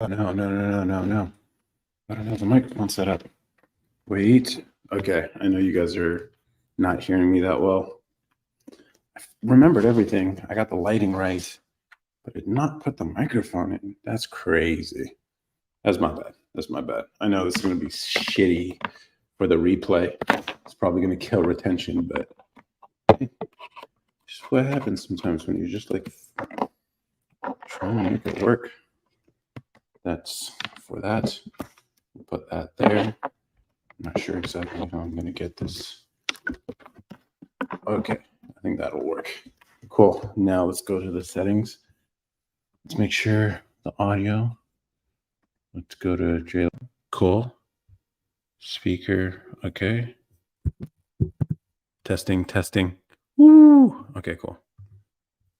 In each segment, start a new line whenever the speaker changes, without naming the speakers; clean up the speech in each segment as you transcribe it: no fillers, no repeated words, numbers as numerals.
Oh, no. I don't have the microphone set up. Wait. Okay. I know you guys are not hearing me that well. I remembered everything. I got the lighting right, but did not put the microphone in. That's crazy. That's my bad. That's my bad. I know this is going to be shitty for the replay. It's probably going to kill retention, but just what happens sometimes when you're just like trying to make it work. That's for that. Put that there. I'm not sure exactly how I'm going to get this. Okay, I think that'll work. Cool. Now let's go to the settings. Let's make sure the audio. Let's go to jail. Cool. Speaker. Okay. Testing. Woo. Okay, cool.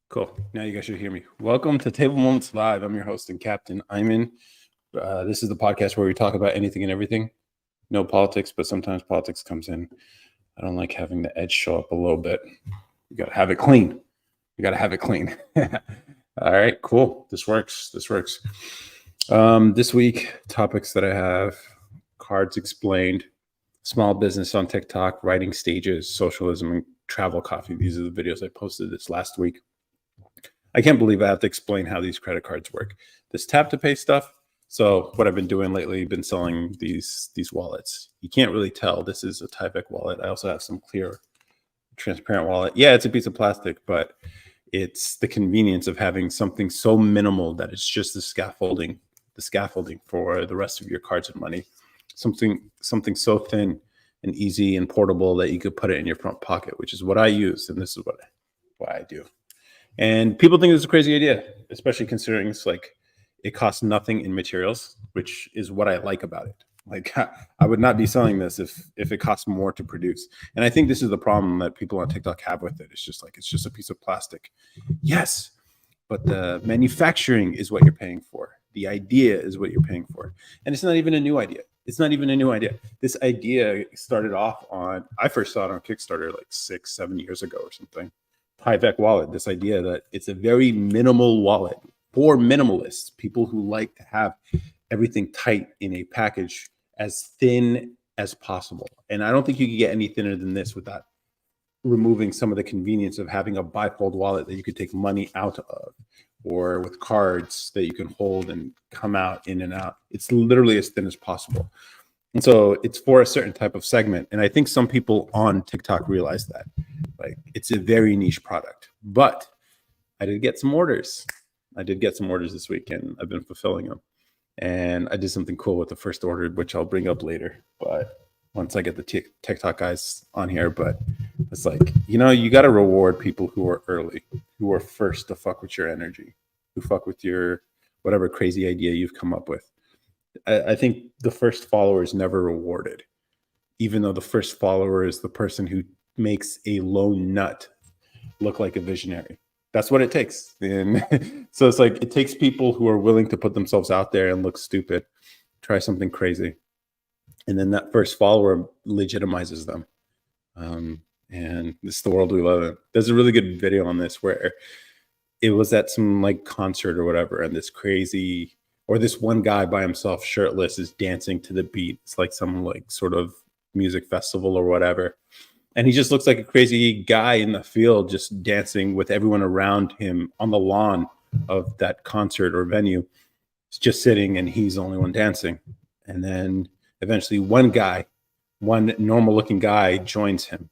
Cool. Now you guys should hear me. Welcome to Table Moments Live. I'm your host and captain, Ayman. This is the podcast where we talk about anything and everything. No politics, but sometimes politics comes in. I don't like having the edge show up a little bit. You got to have it clean. All right, cool. This works. This week, topics that I have: cards explained, small business on TikTok, writing stages, socialism, and travel coffee. These are the videos I posted this last week. I can't believe I have to explain how these credit cards work. This tap to pay stuff. So what I've been doing lately, been selling these wallets. You can't really tell. This is a Tyvek wallet. I also have some clear, transparent wallet. Yeah, it's a piece of plastic, but it's the convenience of having something so minimal that it's just the scaffolding for the rest of your cards and money. Something so thin and easy and portable that you could put it in your front pocket, which is what I use, and this is why I do. And people think it's a crazy idea, especially considering it's like it costs nothing in materials, which is what I like about it. Like I would not be selling this if it costs more to produce. And I think this is the problem that people on TikTok have with it. It's just a piece of plastic. Yes, but the manufacturing is what you're paying for. The idea is what you're paying for. And it's not even a new idea. This idea started off I first saw it on Kickstarter like 6-7 years ago or something. Tyvek wallet, this idea that it's a very minimal wallet for minimalists, people who like to have everything tight in a package as thin as possible. And I don't think you can get any thinner than this without removing some of the convenience of having a bifold wallet that you could take money out of, or with cards that you can hold and come out in and out. It's literally as thin as possible. And so it's for a certain type of segment. And I think some people on TikTok realize that. Like, it's a very niche product. But I did get some orders. This week, and I've been fulfilling them. And I did something cool with the first order, which I'll bring up later. But once I get the TikTok guys on here, but it's like, you got to reward people who are early, who are first to fuck with your energy, who fuck with your whatever crazy idea you've come up with. I think the first follower is never rewarded, even though the first follower is the person who makes a lone nut look like a visionary. That's what it takes. And so it's like, it takes people who are willing to put themselves out there and look stupid, try something crazy. And then that first follower legitimizes them. And this is the world we live in. There's a really good video on this where it was at some like concert or whatever, and this one guy by himself, shirtless, is dancing to the beat. It's like some like sort of music festival or whatever. And he just looks like a crazy guy in the field, just dancing with everyone around him on the lawn of that concert or venue. He's just sitting and he's the only one dancing. And then eventually one normal looking guy joins him.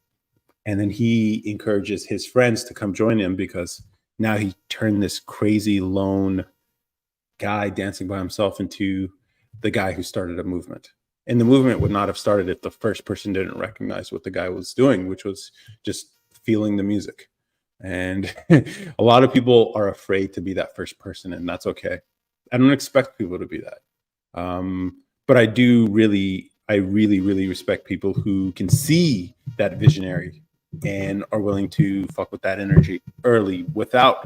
And then he encourages his friends to come join him, because now he turned this crazy lone guy dancing by himself into the guy who started a movement. And the movement would not have started if the first person didn't recognize what the guy was doing, which was just feeling the music. And a lot of people are afraid to be that first person, and that's okay. I don't expect people to be that. But I really respect people who can see that visionary and are willing to fuck with that energy early without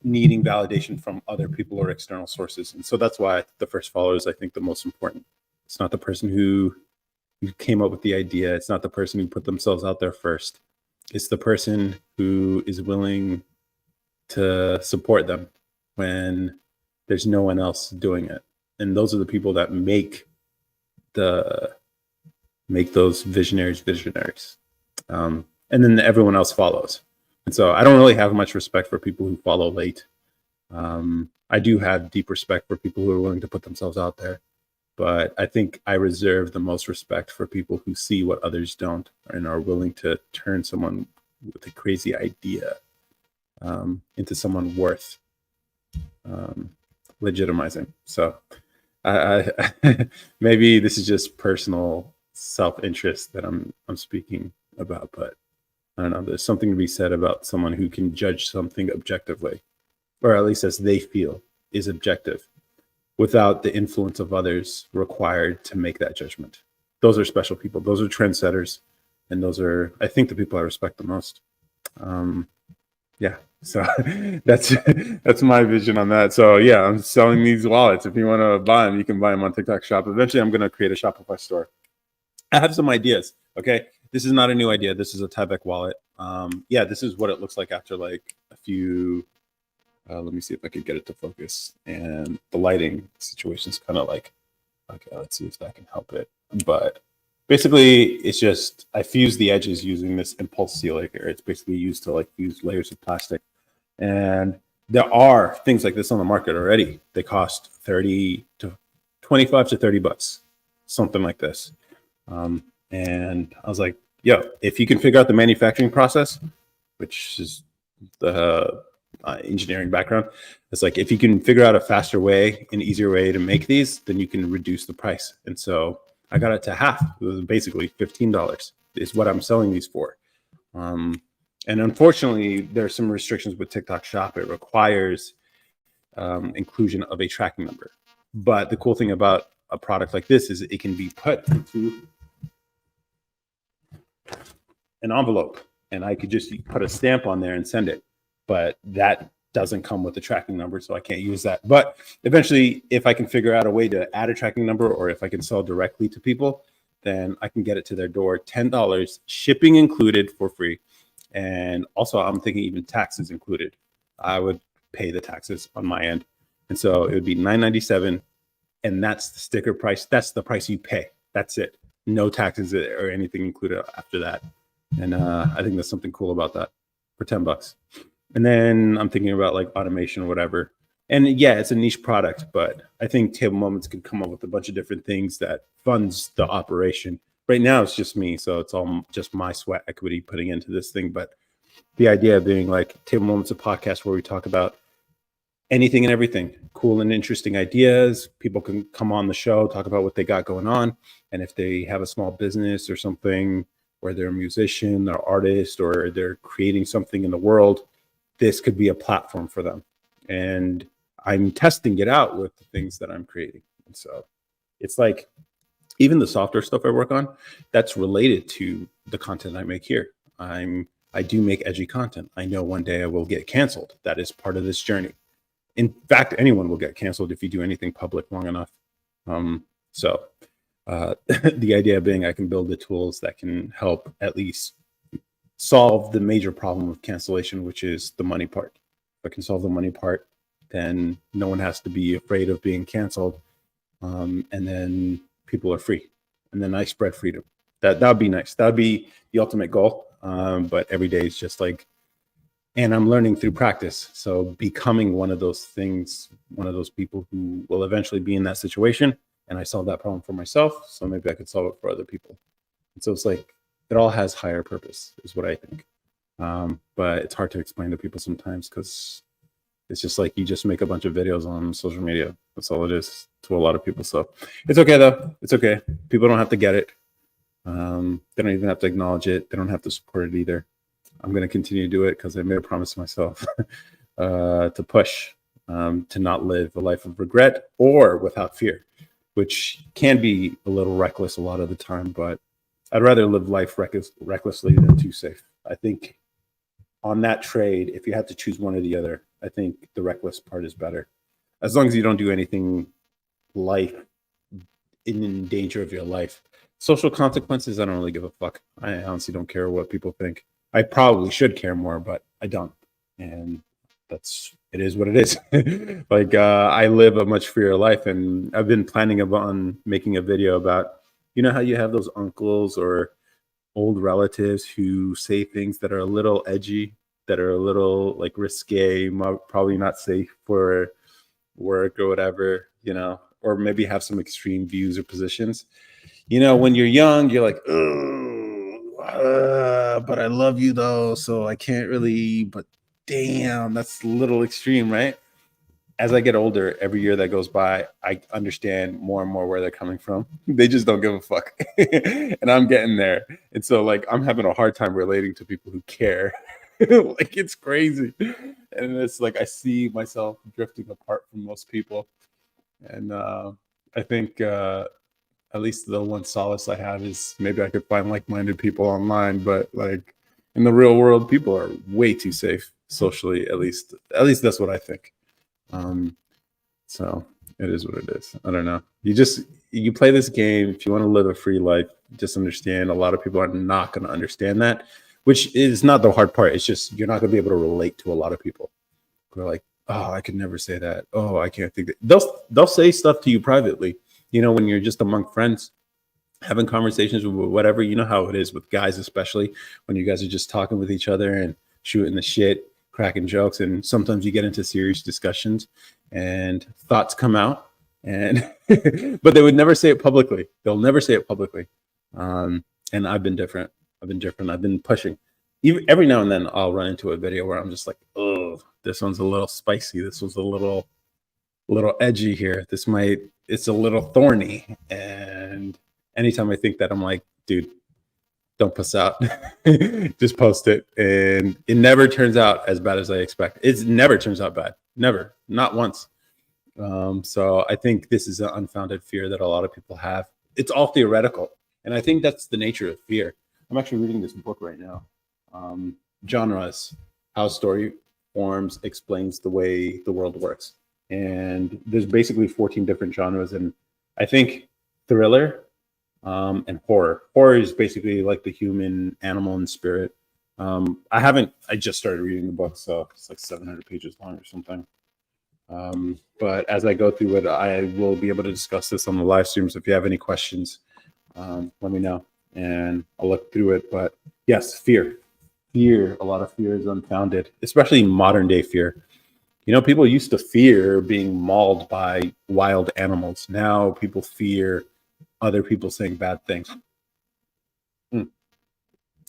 needing validation from other people or external sources. And so that's why the first follower is, I think, the most important. It's not the person who came up with the idea. It's not the person who put themselves out there first. It's the person who is willing to support them when there's no one else doing it. And those are the people that make those visionaries. And then everyone else follows. And so I don't really have much respect for people who follow late. I do have deep respect for people who are willing to put themselves out there, but I think I reserve the most respect for people who see what others don't and are willing to turn someone with a crazy idea into someone worth legitimizing. So maybe this is just personal self-interest that I'm speaking about, but I don't know. There's something to be said about someone who can judge something objectively, or at least as they feel is objective, without the influence of others required to make that judgment. Those are special people. Those are trendsetters, and those are, I think, the people I respect the most. Yeah, so that's my vision on that. So yeah, I'm selling these wallets. If you want to buy them, you can buy them on TikTok Shop. Eventually, I'm going to create a Shopify store. I have some ideas. Okay, this is not a new idea. This is a Tyvek wallet. Yeah, this is what it looks like after like a few. Let me see if I could get it to focus. And the lighting situation is kind of like, okay, let's see if that can help it. But basically, it's just I fuse the edges using this impulse sealer here. It's basically used to like fuse layers of plastic. And there are things like this on the market already. They cost 30 to 25 to 30 bucks, something like this. And I was like, yo, if you can figure out the manufacturing process, which is the engineering background, it's like if you can figure out a faster way, an easier way to make these, then you can reduce the price. And so I got it to half. It was basically $15 is what I'm selling these for. And unfortunately, there are some restrictions with TikTok Shop. It requires inclusion of a tracking number. But the cool thing about a product like this is it can be put into an envelope, and I could just put a stamp on there and send it. But that doesn't come with a tracking number, so I can't use that. But eventually, if I can figure out a way to add a tracking number, or if I can sell directly to people, then I can get it to their door, $10, shipping included for free. And also, I'm thinking even taxes included. I would pay the taxes on my end. And so it would be $9.97, and that's the sticker price. That's the price you pay. That's it. No taxes or anything included after that. And I think there's something cool about that for 10 bucks. And then I'm thinking about like automation or whatever. And yeah, it's a niche product, but I think Table Moments could come up with a bunch of different things that funds the operation. Right now, it's just me. So it's all just my sweat equity putting into this thing. But the idea of being like Table Moments, a podcast where we talk about anything and everything, cool and interesting ideas. People can come on the show, talk about what they got going on. And if they have a small business or something, or they're a musician, they're artist, or they're creating something in the world, this could be a platform for them. And I'm testing it out with the things that I'm creating. And so it's like, even the software stuff I work on, that's related to the content I make here. I do make edgy content. I know one day I will get canceled. That is part of this journey. In fact, anyone will get canceled if you do anything public long enough. The idea being I can build the tools that can help at least solve the major problem of cancellation, which is the money part. If I can solve the money part, then no one has to be afraid of being canceled. And then people are free. And then I spread freedom. That would be nice. That would be the ultimate goal. But every day is just like, and I'm learning through practice. So becoming one of those things, one of those people who will eventually be in that situation. And I solved that problem for myself. So maybe I could solve it for other people. And so it's like, it all has higher purpose is what I think. But it's hard to explain to people sometimes because it's just like you just make a bunch of videos on social media. That's all it is to a lot of people. So it's okay though. It's okay. People don't have to get it. They don't even have to acknowledge it. They don't have to support it either. I'm going to continue to do it because I made a promise to myself to push, to not live a life of regret or without fear, which can be a little reckless a lot of the time, but I'd rather live life recklessly than too safe. I think on that trade, if you have to choose one or the other, I think the reckless part is better. As long as you don't do anything like in danger of your life. Social consequences, I don't really give a fuck. I honestly don't care what people think. I probably should care more, but I don't. And it is what it is. Like I live a much freer life, and I've been planning on making a video about, you know how you have those uncles or old relatives who say things that are a little edgy, that are a little like risque, probably not safe for work or whatever, or maybe have some extreme views or positions. When you're young, you're like, oh, but I love you though, so I can't really. But damn, that's a little extreme, right? As I get older, every year that goes by, I understand more and more where they're coming from. They just don't give a fuck, and I'm getting there. And so, like, I'm having a hard time relating to people who care. Like, it's crazy, and it's like I see myself drifting apart from most people, and I think. At least the one solace I have is maybe I could find like-minded people online, but like in the real world, people are way too safe socially. At least that's what I think. Um, so it is what it is. I don't know. You play this game if you want to live a free life. Just understand a lot of people are not going to understand that, which is not the hard part. It's just you're not going to be able to relate to a lot of people. We're like, oh, I could never say that. Oh, I can't think that. They'll say stuff to you privately. When you're just among friends, having conversations with whatever. You know how it is with guys, especially when you guys are just talking with each other and shooting the shit, cracking jokes, and sometimes you get into serious discussions and thoughts come out. And but they would never say it publicly. They'll never say it publicly. And I've been different. I've been pushing. Even every now and then, I'll run into a video where I'm just like, oh, this one's a little spicy. This one's a little edgy here. It's a little thorny. And anytime I think that, I'm like, dude, don't puss out. Just post it. And it never turns out as bad as I expect. It never turns out bad. Never. Not once. So I think this is an unfounded fear that a lot of people have. It's all theoretical. And I think that's the nature of fear. I'm actually reading this book right now. Genres, how story forms explains the way the world works. And there's basically 14 different genres. And I think thriller and horror. Horror is basically like the human, animal, and spirit. I just started reading the book, so it's like 700 pages long or something. But as I go through it, I will be able to discuss this on the live streams. If you have any questions, let me know and I'll look through it. But yes, fear. A lot of fear is unfounded, especially modern day fear. People used to fear being mauled by wild animals. Now people fear other people saying bad things.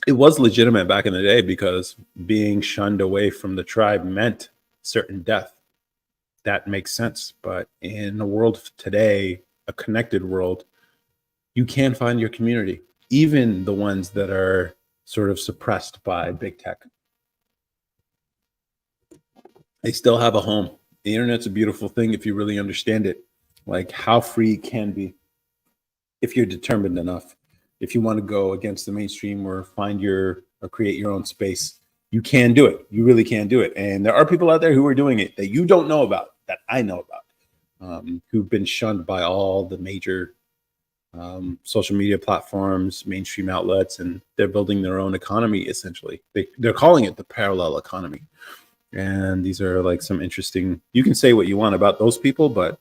It was legitimate back in the day because being shunned away from the tribe meant certain death. That makes sense. But in the world today, a connected world, you can find your community, even the ones that are sort of suppressed by big tech. They still have a home. The internet's a beautiful thing if you really understand it, like how free it can be if you're determined enough. If you want to go against the mainstream or create your own space, you can do it. You really can do it. And there are people out there who are doing it that you don't know about, that I know about, who've been shunned by all the major social media platforms, mainstream outlets, and they're building their own economy, essentially. They're calling it the parallel economy. And these are like some interesting, you can say what you want about those people, but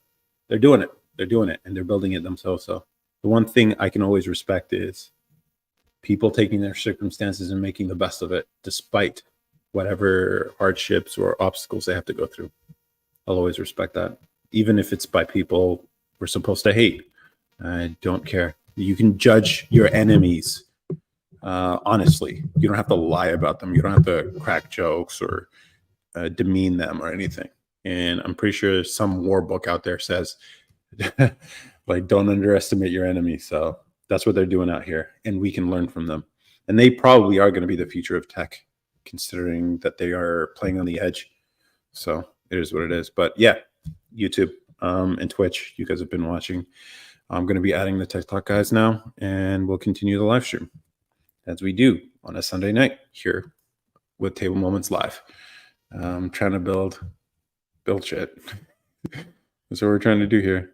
they're doing it. And they're building it themselves. So the one thing I can always respect is people taking their circumstances and making the best of it, despite whatever hardships or obstacles they have to go through. I'll always respect that, even if it's by people we're supposed to hate. I don't care. You can judge your enemies honestly. You don't have to lie about them. You don't have to crack jokes or demean them or anything. And I'm pretty sure some war book out there says, like, don't underestimate your enemy. So that's what they're doing out here, and we can learn from them. And they probably are going to be the future of tech, considering that they are playing on the edge. So it is what it is. But yeah, YouTube and Twitch, you guys have been watching. I'm going to be adding the TikTok guys now, and we'll continue the live stream as we do on a Sunday night here with Table Moments Live. Trying to build shit. That's what we're trying to do here.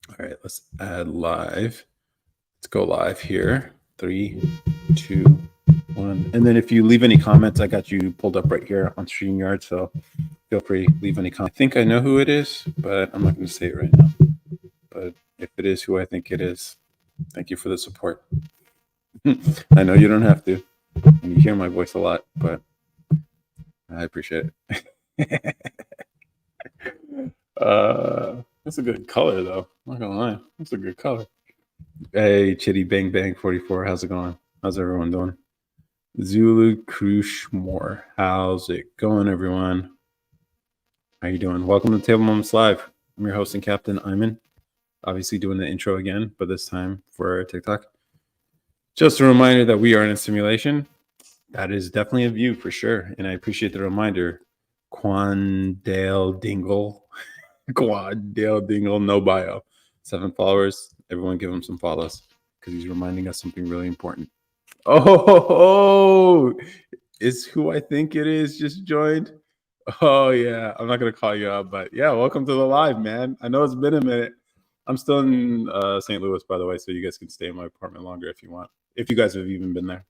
All right, let's add live. Let's go live here. 3, 2, one. And then if you leave any comments, I got you pulled up right here on StreamYard. So feel free to leave any comments. I think I know who it is, but I'm not going to say it right now. But if it is who I think it is, thank you for the support. I know you don't have to, and you hear my voice a lot, but I appreciate it. That's a good color, though. I'm not gonna lie, that's a good color. Hey, Chitty Bang Bang 44, how's it going? How's everyone doing? Zulu Krushmore, how's it going, everyone? How you doing? Welcome to Table Moments Live. I'm your host and captain, Ayman. Obviously doing the intro again, but this time for TikTok. Just a reminder that we are in a simulation. That is definitely a view for sure. And I appreciate the reminder. Quandale Dingle. Quandale Dingle, no bio. 7 followers. Everyone give him some follows because he's reminding us something really important. Oh, is who I think it is just joined. Oh, yeah. I'm not going to call you out, but yeah, welcome to the live, man. I know it's been a minute. I'm still in St. Louis, by the way, so you guys can stay in my apartment longer if you want. If you guys have even been there.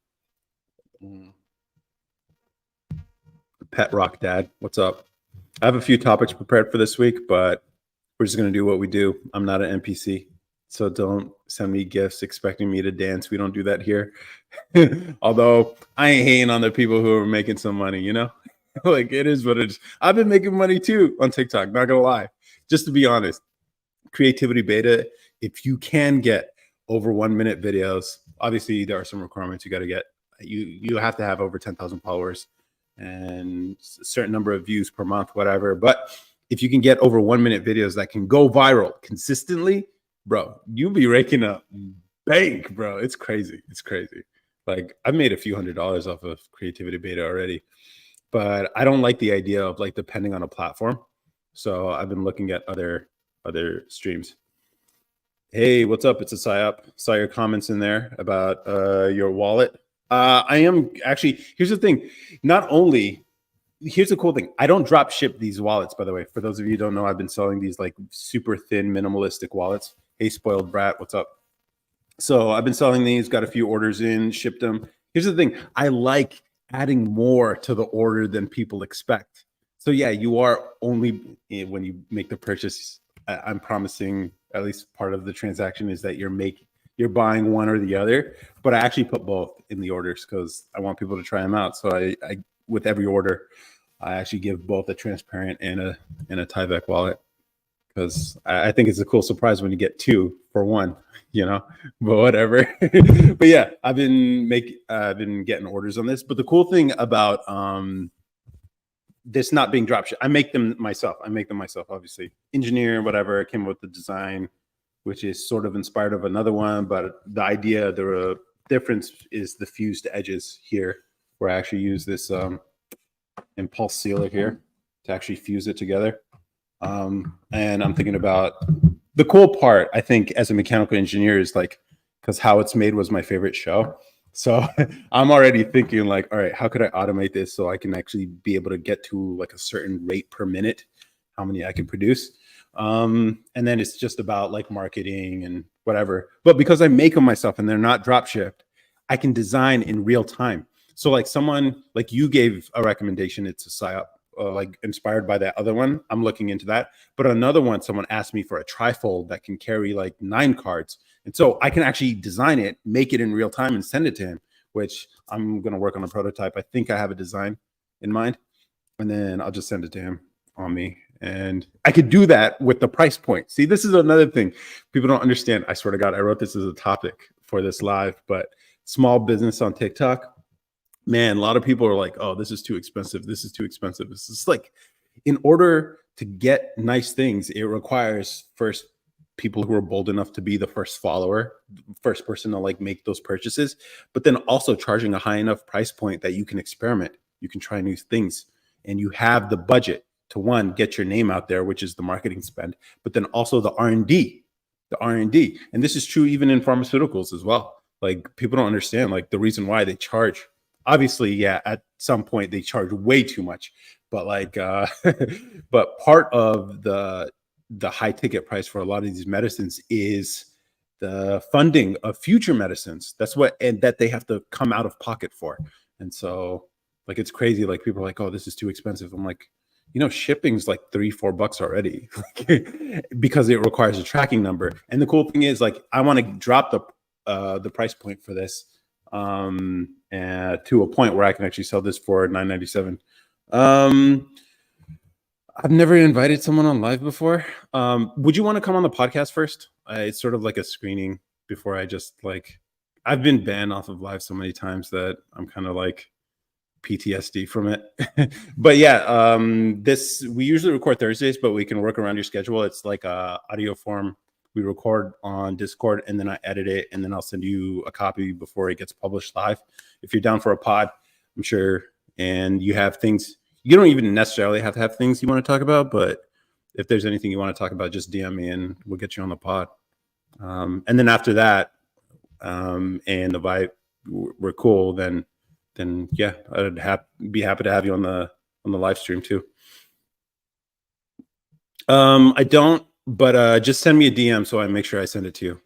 Pet Rock Dad, what's up? I have a few topics prepared for this week, but we're just going to do what we do. I'm not an NPC, so don't send me gifts expecting me to dance. We don't do that here. Although I ain't hating on the people who are making some money, you know? Like it is what it is. I've been making money too on TikTok, not going to lie. Just to be honest, creativity beta, if you can get over 1 minute videos, obviously there are some requirements you got to get. You have to have over 10,000 followers and a certain number of views per month, whatever. But if you can get over 1 minute videos that can go viral consistently, bro, you'll be raking up bank, bro. It's crazy. It's crazy. Like I've made a few $100s off of creativity beta already, but I don't like the idea of like depending on a platform. So I've been looking at other streams. Hey, what's up? It's a psyop. Saw your comments in there about your wallet. I am actually, here's the thing. Not only, here's the cool thing. I don't drop ship these wallets, by the way. For those of you who don't know, I've been selling these like super thin, minimalistic wallets. Hey, spoiled brat, what's up? So I've been selling these, got a few orders in, shipped them. Here's the thing. I like adding more to the order than people expect. So yeah, you are only, when you make the purchase, I'm promising at least part of the transaction is that you're buying one or the other, but I actually put both in the orders because I want people to try them out. So I with every order, I actually give both a transparent and a Tyvek wallet because I think it's a cool surprise when you get 2 for 1, you know. But whatever. But yeah, I've been getting orders on this. But the cool thing about this not being dropship, I make them myself. Obviously, engineer, whatever. I came up with the design, which is sort of inspired of another one, but the idea, the difference is the fused edges here, where I actually use this impulse sealer here to actually fuse it together. And I'm thinking about the cool part, I think, as a mechanical engineer is like, because How It's Made was my favorite show. So I'm already thinking like, all right, how could I automate this so I can actually be able to get to like a certain rate per minute, how many I can produce. And then it's just about like marketing and whatever. But because I make them myself and they're not drop shipped, I can design in real time. So like someone like you gave a recommendation, it's a psyop, like inspired by that other one. I'm looking into that. But another one, someone asked me for a trifold that can carry like 9 cards. And so I can actually design it, make it in real time and send it to him, which I'm going to work on a prototype. I think I have a design in mind, and then I'll just send it to him on me. And I could do that with the price point. See, this is another thing people don't understand. I swear to God, I wrote this as a topic for this live, but small business on TikTok, man, a lot of people are like, oh, this is too expensive. This is too expensive. It's just like, in order to get nice things, it requires first people who are bold enough to be the first follower, first person to like make those purchases, but then also charging a high enough price point that you can experiment, you can try new things, and you have the budget to one, get your name out there, which is the marketing spend, but then also the R&D, and this is true even in pharmaceuticals as well. Like people don't understand like the reason why they charge. Obviously, yeah, at some point they charge way too much, but like, but part of the high ticket price for a lot of these medicines is the funding of future medicines. That's what, and that they have to come out of pocket for. And so, like, it's crazy. Like, people are like, "Oh, this is too expensive." I'm like, shipping's like $3-4 already because it requires a tracking number. And the cool thing is, like, I want to drop the price point for this to a point where I can actually sell this for $9.97. I've never invited someone on live before. Would you want to come on the podcast first? It's sort of like a screening before I just like. I've been banned off of live so many times that I'm kind of like PTSD from it. But yeah, this we usually record Thursdays, but we can work around your schedule. It's like a audio form. We record on Discord, and then I edit it, and then I'll send you a copy before it gets published live. If you're down for a pod, I'm sure, and you have things. You don't even necessarily have to have things you want to talk about, but if there's anything you want to talk about, just DM me and we'll get you on the pod. And then after that, and the vibe, we're cool. Then yeah, I'd be happy to have you on the live stream too. I don't, but just send me a DM so I make sure I send it to you.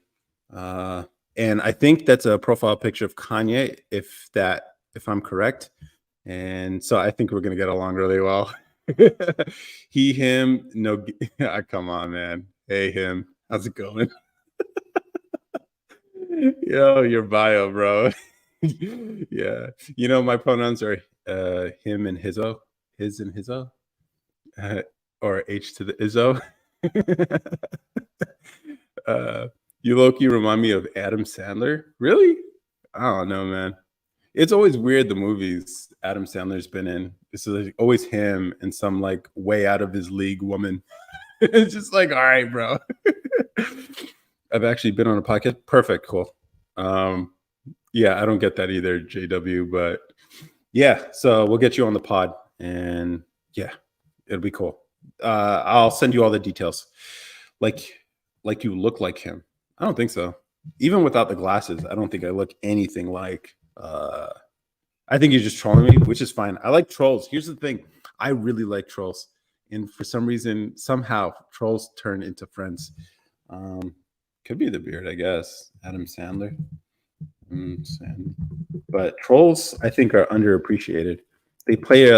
And I think that's a profile picture of Kanye, if I'm correct. And so I think we're gonna get along really well. He, him, no, come on, man. Hey, him, how's it going? Yo, your bio, bro. Yeah, my pronouns are him and hiso, his and hiso, or H to the Izzo. You low-key remind me of Adam Sandler. Really? I don't know, man. It's always weird the movies Adam Sandler's been in. It's like always him and some like way out of his league woman. It's just like, all right, bro. I've actually been on a podcast. Perfect, cool. Yeah, I don't get that either, JW, but yeah, so we'll get you on the pod, and yeah, it'll be cool. I'll send you all the details. Like you look like him. I don't think so. Even without the glasses, I don't think I look anything like. I think you're just trolling me, which is fine. I like trolls. Here's the thing: I really like trolls, and for some reason, somehow, trolls turn into friends. Could be the beard, I guess. Adam Sandler. But trolls, I think, are underappreciated. They play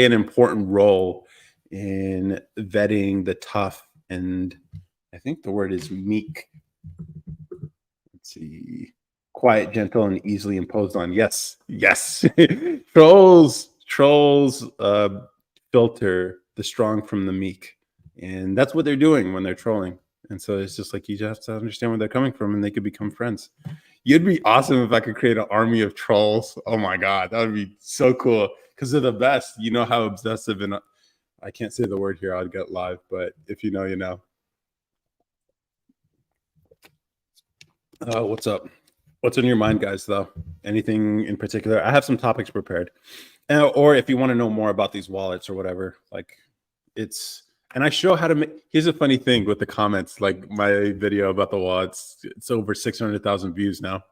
an important role in vetting the tough, and I think the word is meek. Let's see. Quiet, gentle, and easily imposed on. Yes. trolls filter the strong from the meek, and that's what they're doing when they're trolling. And so it's just like, you just have to understand where they're coming from, and they could become friends. You'd be awesome if I could create an army of trolls. Oh my god, that would be so cool, because they're the best. You know how obsessive, and I can't say the word here, I'd get live, but if you know, you know. What's up? What's on your mind, guys, though? Anything in particular? I have some topics prepared. Or if you want to know more about these wallets or whatever, like, and I show how to make. Here's a funny thing with the comments, like my video about the wallets, it's over 600,000 views now.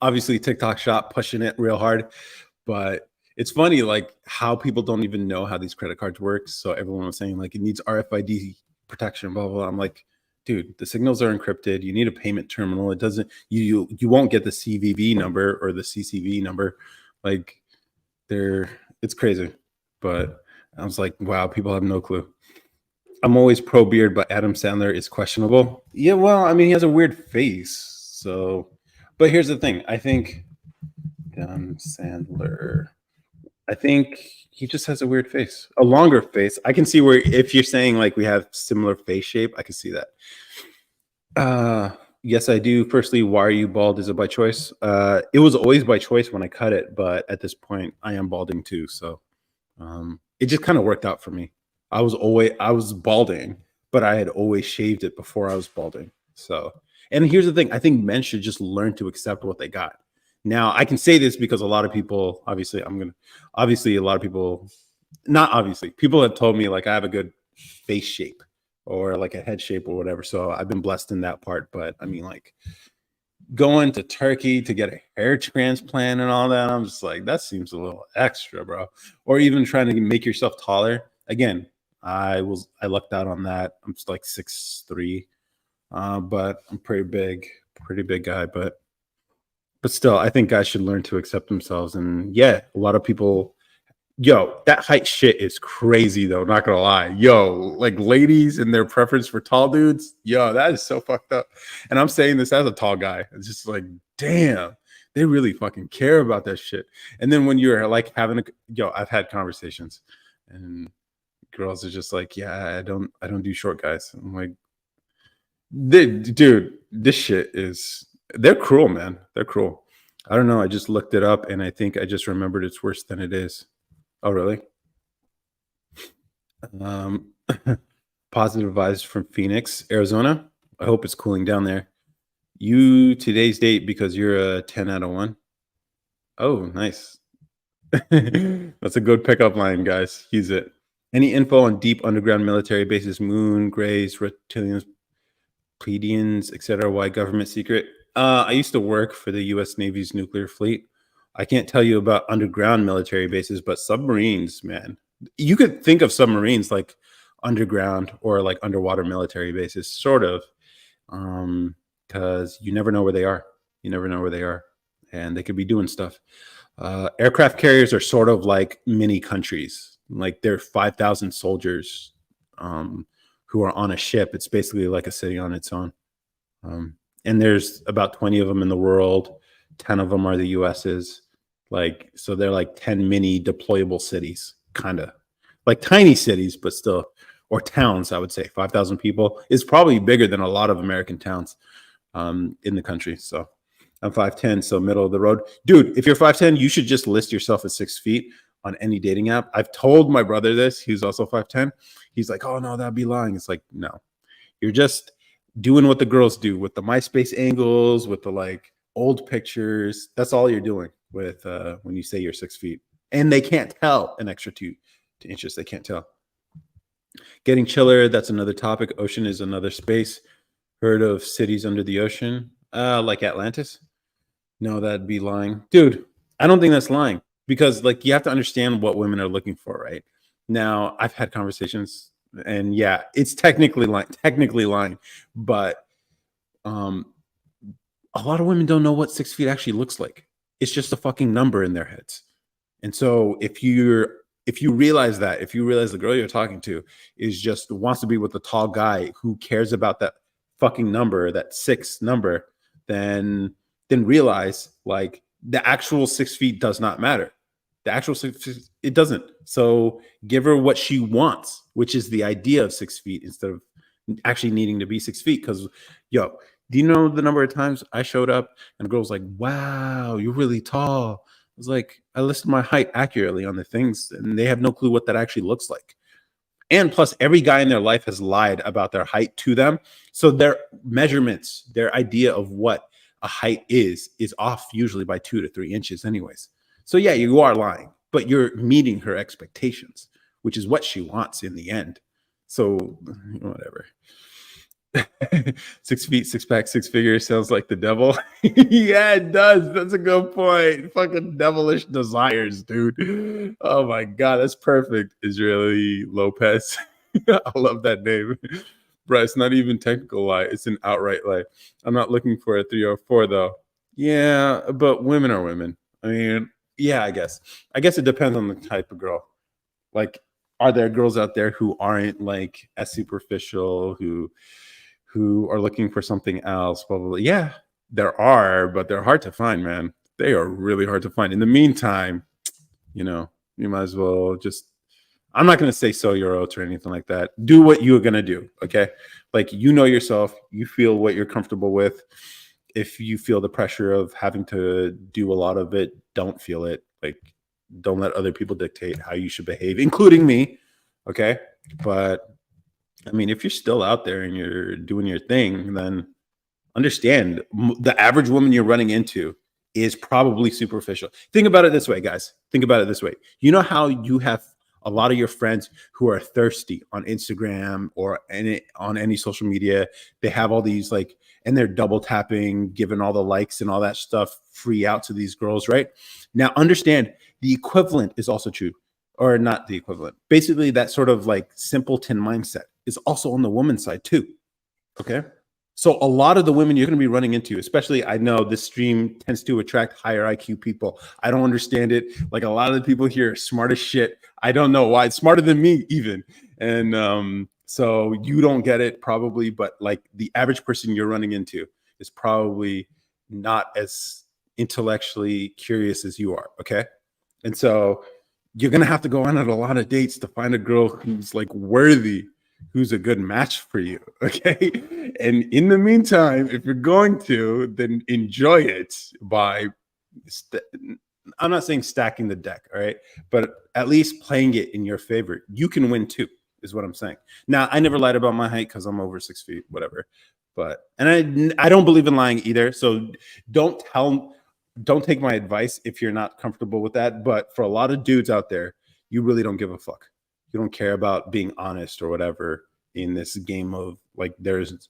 Obviously, TikTok Shop pushing it real hard, but it's funny, like, how people don't even know how these credit cards work. So everyone was saying, like, it needs RFID protection, blah, blah, blah. I'm like, dude, the signals are encrypted. You need a payment terminal. It doesn't, you won't get the CVV number or the CCV number. Like, it's crazy. But I was like, wow, people have no clue. I'm always pro beard, but Adam Sandler is questionable. Yeah, well, I mean, he has a weird face. So, but here's the thing. I think Adam Sandler, I think he just has a weird face, a longer face. I can see where, if you're saying like we have similar face shape, I can see that. Yes, I do. Firstly, why are you bald? Is it by choice? It was always by choice when I cut it, but at this point, I am balding too. So it just kind of worked out for me. I was balding, but I had always shaved it before I was balding. So, and here's the thing: I think men should just learn to accept what they got. Now, I can say this because a lot of people, a lot of people, not obviously, people have told me like I have a good face shape or like a head shape or whatever. So I've been blessed in that part. But I mean, like, going to Turkey to get a hair transplant and all that, I'm just like, that seems a little extra, bro. Or even trying to make yourself taller. Again, I lucked out on that. I'm just like 6'3". but I'm pretty big guy. But still, I think guys should learn to accept themselves. And yeah, a lot of people. Yo, that height shit is crazy though. Not gonna lie. Yo, like ladies and their preference for tall dudes. Yo, that is so fucked up. And I'm saying this as a tall guy. It's just like, damn, they really fucking care about that shit. And then when you're like having I've had conversations, and girls are just like, yeah, I don't do short guys. I'm like, dude, this shit is. They're cruel, man. They're cruel. I don't know. I just looked it up, and I think I just remembered it's worse than it is. Oh, really? Um, Positive vibes from Phoenix, Arizona. I hope it's cooling down there. You today's date because you're a 10 out of 1. Oh, nice. That's a good pickup line, guys. Use it. Any info on deep underground military bases, moon, grays, reptilians, Pleiadians, etc.? Why government secret? I used to work for the U.S. Navy's nuclear fleet. I can't tell you about underground military bases, but submarines, man. You could think of submarines like underground or like underwater military bases, sort of, because you never know where they are. You never know where they are, and they could be doing stuff. Aircraft carriers are sort of like mini countries. Like they're 5,000 soldiers who are on a ship. It's basically like a city on its own. And there's about 20 of them in the world. 10 of them are the US's. Like, so they're like 10 mini deployable cities, kind of like tiny cities, but still, or towns, I would say. 5,000 people is probably bigger than a lot of American towns in the country. So I'm 5'10", so middle of the road. Dude, if you're 5'10", you should just list yourself at 6 feet on any dating app. I've told my brother this. He's also 5'10". He's like, oh, no, that'd be lying. It's like, no, you're just doing what the girls do with the MySpace angles, with the like old pictures. That's all you're doing with when you say you're 6 feet. And they can't tell an extra 2 inches. They can't tell. Getting chiller, that's another topic. Ocean is another space. Heard of cities under the ocean? Like Atlantis? No, that'd be lying. Dude, I don't think that's lying because like you have to understand what women are looking for, right? Now, I've had conversations and yeah, it's technically lying, but um a lot of women don't know what 6 feet actually looks like. It's just a fucking number in their heads. And so if you realize that, if you realize the girl you're talking to is just wants to be with a tall guy who cares about that fucking number, that 6 number, then realize like the actual 6 feet does not matter. The actual 6 feet, it doesn't. So give her what she wants, which is the idea of 6 feet instead of actually needing to be 6 feet. Because yo, do you know the number of times I showed up and the girl was like, wow, you're really tall. I was like, I listed my height accurately on the things, and they have no clue what that actually looks like. And plus, every guy in their life has lied about their height to them. So their measurements, their idea of what a height is off usually by 2 to 3 inches, anyways. So yeah, you are lying, but you're meeting her expectations, which is what she wants in the end. So whatever. 6 feet, 6 pack, 6 figures sounds like the devil. Yeah, it does. That's a good point. Fucking devilish desires, dude. Oh my god, that's perfect. Israeli Lopez. I love that name. Bro, it's not even technical lie. It's an outright lie. I'm not looking for a 3 or 4 though. Yeah, but women are women. I mean, yeah, I guess. I guess it depends on the type of girl. Like, are there girls out there who aren't like as superficial, who are looking for something else? Probably, yeah, there are, but they're hard to find, man. They are really hard to find. In the meantime, you might as well just. I'm not going to say sow your oats or anything like that. Do what you're going to do, okay? Like, you know yourself. You feel what you're comfortable with. If you feel the pressure of having to do a lot of it, don't feel it. Like, don't let other people dictate how you should behave, including me, okay? But I mean, if you're still out there and you're doing your thing, then understand the average woman you're running into is probably superficial. Think about it this way, guys. Think about it this way. You know how you have a lot of your friends who are thirsty on Instagram or on any social media. They have all these like, and they're double tapping, giving all the likes and all that stuff free out to these girls, right? Now, understand the equivalent is also true, or not the equivalent. Basically, that sort of like simpleton mindset is also on the woman's side too. Okay. So a lot of the women you're going to be running into, especially I know this stream tends to attract higher IQ people. I don't understand it. Like a lot of the people here are smart as shit. I don't know why. It's smarter than me even. And so you don't get it probably, but like the average person you're running into is probably not as intellectually curious as you are. Okay. And so you're going to have to go on a lot of dates to find a girl who's like worthy, who's a good match for you. Okay. And in the meantime, if you're going to, then enjoy it by, st- I'm not saying stacking the deck, all right, but at least playing it in your favor. You can win too, is what I'm saying. Now, I never lied about my height because I'm over 6 feet, whatever. But and I don't believe in lying either. So don't tell don't take my advice if you're not comfortable with that. But for a lot of dudes out there, you really don't give a fuck. You don't care about being honest or whatever in this game of like there's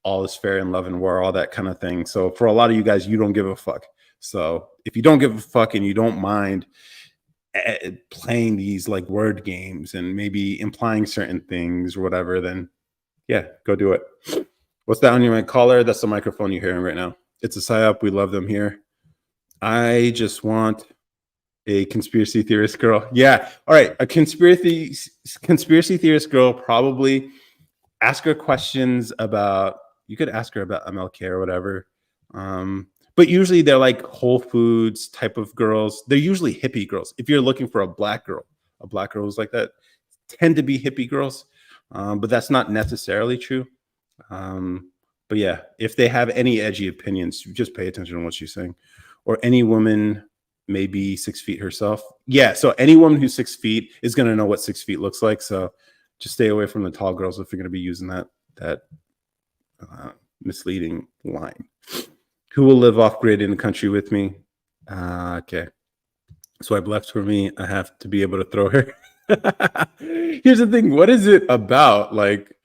all is fair in love and war, all that kind of thing. So for a lot of you guys, you don't give a fuck. So if you don't give a fuck and you don't mind playing these like word games and maybe implying certain things or whatever, then yeah, go do it. What's that on your caller? That's the microphone you're hearing right now. It's a psyop. We love them here. I just want a conspiracy theorist girl. Yeah. All right. A conspiracy theorist girl, probably ask her questions about, you could ask her about MLK or whatever. But usually they're like Whole Foods type of girls. They're usually hippie girls. If you're looking for a black girl who's like that, tend to be hippie girls. But that's not necessarily true. But yeah, if they have any edgy opinions, just pay attention to what she's saying. Or any woman maybe 6 feet herself. Yeah, so any woman who's 6 feet is going to know what 6 feet looks like. So just stay away from the tall girls if you're going to be using that misleading line. Who will live off grid in the country with me? Okay. Swipe left for me. I have to be able to throw her. Here's the thing. What is it about? Like,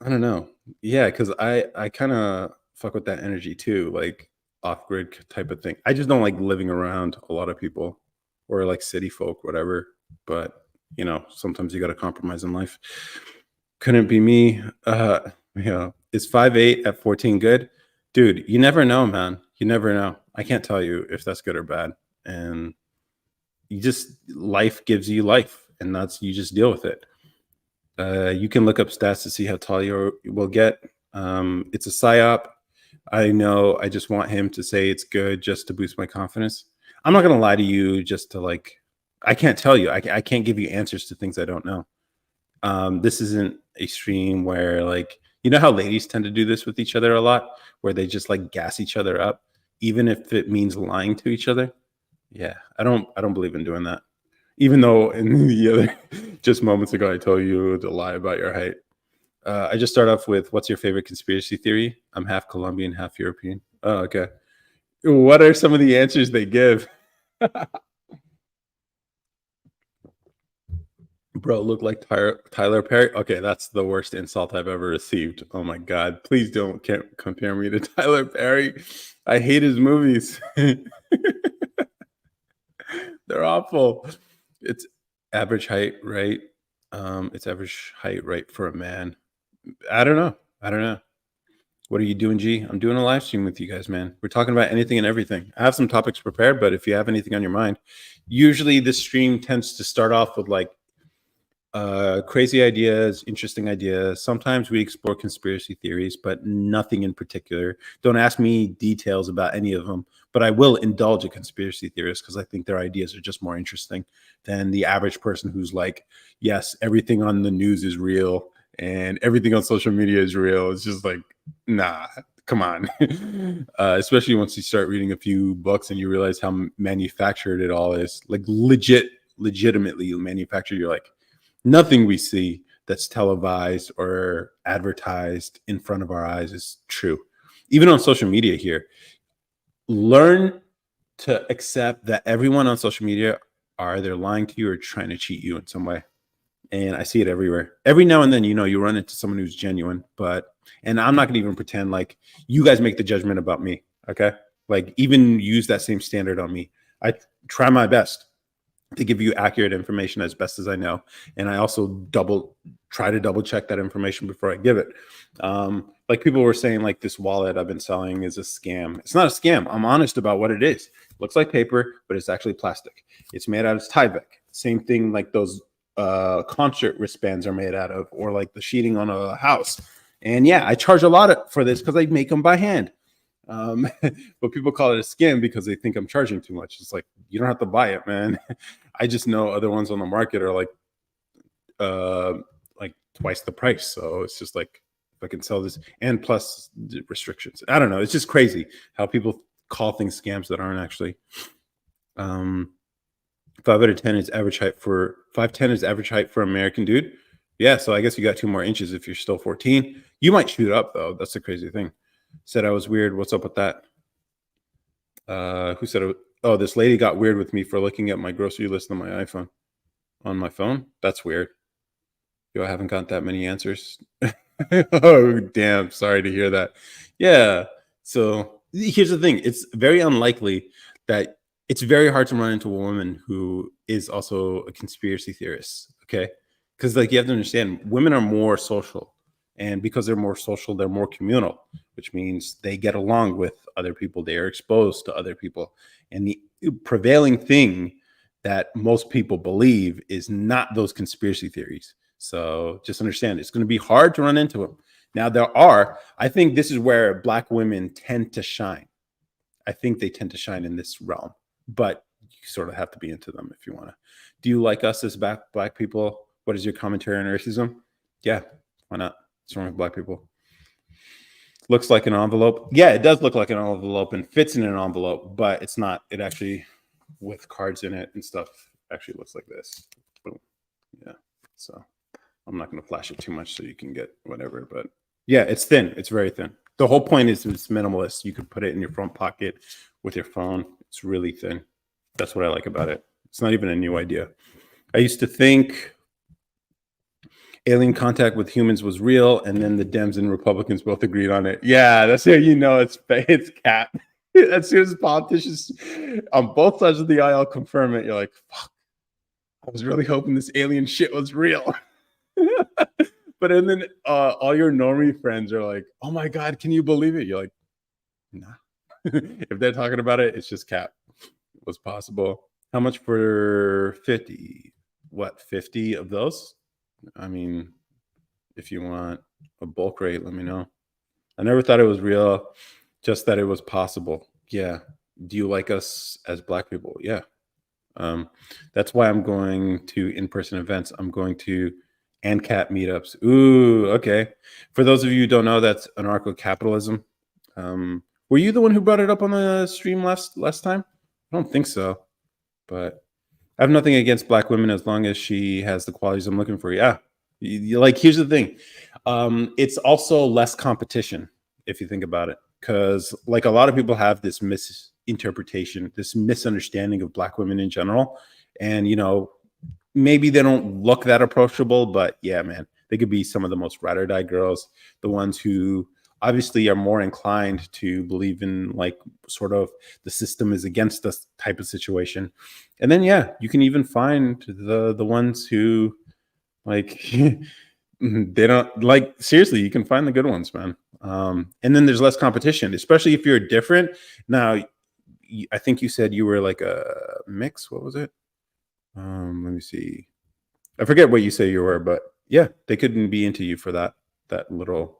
I don't know. Yeah, because I kind of fuck with that energy too, like off grid type of thing. I just don't like living around a lot of people or like city folk, whatever. But you know, sometimes you got to compromise in life. Couldn't be me. Yeah, is 5'8" at 14 good? Dude, you never know, man. You never know. I can't tell you if that's good or bad. And you just life gives you life, and that's you just deal with it. You can look up stats to see how tall you will get. It's a psyop. I know. I just want him to say it's good just to boost my confidence. I'm not gonna lie to you just to like. I can't tell you. I can't give you answers to things I don't know. This isn't a stream where like you know how ladies tend to do this with each other a lot, where they just like gas each other up, even if it means lying to each other. Yeah, I don't believe in doing that. Even though in the other just moments ago I told you to lie about your height. I just start off with what's your favorite conspiracy theory? I'm half Colombian, half European. Oh, okay. What are some of the answers they give? Bro, look like Tyler Perry. Okay, that's the worst insult I've ever received. Oh my god, please don't can't compare me to Tyler Perry. I hate his movies. They're awful. It's average height, right? It's average height, right, for a man. I don't know. I don't know. What are you doing, G? I'm doing a live stream with you guys, man. We're talking about anything and everything. I have some topics prepared, but if you have anything on your mind, usually this stream tends to start off with like crazy ideas, interesting ideas. Sometimes we explore conspiracy theories, but nothing in particular. Don't ask me details about any of them, but I will indulge a conspiracy theorist because I think their ideas are just more interesting than the average person who's like, yes, everything on the news is real and everything on social media is real. It's just like, nah, come on. Especially once you start reading a few books and you realize how manufactured it all is, like legitimately manufactured. You're like, nothing we see that's televised or advertised in front of our eyes is true. Even on social media here, learn to accept that everyone on social media are either lying to you or trying to cheat you in some way. And I see it everywhere. Every now and then, you know, you run into someone who's genuine, and I'm not going to even pretend like you guys make the judgment about me. Okay. Like even use that same standard on me. I try my best to give you accurate information as best as I know. And I also try to double check that information before I give it. But like people were saying, like this wallet I've been selling is a scam. It's not a scam. I'm honest about what it is. It looks like paper, but it's actually plastic. It's made out of Tyvek. Same thing like those concert wristbands are made out of, or like the sheeting on a house. And yeah, I charge a lot for this because I make them by hand. But people call it a scam because they think I'm charging too much. It's like, you don't have to buy it, man. I just know other ones on the market are like twice the price. So it's just like, if I can sell this, and plus the restrictions. I don't know. It's just crazy how people call things scams that aren't actually. 5'10" is average height for 5'10" is average height for an American dude. Yeah, so I guess you got 2 more inches if you're still 14. You might shoot up though. That's the crazy thing. Said I was weird. What's up with that? Who said it? Oh, this lady got weird with me for looking at my grocery list on my iPhone. On my phone? That's weird. Yo, I haven't got that many answers. Oh, damn. Sorry to hear that. Yeah. So here's the thing. It's very unlikely that it's very hard to run into a woman who is also a conspiracy theorist. Okay. Because like you have to understand, women are more social. And because they're more social, they're more communal, which means they get along with other people. They are exposed to other people. And the prevailing thing that most people believe is not those conspiracy theories. So just understand, it's going to be hard to run into them. Now, I think this is where Black women tend to shine. I think they tend to shine in this realm, but you sort of have to be into them if you want to. Do you like us as Black people? What is your commentary on racism? Yeah, why not? What's wrong with Black people? Looks like an envelope. Yeah, it does look like an envelope and fits in an envelope, but it's not. It actually, with cards in it and stuff, actually looks like this. Boom. Yeah. So I'm not going to flash it too much so you can get whatever, but yeah, it's thin. It's very thin. The whole point is it's minimalist. You could put it in your front pocket with your phone. It's really thin. That's what I like about it. It's not even a new idea. I used to think alien contact with humans was real, and then the Dems and Republicans both agreed on it. Yeah, that's how you know it's cap. As soon as politicians on both sides of the aisle confirm it, you're like, fuck, I was really hoping this alien shit was real. But and then all your normie friends are like, oh my God, can you believe it? You're like, nah. If they're talking about it, it's just cap. It was possible. How much for 50? What, 50 of those? I mean, if you want a bulk rate, let me know. I never thought it was real, just that it was possible. Yeah. Do you like us as Black people? Yeah. That's why I'm going to in-person events. I'm going to ANCAP meetups. Ooh, okay. For those of you who don't know, that's anarcho-capitalism. Were you the one who brought it up on the stream last time? I don't think so, but I have nothing against Black women as long as she has the qualities I'm looking for. Yeah. Like, here's the thing. It's also less competition if you think about it, because like a lot of people have this misinterpretation, this misunderstanding of Black women in general. And, you know, maybe they don't look that approachable, but yeah, man, they could be some of the most ride or die girls, the ones who obviously are more inclined to believe in like sort of the system is against us type of situation. And then, yeah, you can even find the ones who like, they don't like, seriously, you can find the good ones, man. And then there's less competition, especially if you're different. Now, I think you said you were like a mix. What was it? Let me see. I forget what you say you were, but yeah, they couldn't be into you for that little.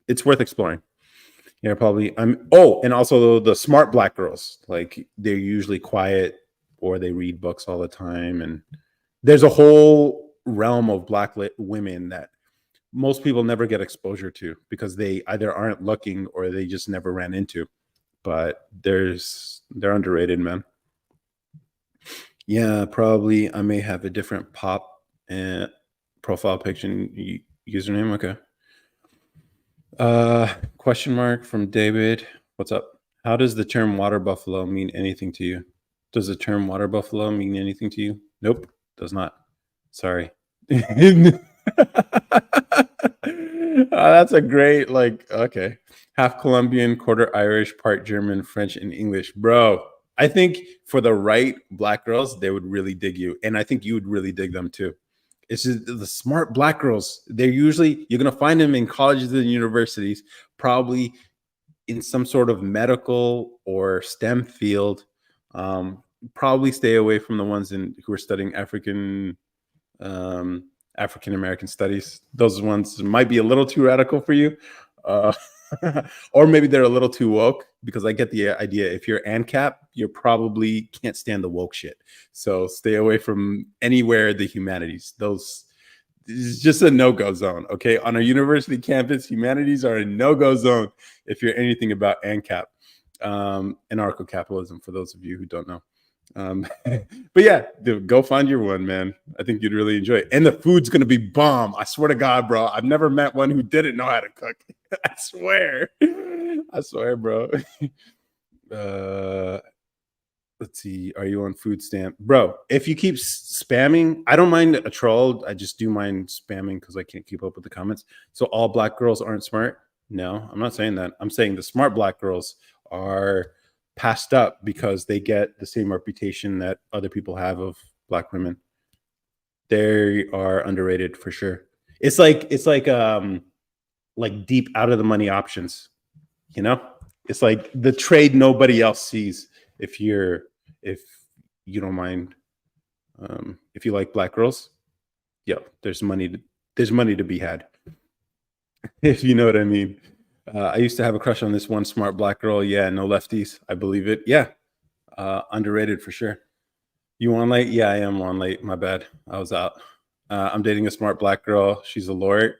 It's worth exploring. Yeah, probably. And also the smart Black girls, like they're usually quiet or they read books all the time. And there's a whole realm of Black women that most people never get exposure to because they either aren't looking or they just never ran into. But they're underrated, man. Yeah, probably. I may have a different pop profile picture username. Okay. Question mark from David. What's up? How does the term water buffalo mean anything to you? Does the term water buffalo mean anything to you? Nope, does not. Sorry. That's a great, like, okay. Half Colombian, quarter Irish, part German, French, and English. Bro, I think for the right Black girls, they would really dig you. And I think you would really dig them too. It's just the smart black girls. They're usually you're gonna find them in colleges and universities, probably in some sort of medical or STEM field. Um, Probably stay away from the ones who are studying um, African American studies. Those ones might be a little too radical for you, uh, or maybe they're a little too woke. Because I get the idea. If you're ANCAP, you probably can't stand the woke shit. So stay away from anywhere the humanities. Those is just a no-go zone. Okay, on a university campus, humanities are a no-go zone if you're anything about ANCAP, anarcho-capitalism. For those of you who don't know. But yeah, dude, go find your one, man. I think you'd really enjoy it. And the food's gonna be bomb. I swear to God, bro. I've never met one who didn't know how to cook. I swear. I swear, bro. Uh let's see. Are you on food stamp? Bro, if you keep spamming, I don't mind a troll. I just do mind spamming because I can't keep up with the comments. So all black girls aren't smart. No, I'm not saying that. I'm saying the smart black girls are passed up because they get the same reputation that other people have of black women. They are underrated for sure. It's like deep out of the money options, you know? It's like the trade nobody else sees. If you don't mind, if you like black girls, yeah, there's money to be had. If you know what I mean. I used to have a crush on this one smart black girl. Yeah, no lefties. I believe it. Yeah, underrated for sure. You on late? Yeah, I am on late. My bad. I was out. I'm dating a smart black girl. She's a lawyer.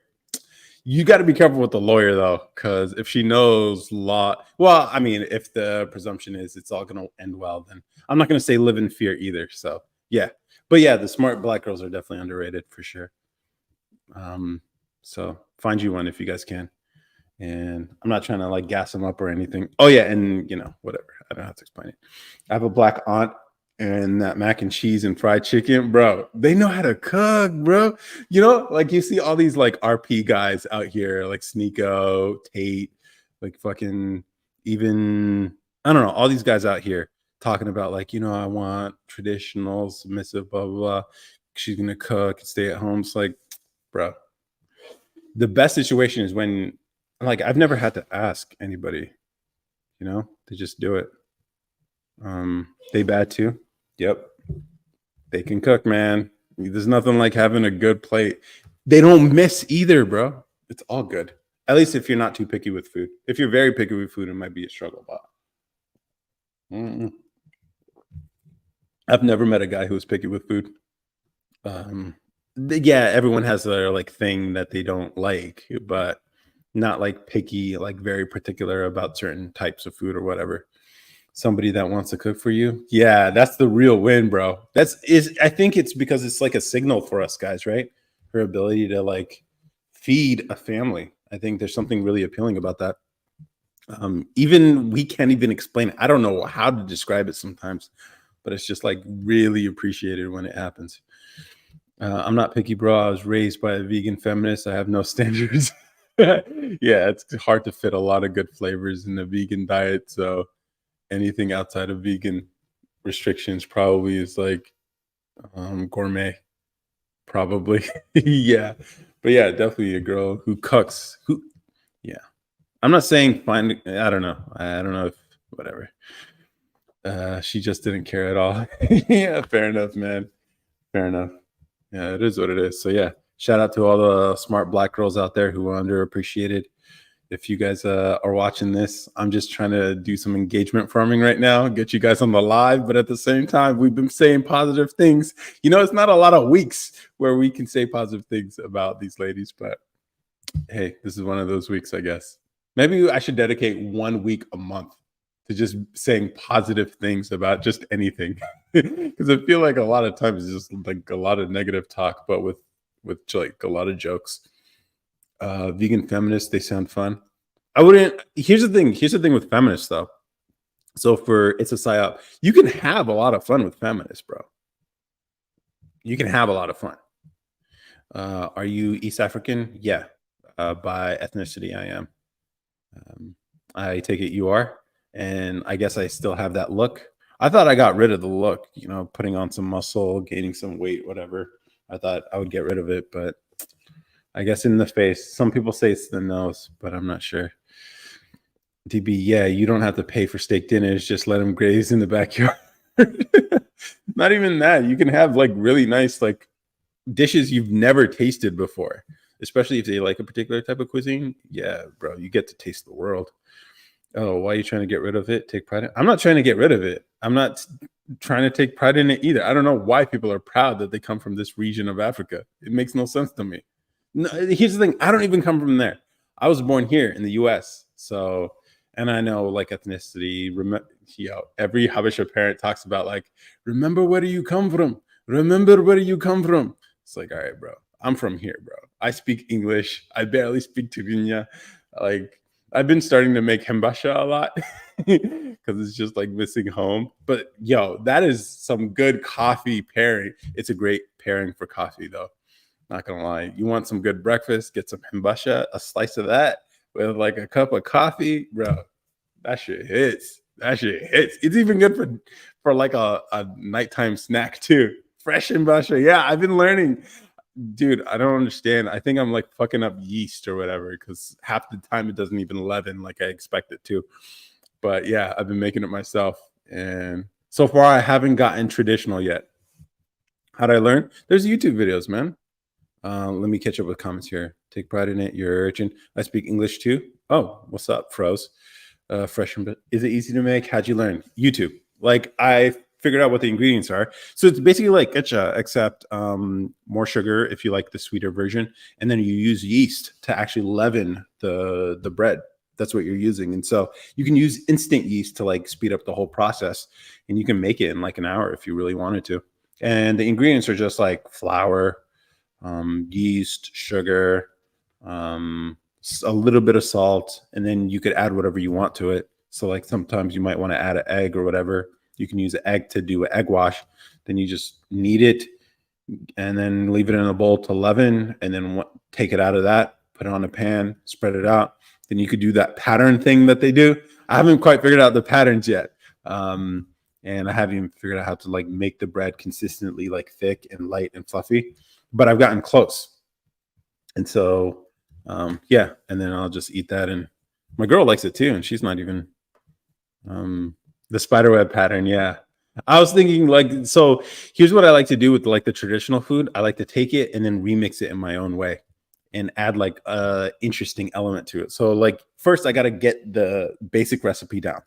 You got to be careful with the lawyer though, because if she knows law, well, I mean, if the presumption is it's all going to end well, then I'm not going to say live in fear either. So yeah, but yeah, the smart black girls are definitely underrated for sure. Um, so find you one if you guys can. And I'm not trying to like gas them up or anything. Oh yeah, and whatever. I don't have to explain it. I have a black aunt, and that mac and cheese and fried chicken, bro. They know how to cook, bro. Like you see all these like RP guys out here, like Sneeko, Tate, like fucking even I don't know, all these guys out here talking about like, I want traditional, submissive, blah blah blah. She's gonna cook and stay at home. It's like, bro, the best situation is when like I've never had to ask anybody, they just do it. They bad too. Yep. They can cook, man. There's nothing like having a good plate. They don't miss either, bro. It's all good. At least if you're not too picky with food. If you're very picky with food, it might be a struggle, but I've never met a guy who was picky with food. Yeah, everyone has their like thing that they don't like, but not like picky, like very particular about certain types of food or whatever. Somebody that wants to cook for you, yeah, that's the real win, bro. I think it's because it's like a signal for us guys, right? Her ability to like feed a family. I think there's something really appealing about that. Even we can't even explain it. I don't know how to describe it sometimes, but it's just like really appreciated when it happens. I'm not picky, bro. I was raised by a vegan feminist. I have no standards. Yeah, it's hard to fit a lot of good flavors in the vegan diet. So anything outside of vegan restrictions probably is like gourmet. Probably. Yeah. But yeah, definitely a girl who cooks. Yeah. I'm not saying find, I don't know. I don't know if, whatever. She just didn't care at all. Yeah, fair enough, man. Fair enough. Yeah, it is what it is. So yeah, shout out to all the smart black girls out there who are underappreciated. If you guys are watching this, I'm just trying to do some engagement farming right now, get you guys on the live. But at the same time, we've been saying positive things. It's not a lot of weeks where we can say positive things about these ladies. But hey, this is one of those weeks, I guess. Maybe I should dedicate 1 week a month to just saying positive things about just anything. Because I feel like a lot of times it's just like a lot of negative talk, but with like a lot of jokes. Vegan feminists, they sound fun. I wouldn't. Here's the thing. Here's the thing with feminists, though. So it's a psyop. You can have a lot of fun with feminists, bro. You can have a lot of fun. Are you East African? Yeah. By ethnicity, I am. I take it you are, and I guess I still have that look. I thought I got rid of the look, putting on some muscle, gaining some weight, whatever. I thought I would get rid of it, but I guess in the face. Some people say it's the nose, but I'm not sure. DB, yeah, you don't have to pay for steak dinners. Just let them graze in the backyard. Not even that. You can have like really nice like dishes you've never tasted before, especially if they like a particular type of cuisine. Yeah, bro, you get to taste the world. Oh, why are you trying to get rid of it? Take pride in it? I'm not trying to get rid of it. I'm not trying to take pride in it either. I don't know why people are proud that they come from this region of Africa. It makes no sense to me. No, here's the thing. I don't even come from there. I was born here in the US. So, and I know like ethnicity, every Habesha parent talks about like, remember where you come from. Remember where you come from. It's like, all right, bro. I'm from here, bro. I speak English. I barely speak Tigrinya. Like, I've been starting to make hembasha a lot because it's just like missing home. But yo, that is some good coffee pairing. It's a great pairing for coffee, though. Not gonna lie. You want some good breakfast? Get some hembasha, a slice of that with like a cup of coffee, bro. That shit hits. That shit hits. It's even good for like a nighttime snack too. Fresh hembasha. Yeah, I've been learning. Dude, I don't understand. I think I'm like fucking up yeast or whatever because half the time it doesn't even leaven like I expect it to. But yeah, I've been making it myself. And so far, I haven't gotten traditional yet. How'd I learn? There's YouTube videos, man. Let me catch up with comments here. Take pride in it. You're urgent. I speak English too. Oh, what's up, Froze? Fresh. Is it easy to make? How'd you learn? YouTube. Like I figured out what the ingredients are. So it's basically like etcha, except more sugar if you like the sweeter version, and then you use yeast to actually leaven the bread. That's what you're using, and so you can use instant yeast to like speed up the whole process, and you can make it in like an hour if you really wanted to. And the ingredients are just like flour, yeast, sugar, a little bit of salt, and then you could add whatever you want to it. So like sometimes you might want to add an egg or whatever. You can use an egg to do an egg wash. Then you just knead it and then leave it in a bowl to leaven, and then take it out of that, put it on a pan, spread it out. Then you could do that pattern thing that they do. I haven't quite figured out the patterns yet. And I haven't even figured out how to like make the bread consistently like thick and light and fluffy, but I've gotten close. And so, yeah, and then I'll just eat that. And my girl likes it too. And she's not even, the spiderweb pattern. Yeah. I was thinking like, so here's what I like to do with like the traditional food. I like to take it and then remix it in my own way and add like a interesting element to it. So like first I got to get the basic recipe down.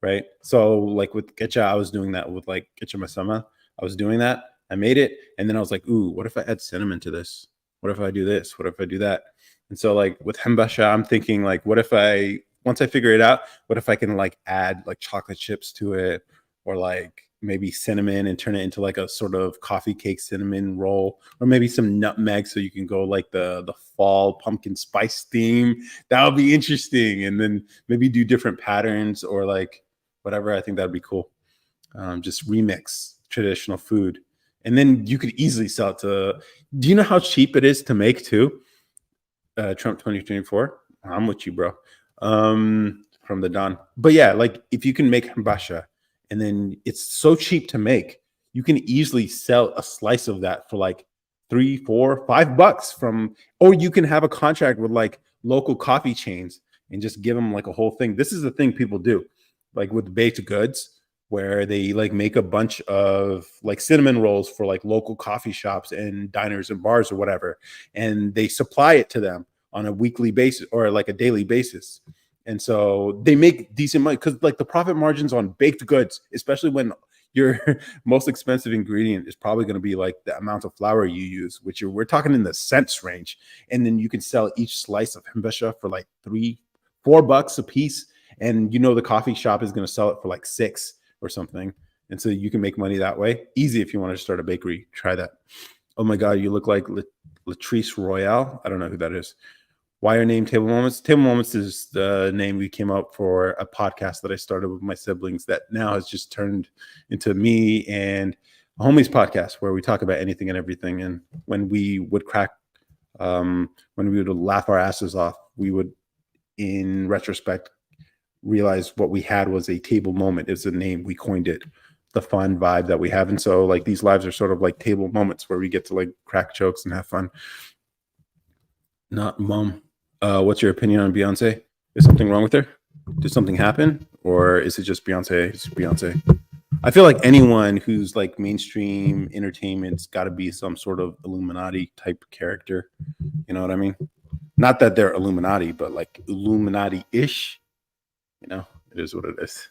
Right. So like with getcha, I was doing that with like getcha masama. I was doing that. I made it. And then I was like, ooh, what if I add cinnamon to this? What if I do this? What if I do that? And so like with hembasha, I'm thinking like, what if once I figure it out, what if I can like add like chocolate chips to it, or like maybe cinnamon and turn it into like a sort of coffee cake cinnamon roll, or maybe some nutmeg so you can go like the fall pumpkin spice theme. That would be interesting. And then maybe do different patterns or like whatever. I think that'd be cool. Just remix traditional food. And then you could easily sell it to, do you know how cheap it is to make too? Trump 2024. I'm with you, bro. From the Don. But yeah, like if you can make hambasha and then it's so cheap to make, you can easily sell a slice of that for like $3, $4, $5 from, or you can have a contract with like local coffee chains and just give them like a whole thing. This is the thing people do, like with baked goods, where they like make a bunch of like cinnamon rolls for like local coffee shops and diners and bars or whatever, and they supply it to them on a weekly basis or like a daily basis. And so they make decent money because like the profit margins on baked goods, especially when your most expensive ingredient is probably going to be like the amount of flour you use, which we're talking in the cents range. And then you can sell each slice of hembasha for like $3, $4 a piece. And you know the coffee shop is going to sell it for like $6 or something. And so you can make money that way. Easy if you want to start a bakery. Try that. Oh my God, you look like Latrice Royale. I don't know who that is. Why are named Table Moments? Table Moments is the name we came up for a podcast that I started with my siblings that now has just turned into me and a homies podcast where we talk about anything and everything. And when we would when we would laugh our asses off, we would, in retrospect, realize what we had was a table moment. It's a name. We coined it. the fun vibe that we have. And so like these lives are sort of like table moments where we get to like crack jokes and have fun. Not mom. What's your opinion on Beyonce? Is something wrong with her? Did something happen? Or is it just Beyonce? It's Beyonce. I feel like anyone who's like mainstream entertainment's got to be some sort of Illuminati type character. You know what I mean? Not that they're Illuminati, but like Illuminati-ish. You know, it is what it is.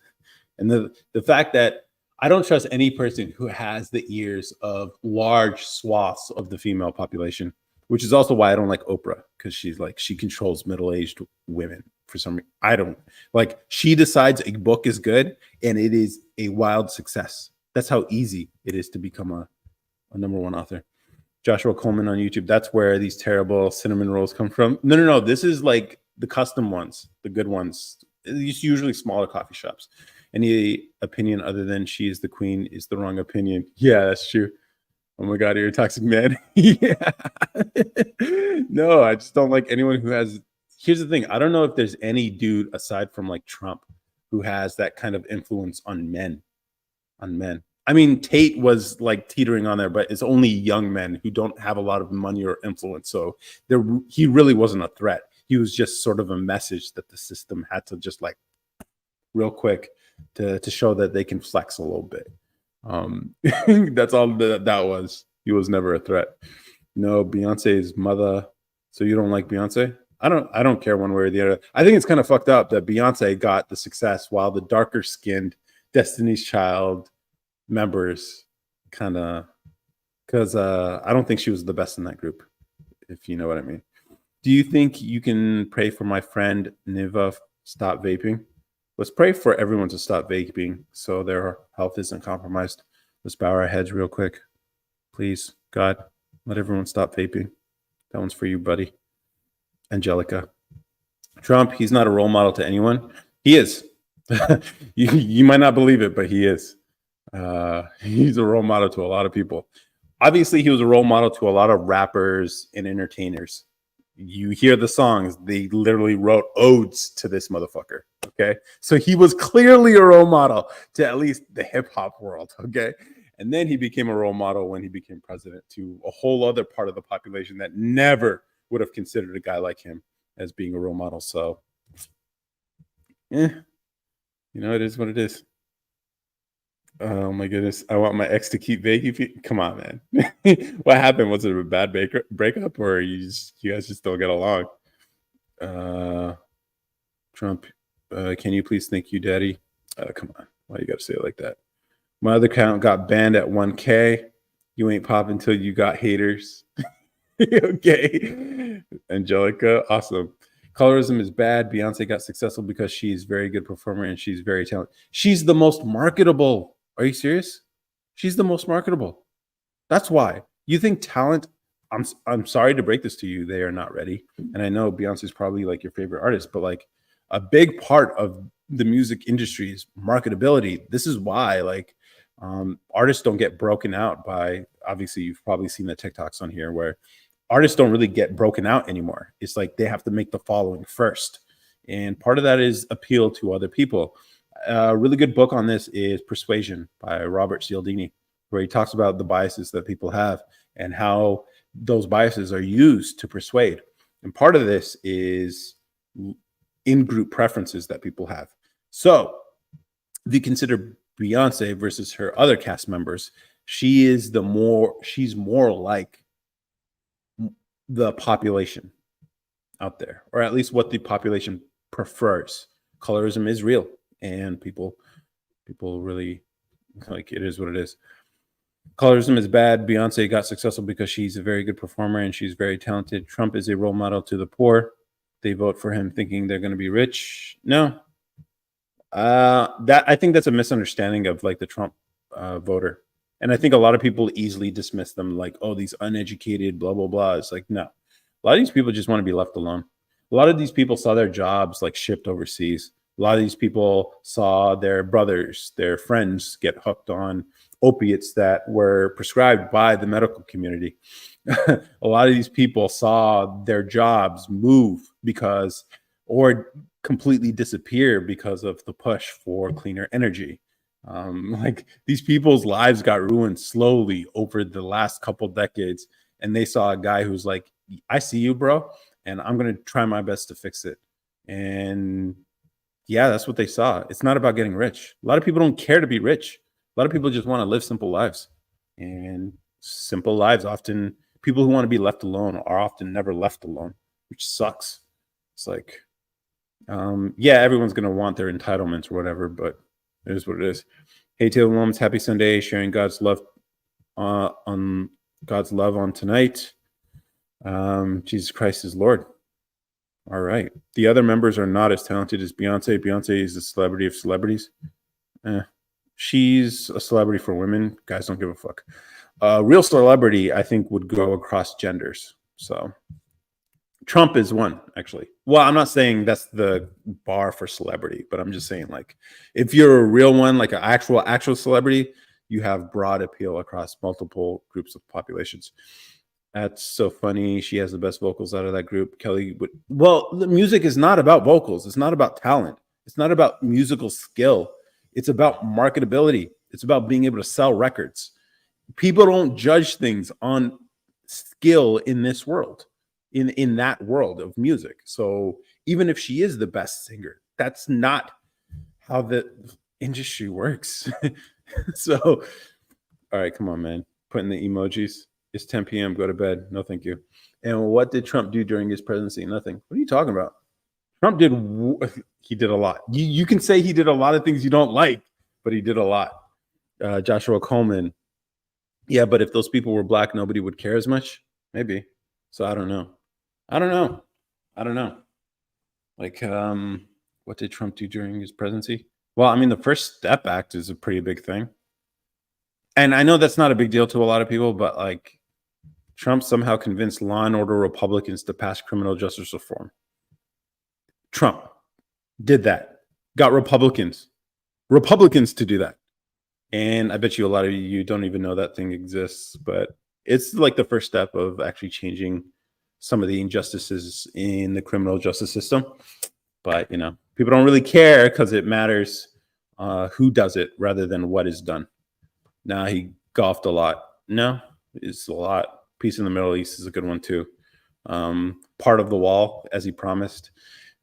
And the fact that I don't trust any person who has the ears of large swaths of the female population, which is also why I don't like Oprah, because she's like she controls middle-aged women for some reason. I don't like she decides a book is good and it is a wild success. That's how easy it is to become a number one author. Joshua Coleman on YouTube. That's where these terrible cinnamon rolls come from. No. This is like the custom ones, the good ones. It's usually smaller coffee shops. Any opinion other than she is the queen is the wrong opinion. Yeah, that's true. Oh my God, you're a toxic man. Yeah. No, I just don't like anyone who has. Here's the thing. I don't know if there's any dude aside from like Trump who has that kind of influence on men. On men. I mean, Tate was like teetering on there, but it's only young men who don't have a lot of money or influence. So he really wasn't a threat. He was just sort of a message that the system had to just like real quick to show that they can flex a little bit. That's all that was. He was never a threat. No, Beyonce's mother. So you don't like Beyonce? I don't care one way or the other. I think it's kind of fucked up that Beyonce got the success while the darker skinned Destiny's Child members kind of, because I don't think she was the best in that group, if you know what I mean. Do you think you can pray for my friend Niva stop vaping? Let's pray for everyone to stop vaping so their health isn't compromised. Let's bow our heads real quick. Please, God, let everyone stop vaping. That one's for you, buddy. Angelica. Trump, he's not a role model to anyone. He is. You might not believe it, but he is. He's a role model to a lot of people. Obviously, he was a role model to a lot of rappers and entertainers. You hear the songs, they literally wrote odes to this motherfucker. Okay. So he was clearly a role model to at least the hip hop world. Okay. And then he became a role model when he became president to a whole other part of the population that never would have considered a guy like him as being a role model. So, you know, it is what it is. Oh my goodness. I want my ex to keep vaping. Come on, man. What happened? Was it a bad breakup or you guys just don't get along? Trump, can you please thank you, daddy? Come on. Why you got to say it like that? My other account got banned at 1K. You ain't pop until you got haters. Okay. Angelica, awesome. Colorism is bad. Beyonce got successful because she's a very good performer and she's very talented. She's the most marketable. Are you serious? She's the most marketable. That's why. You think talent, I'm sorry to break this to you, they are not ready. And I know Beyonce is probably like your favorite artist, but like a big part of the music industry is marketability. This is why like artists don't get broken out by, obviously you've probably seen the TikToks on here where artists don't really get broken out anymore. It's like they have to make the following first. And part of that is appeal to other people. A really good book on this is Persuasion by Robert Cialdini, where he talks about the biases that people have and how those biases are used to persuade. And part of this is in-group preferences that people have. So if you consider Beyonce versus her other cast members, she's more like the population out there, or at least what the population prefers. Colorism is real, and people really like it is what it is. Colorism is bad. Beyonce got successful because she's a very good performer and she's very talented. Trump is a role model to the poor. They vote for him thinking they're going to be rich. No, that I think that's a misunderstanding of like the Trump voter. And I think a lot of people easily dismiss them like, oh, these uneducated, blah, blah, blah. It's like, no, a lot of these people just want to be left alone. A lot of these people saw their jobs like shipped overseas. A lot of these people saw their brothers, their friends get hooked on opiates that were prescribed by the medical community. A lot of these people saw their jobs move or completely disappear because of the push for cleaner energy. Like these people's lives got ruined slowly over the last couple decades, and they saw a guy who's like, "I see you, bro, and I'm gonna try my best to fix it." And yeah, that's what they saw. It's not about getting rich. A lot of people don't care to be rich. A lot of people just want to live simple lives, and simple lives often people who want to be left alone are often never left alone, which sucks. It's like, yeah, everyone's gonna want their entitlements or whatever, but it is what it is. Hey, Taylor Williams, happy Sunday, sharing God's love on God's love on tonight. Jesus Christ is Lord. All right. The other members are not as talented as Beyonce. Beyonce is the celebrity of celebrities. She's a celebrity for women. Guys don't give a fuck. Real celebrity, I think, would go across genders. So Trump is one, actually. Well, I'm not saying that's the bar for celebrity, but I'm just saying, like, if you're a real one, like an actual celebrity, you have broad appeal across multiple groups of populations. That's so funny. She has the best vocals out of that group. Kelly would, well, the music is not about vocals. It's not about talent. It's not about musical skill. It's about marketability. It's about being able to sell records. People don't judge things on skill in this world, in that world of music. So even if she is the best singer, that's not how the industry works. So, all right, come on, man. Putting the emojis. It's 10 p.m. Go to bed. No, thank you. And what did Trump do during his presidency? Nothing. What are you talking about? Trump did. He did a lot. You can say he did a lot of things you don't like, but he did a lot. Joshua Coleman. Yeah, but if those people were black, nobody would care as much. Maybe. So I don't know. I don't know. I don't know. Like, what did Trump do during his presidency? Well, I mean, the First Step Act is a pretty big thing. And I know that's not a big deal to a lot of people, but like Trump somehow convinced law and order Republicans to pass criminal justice reform. Trump did that, got Republicans to do that. And I bet you a lot of you don't even know that thing exists, but it's like the first step of actually changing some of the injustices in the criminal justice system. But, you know, people don't really care because it matters who does it rather than what is done. Now, he golfed a lot. No, it's a lot. Peace in the Middle East is a good one, too. Part of the wall, as he promised.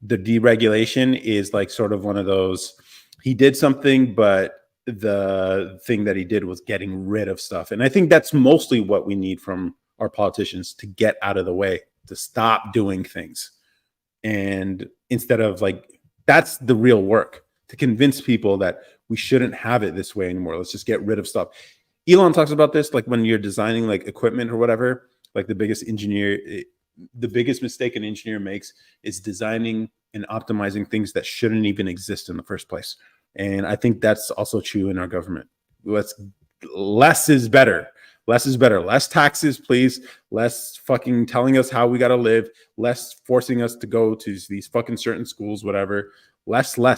The deregulation is like sort of one of those, he did something, but the thing that he did was getting rid of stuff. And I think that's mostly what we need from our politicians, to get out of the way, to stop doing things. And instead of like, that's the real work, to convince people that we shouldn't have it this way anymore. Let's just get rid of stuff. Elon talks about this, like when you're designing like equipment or whatever, like the biggest mistake an engineer makes is designing and optimizing things that shouldn't even exist in the first place. And I think that's also true in our government. Less is better. Less is better. Less taxes, please. Less fucking telling us how we got to live. Less forcing us to go to these fucking certain schools, whatever. Less. And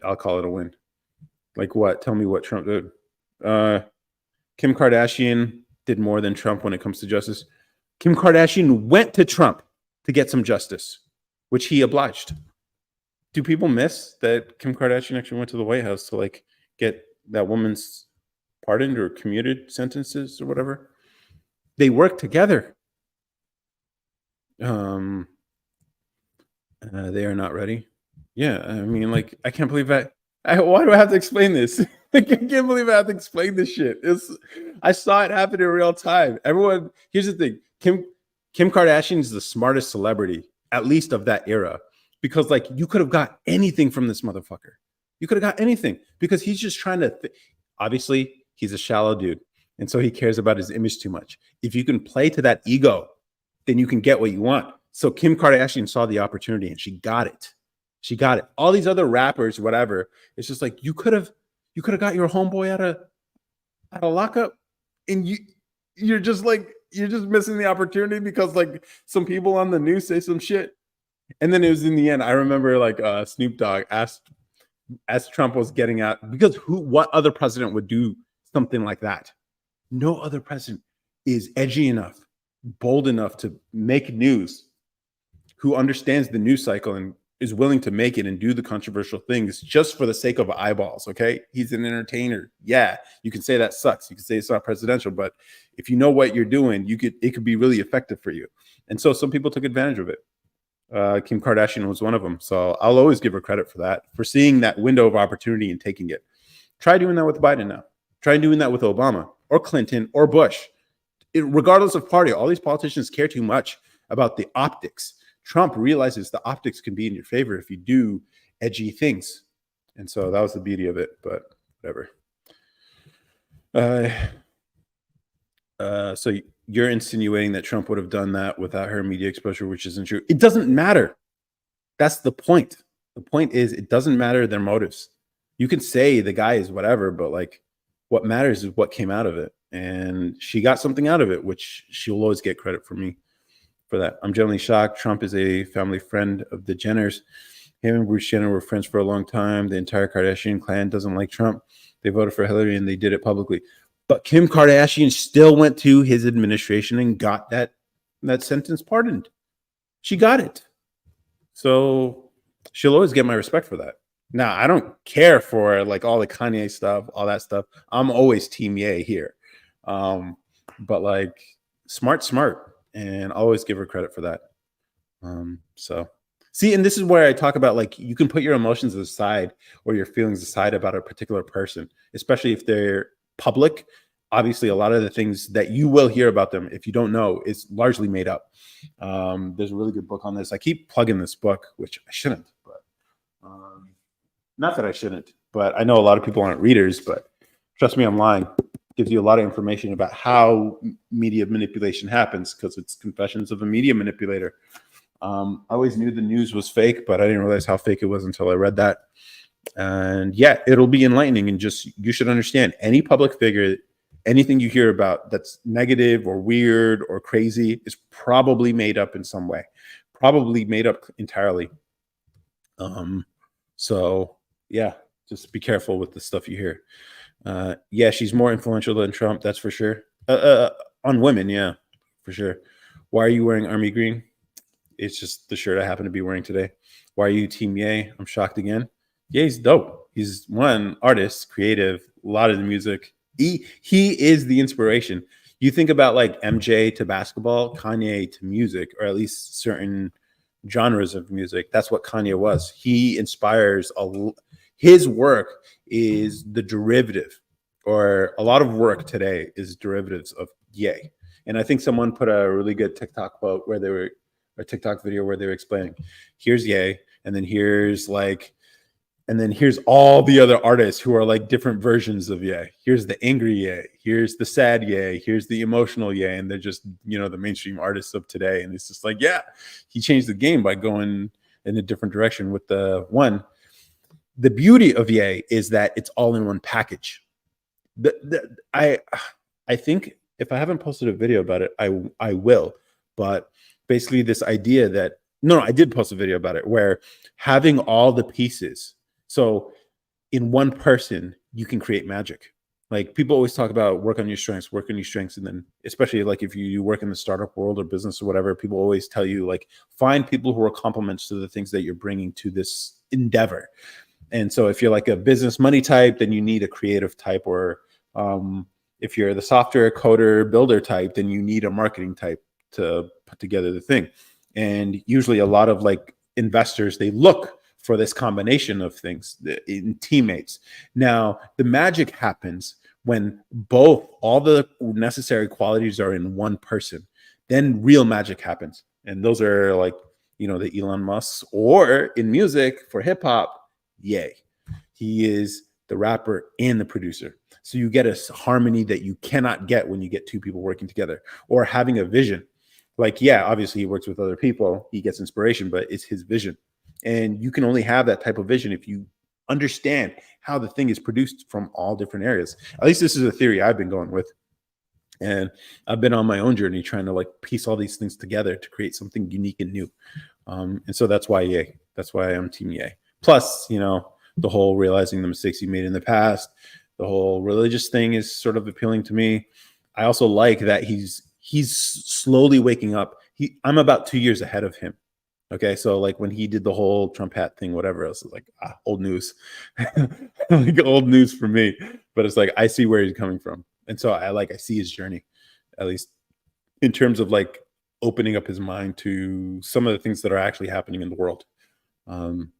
I'll call it a win. Like what? Tell me what Trump did. Kim Kardashian did more than Trump when it comes to justice. Kim Kardashian went to Trump to get some justice, which he obliged. Do people miss that Kim Kardashian actually went to the White House to like get that woman's pardoned or commuted sentences or whatever? They worked together. They are not ready. Yeah, I mean, like, I can't believe that. Why do I have to explain this? Like, I can't believe I have to explain this shit. I saw it happen in real time. Everyone, here's the thing: Kim Kardashian is the smartest celebrity, at least of that era, because like you could have got anything from this motherfucker. You could have got anything because he's just trying to. Obviously, he's a shallow dude, and so he cares about his image too much. If you can play to that ego, then you can get what you want. So Kim Kardashian saw the opportunity and she got it. She got it. All these other rappers, whatever, it's just like you could have got your homeboy out of lockup, and you're just missing the opportunity because like some people on the news say some shit. And then it was in the end. I remember like Snoop Dogg asked, as Trump was getting out, because what other president would do something like that? No other president is edgy enough, bold enough to make news, who understands the news cycle and is willing to make it and do the controversial things just for the sake of eyeballs. Okay. He's an entertainer. Yeah. You can say that sucks. You can say it's not presidential, but if you know what you're doing, it could be really effective for you. And so some people took advantage of it. Kim Kardashian was one of them. So I'll always give her credit for that, for seeing that window of opportunity and taking it. Try doing that with Biden now. Try doing that with Obama or Clinton or Bush. Regardless of party, all these politicians care too much about the optics. Trump realizes the optics can be in your favor if you do edgy things. And so that was the beauty of it, but whatever. So you're insinuating that Trump would have done that without her media exposure, which isn't true. It doesn't matter. That's the point. The point is, it doesn't matter their motives. You can say the guy is whatever, but like, what matters is what came out of it. And she got something out of it, which she'll always get credit for me for that. I'm generally shocked. Trump is a family friend of the Jenners. Him and Bruce Jenner were friends for a long time. The entire Kardashian clan doesn't like Trump. They voted for Hillary and they did it publicly. But Kim Kardashian still went to his administration and got that sentence pardoned. She got it. So she'll always get my respect for that. Now, I don't care for like all the Kanye stuff, all that stuff. I'm always team Ye here. But like smart, and I'll always give her credit for that. So see, and this is where I talk about like you can put your emotions aside or your feelings aside about a particular person, especially if they're public. Obviously, a lot of the things that you will hear about them, if you don't know, is largely made up. There's a really good book on this. I keep plugging this book, which I shouldn't, but not that I shouldn't, but I know a lot of people aren't readers, but trust me, I'm lying. It gives you a lot of information about how media manipulation happens because it's Confessions of a Media Manipulator. I always knew the news was fake, but I didn't realize how fake it was until I read that. And yeah, it'll be enlightening, and just you should understand any public figure, anything you hear about that's negative or weird or crazy is probably made up in some way, probably made up entirely. So yeah, just be careful with the stuff you hear. Yeah, she's more influential than Trump, that's for sure. On women, yeah, for sure. Why are you wearing army green? It's just the shirt I happen to be wearing today. Why are you team Ye? I'm shocked again. Yeah, he's dope. He's one artist, creative, a lot of the music. He is the inspiration. You think about like MJ to basketball, Kanye to music, or at least certain genres of music. That's what Kanye was. He inspires his work is the derivative, or a lot of work today is derivatives of Ye. And I think someone put a really good TikTok quote where they were a TikTok video where they were explaining, here's Ye, and then here's all the other artists who are like different versions of Ye. Here's the angry Ye, here's the sad Ye, here's the emotional Ye, and they're just, the mainstream artists of today. And it's just like, yeah, he changed the game by going in a different direction with the one. The beauty of Ye is that it's all in one package. I think if I haven't posted a video about it, I will. But basically this idea that, no, I did post a video about it, where having all the pieces, so in one person, you can create magic. Like people always talk about work on your strengths. And then especially like if you work in the startup world or business or whatever, people always tell you like, find people who are complements to the things that you're bringing to this endeavor. And so if you're like a business money type, then you need a creative type, or if you're the software coder builder type, then you need a marketing type to put together the thing. And usually a lot of like investors, they look for this combination of things in teammates. Now, the magic happens when all the necessary qualities are in one person. Then real magic happens. And those are like, the Elon Musks, or in music for hip hop, Ye. He is the rapper and the producer. So you get a harmony that you cannot get when you get two people working together, or having a vision. Like, yeah, obviously he works with other people, he gets inspiration, but it's his vision. And you can only have that type of vision if you understand how the thing is produced from all different areas. At least this is a theory I've been going with. And I've been on my own journey trying to like piece all these things together to create something unique and new. And so that's why Ye. That's why I'm team Ye. Plus, the whole realizing the mistakes he made in the past, the whole religious thing is sort of appealing to me. I also like that he's slowly waking up. I'm about 2 years ahead of him. Okay, so like when he did the whole Trump hat thing, whatever else, like old news, like old news for me. But it's like I see where he's coming from, and so I see his journey, at least in terms of like opening up his mind to some of the things that are actually happening in the world. Um,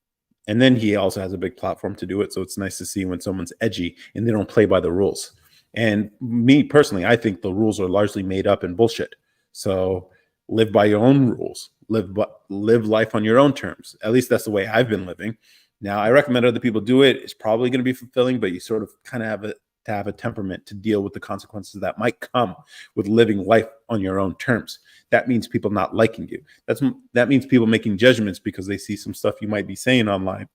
and then he also has a big platform to do it, so it's nice to see when someone's edgy and they don't play by the rules. And me personally, I think the rules are largely made up and bullshit. So live by your own rules. Live life on your own terms. At least that's the way I've been living. Now, I recommend other people do it. It's probably going to be fulfilling, but you sort of kind of have a temperament to deal with the consequences that might come with living life on your own terms. That means people not liking you. That means people making judgments because they see some stuff you might be saying online.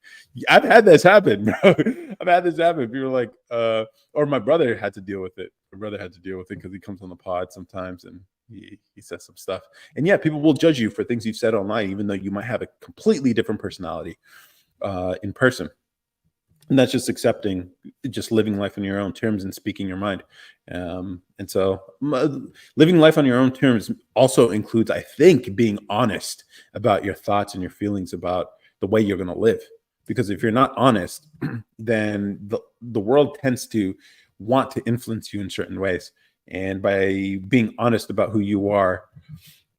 I've had this happen, bro. I've had this happen. People are like, or my brother had to deal with it. My brother had to deal with it because he comes on the pod sometimes and he says some stuff. And yeah, people will judge you for things you've said online, even though you might have a completely different personality in person. And that's just accepting, just living life on your own terms and speaking your mind. And so living life on your own terms also includes, I think, being honest about your thoughts and your feelings about the way you're going to live. Because if you're not honest, then the world tends to want to influence you in certain ways. And by being honest about who you are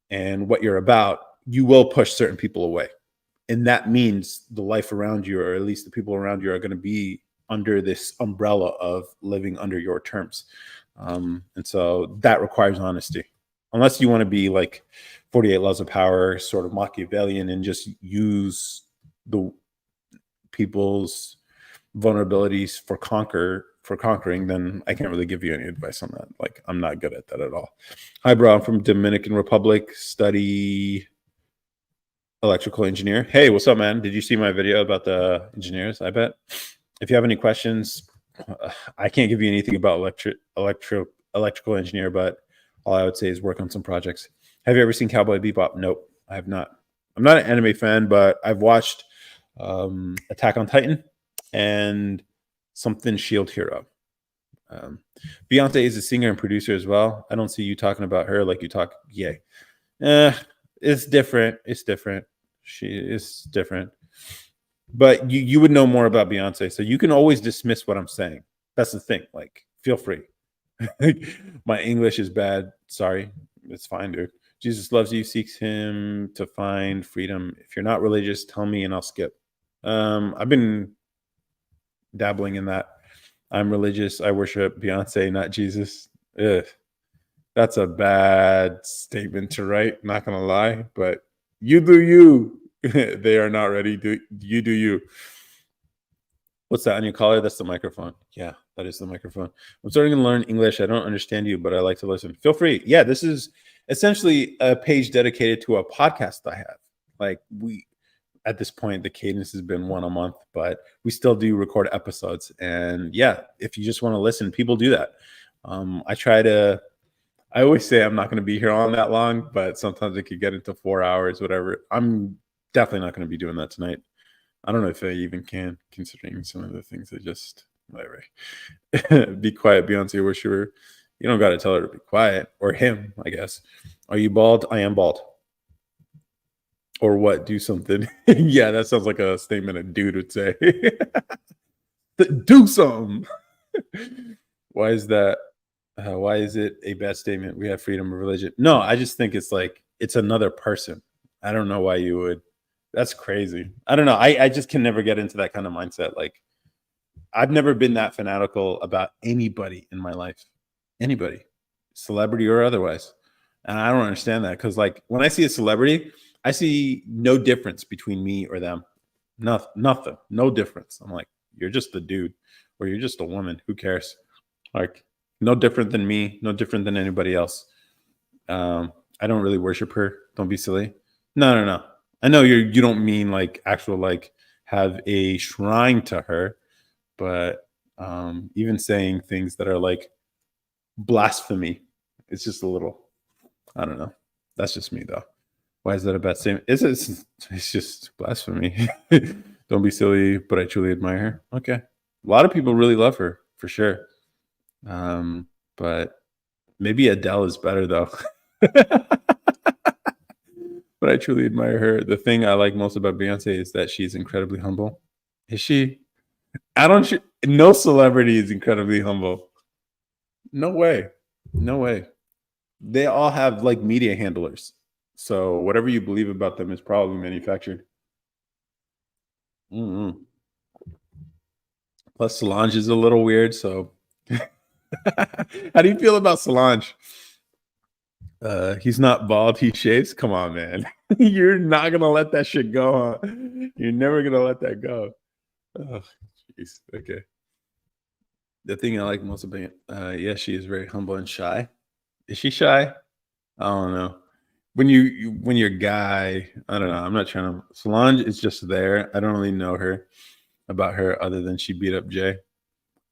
and what you're about, you will push certain people away. And that means the life around you, or at least the people around you, are going to be under this umbrella of living under your terms. And so that requires honesty. Unless you want to be like 48 Laws of Power, sort of Machiavellian, and just use the people's vulnerabilities for conquering, then I can't really give you any advice on that. Like, I'm not good at that at all. Hi, bro. I'm from Dominican Republic. Study electrical engineer. Hey, what's up, man? Did you see my video about the engineers? I bet. If you have any questions, I can't give you anything about electrical engineer, but all I would say is work on some projects. Have you ever seen Cowboy Bebop? Nope, I have not. I'm not an anime fan, but I've watched Attack on Titan and something Shield Hero. Beyonce is a singer and producer as well. I don't see you talking about her like you talk. Yay. It's different. It's different. She is different. But you would know more about Beyonce, so you can always dismiss what I'm saying. That's the thing. Like, feel free. My English is bad. Sorry. It's fine, dude. Jesus loves you, seeks him to find freedom. If you're not religious, tell me and I'll skip. I've been dabbling in that. I'm religious. I worship Beyonce, not Jesus. Ugh. That's a bad statement to write, not gonna lie, but you do you. They are not ready. You do you. What's that on your collar? That's the microphone. Yeah, that is the microphone. I'm starting to learn English. I don't understand you, but I like to listen. Feel free. Yeah, this is essentially a page dedicated to a podcast I have. Like, at this point, the cadence has been one a month, but we still do record episodes. And yeah, if you just want to listen, people do that. I always say I'm not going to be here on that long, but sometimes it could get into 4 hours, whatever. I'm definitely not going to be doing that tonight. I don't know if I even can, considering some of the things I just, whatever. Be quiet, Beyonce worshiper. You don't got to tell her to be quiet, or him, I guess. Are you bald? I am bald. Or what? Do something. Yeah, that sounds like a statement a dude would say. Do something. Why is that? Why is it a bad statement? We have freedom of religion. No, I just think it's like it's another person. I don't know why you would. That's crazy. I don't know. I just can never get into that kind of mindset. Like, I've never been that fanatical about anybody in my life. Anybody, celebrity or otherwise. And I don't understand that, because like when I see a celebrity, I see no difference between me or them. Nothing. No difference. I'm like, you're just a dude, or you're just a woman. Who cares? Like, no different than me, no different than anybody else. I don't really worship her. Don't be silly. No. I know you don't mean like actual, like, have a shrine to her, but even saying things that are like blasphemy, it's just a little, I don't know. That's just me though. Why is that a bad statement? It's just blasphemy. Don't be silly, but I truly admire her. Okay. A lot of people really love her, for sure. But maybe Adele is better though. But but I truly admire her. The thing I like most about Beyonce is that she's incredibly humble. Is she? I don't. No celebrity is incredibly humble. No way. No way. They all have like media handlers. So whatever you believe about them is probably manufactured. Mm-mm. Plus, Solange is a little weird. So, how do you feel about Solange? He's not bald. He shaves. Come on, man. You're not gonna let that shit go. Huh? You're never gonna let that go. Oh, jeez. Okay. The thing I like most about, yeah, she is very humble and shy. Is she shy? I don't know. When you're a guy, I don't know. I'm not trying to. Solange is just there. I don't really know her about her other than she beat up Jay.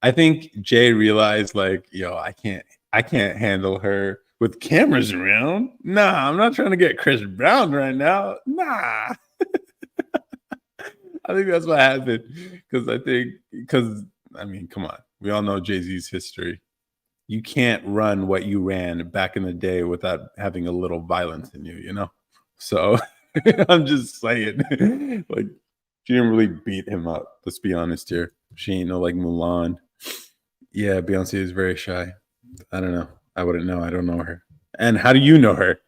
I think Jay realized like, yo, I can't handle her with cameras around. Nah, I'm not trying to get Chris Brown right now. Nah. I think that's what happened. Because I mean, come on. We all know Jay-Z's history. You can't run what you ran back in the day without having a little violence in you, you know? So I'm just saying, like, she didn't really beat him up. Let's be honest here. She ain't no like Mulan. Yeah, Beyonce is very shy. I don't know. I wouldn't know. I don't know her. And how do you know her?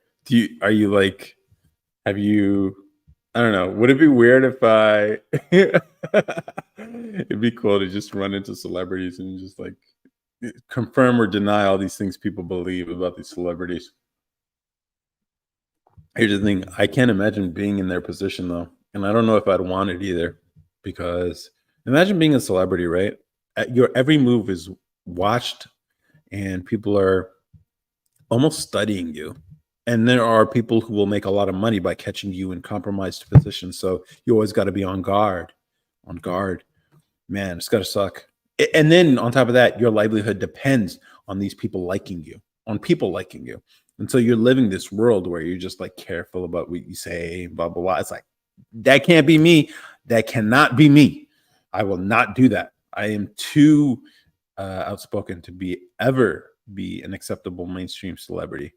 Are you like, have you, I don't know. Would it be weird if it'd be cool to just run into celebrities and just like confirm or deny all these things people believe about these celebrities. Here's the thing: I can't imagine being in their position though, and I don't know if I'd want it either. Because imagine being a celebrity, right? Your every move is watched, and people are almost studying you. And there are people who will make a lot of money by catching you in compromised positions. So you always got to be on guard. On guard. Man, it's got to suck. And then on top of that, your livelihood depends on these people liking you, on people liking you. And so you're living this world where you're just like careful about what you say, blah, blah, blah. It's like, that can't be me. That cannot be me. I will not do that. I am too outspoken to be an acceptable mainstream celebrity.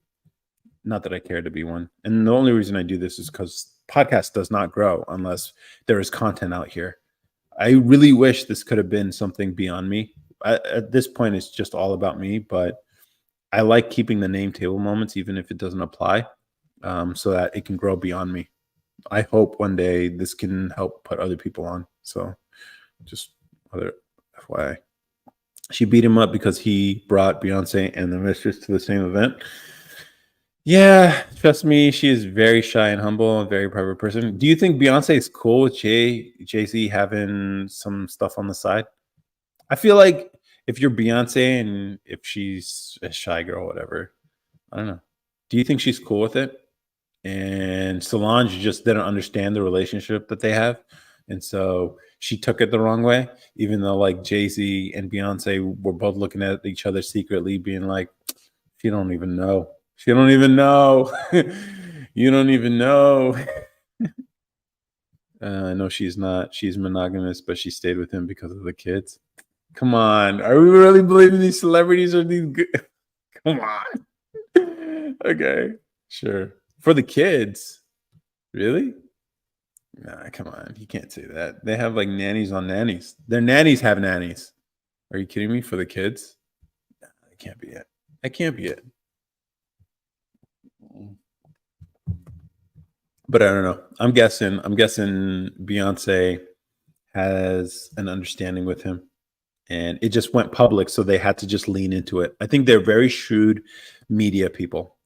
Not that I care to be one. And the only reason I do this is because podcast does not grow unless there is content out here. I really wish this could have been something beyond me. At this point, it's just all about me, but I like keeping the name table moments, even if it doesn't apply, so that it can grow beyond me. I hope one day this can help put other people on. So just other FYI. She beat him up because he brought Beyonce and the mistress to the same event. Yeah, trust me, she is very shy and humble, a very private person. Do you think Beyonce is cool with Jay-Z having some stuff on the side? I feel like if you're Beyonce and if she's a shy girl, whatever, I don't know. Do you think she's cool with it? And Solange just didn't understand the relationship that they have, and so she took it the wrong way. Even though like Jay-Z and Beyonce were both looking at each other secretly, being like, "She don't even know. She don't even know. You don't even know." I know she's not. She's monogamous, but she stayed with him because of the kids. Come on, are we really believing these celebrities are these good? Come on. Okay, sure. For the kids, really? Nah, come on. You can't say that. They have like nannies on nannies. Their nannies have nannies. Are you kidding me? For the kids? Nah, that can't be it. That can't be it. But I don't know. I'm guessing. I'm guessing Beyonce has an understanding with him, and it just went public, so they had to just lean into it. I think they're very shrewd media people,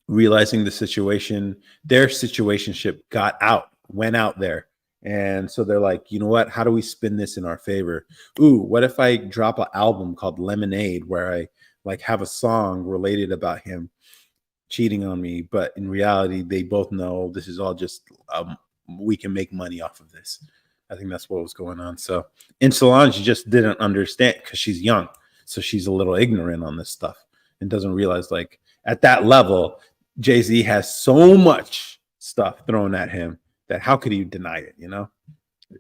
realizing the situation, their situationship got out, went out there. And so they're like, you know what? How do we spin this in our favor? Ooh, what if I drop an album called Lemonade where I like have a song related about him cheating on me, but in reality, they both know this is all just we can make money off of this. I think that's what was going on. So in Solange just didn't understand because she's young, so she's a little ignorant on this stuff and doesn't realize like at that level, Jay-Z has so much stuff thrown at him that how could he deny it? You know,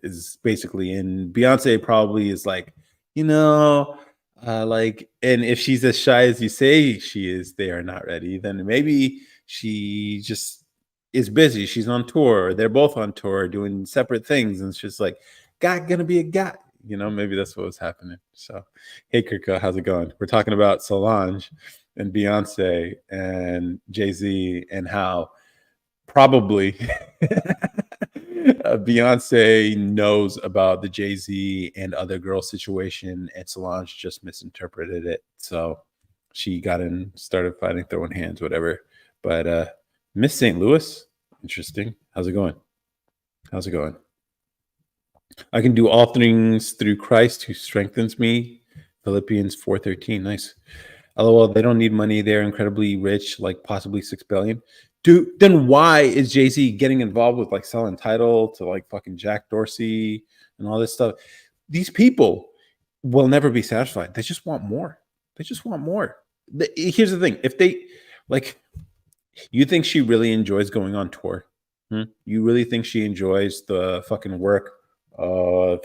is basically, and Beyonce probably is like, you know, like, and if she's as shy as you say she is, they are not ready. Then maybe she just, is busy. She's on tour. They're both on tour doing separate things. And it's just like, guy gonna be a guy. Maybe that's what was happening. So, hey, Kirka, how's it going? We're talking about Solange and Beyonce and Jay-Z and how probably Beyonce knows about the Jay-Z and other girl situation, and Solange just misinterpreted it. So she got in, started fighting, throwing hands, whatever. But Miss St. Louis, interesting. How's it going? How's it going? I can do all things through Christ who strengthens me. Philippians 4:13. Nice. LOL, they don't need money. They're incredibly rich, like possibly 6 billion. Dude, then why is Jay-Z getting involved with like selling title to like fucking Jack Dorsey and all this stuff? These people will never be satisfied. They just want more. They just want more. Here's the thing. If they like, you think she really enjoys going on tour? You really think she enjoys the fucking work of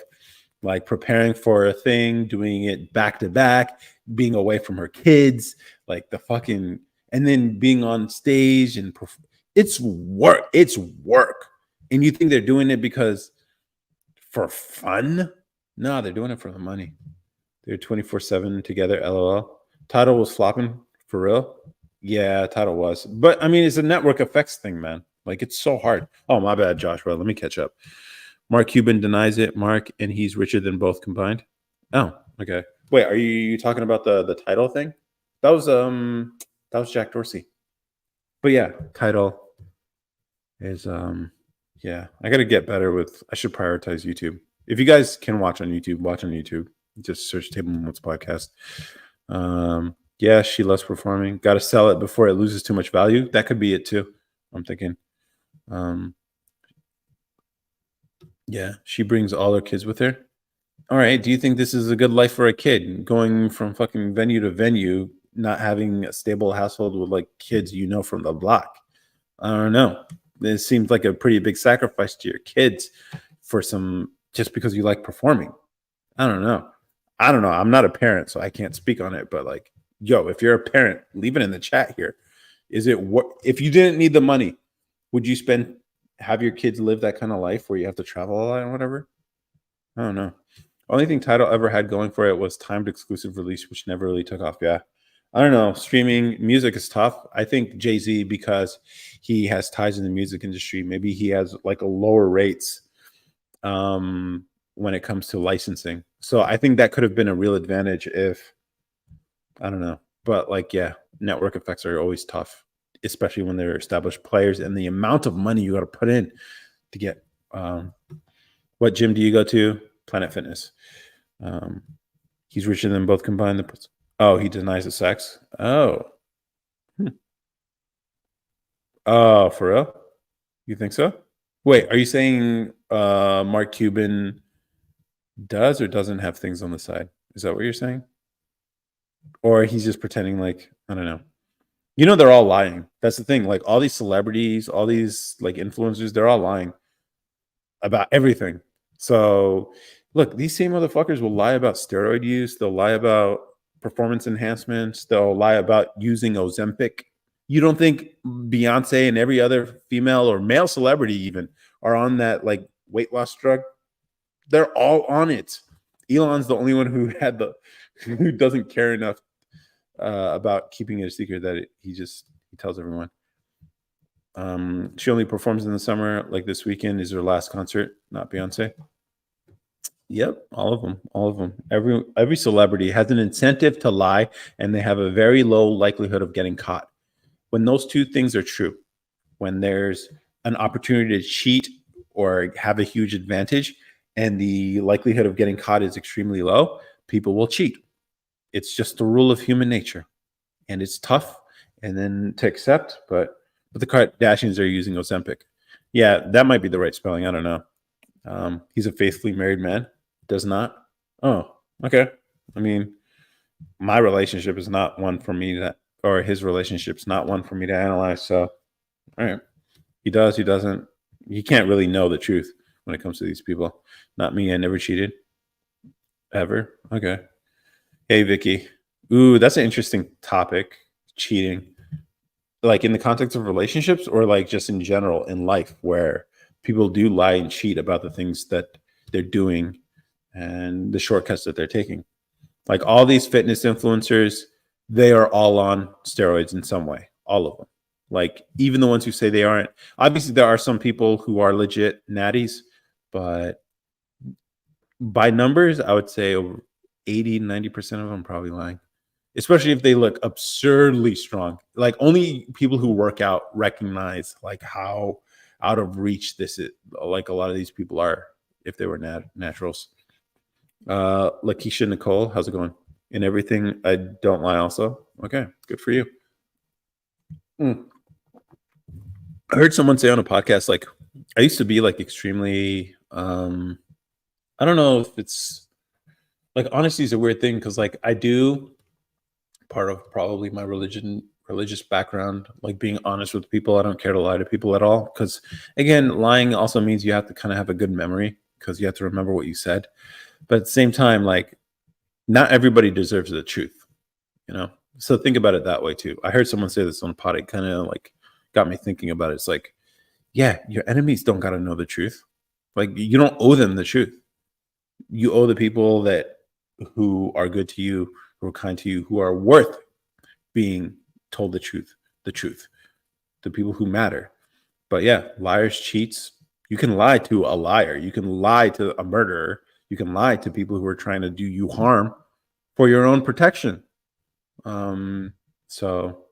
like preparing for a thing, doing it back to back, being away from her kids, like the fucking, and then being on stage and it's work. It's work. And you think they're doing it because for fun? No, they're doing it for the money. They're 24/7 together. LOL. Title was flopping for real. Yeah, title was. But I mean, it's a network effects thing, man. Like it's so hard. Oh, my bad, Joshua. Let me catch up. Mark Cuban denies it. Mark, and he's richer than both combined. Oh, okay. Wait, are you talking about the title thing? That was Jack Dorsey. But yeah, title is yeah. I gotta get better with. I should prioritize YouTube. If you guys can watch on YouTube, watch on YouTube. Just search Table Moments Podcast. Yeah, she loves performing. Got to sell it before it loses too much value. That could be it too. I'm thinking. Yeah, she brings all her kids with her. All right. Do you think this is a good life for a kid going from fucking venue to venue, not having a stable household with like kids from the block? I don't know. It seems like a pretty big sacrifice to your kids for just because you like performing. I don't know. I'm not a parent, so I can't speak on it. But like, yo, if you're a parent, leave it in the chat here. Is it what if you didn't need the money? Would you have your kids live that kind of life where you have to travel a lot and whatever? I don't know. Only thing Tidal ever had going for it was timed exclusive release, which never really took off. Yeah. I don't know. Streaming music is tough. I think Jay-Z, because he has ties in the music industry, maybe he has like a lower rates when it comes to licensing. So I think that could have been a real advantage if, I don't know. But like, yeah, network effects are always tough, especially when they're established players and the amount of money you got to put in to get. What gym do you go to? Planet Fitness. He's richer than both combined. Oh, he denies the sex. Oh. Oh, for real? You think so? Wait, are you saying Mark Cuban does or doesn't have things on the side? Is that what you're saying? Or he's just pretending like, I don't know. They're all lying. That's the thing. Like all these celebrities, all these like influencers, they're all lying about everything. So look, these same motherfuckers will lie about steroid use. They'll lie about performance enhancements. They'll lie about using Ozempic. You don't think Beyonce and every other female or male celebrity even are on that like weight loss drug? They're all on it. Elon's the only one who doesn't care enough about keeping it a secret that he tells everyone. She only performs in the summer. Like this weekend is her last concert, not Beyonce. Yep, all of them. Every celebrity has an incentive to lie, and they have a very low likelihood of getting caught. When those two things are true, when there's an opportunity to cheat or have a huge advantage, and the likelihood of getting caught is extremely low, people will cheat. It's just the rule of human nature, and it's tough and then to accept. But the Kardashians are using Ozempic. Yeah, that might be the right spelling. I don't know. He's a faithfully married man. Does not. Oh, okay. I mean, my relationship is not one for me or his relationship's not one for me to analyze. So, all right. He does. He doesn't. You can't really know the truth when it comes to these people. Not me. I never cheated. Ever. Okay. Hey, Vicky. Ooh, that's an interesting topic. Cheating. Like in the context of relationships, or like just in general in life, where people do lie and cheat about the things that they're doing and the shortcuts that they're taking. Like all these fitness influencers, they are all on steroids in some way, all of them. Like even the ones who say they aren't. Obviously, there are some people who are legit natties, but by numbers, I would say over 80, 90% of them probably lying, especially if they look absurdly strong. Like only people who work out recognize like how out of reach this is. Like a lot of these people are if they were naturals. Lakeisha Nicole, how's it going? In everything, I don't lie. Also, okay, good for you. Mm. I heard someone say on a podcast like I used to be like extremely. I don't know if it's like honesty is a weird thing because like I do part of probably my religious background, like being honest with people. I don't care to lie to people at all because again, lying also means you have to kind of have a good memory because you have to remember what you said. But at the same time, like not everybody deserves the truth, you know? So think about it that way too. I heard someone say this on a pod. It kind of like got me thinking about it. It's like, yeah, your enemies don't got to know the truth. Like you don't owe them the truth. You owe the people that who are good to you, who are kind to you, who are worth being told the truth, the people who matter. But yeah, liars, cheats. You can lie to a liar. You can lie to a murderer. You can lie to people who are trying to do you harm for your own protection. So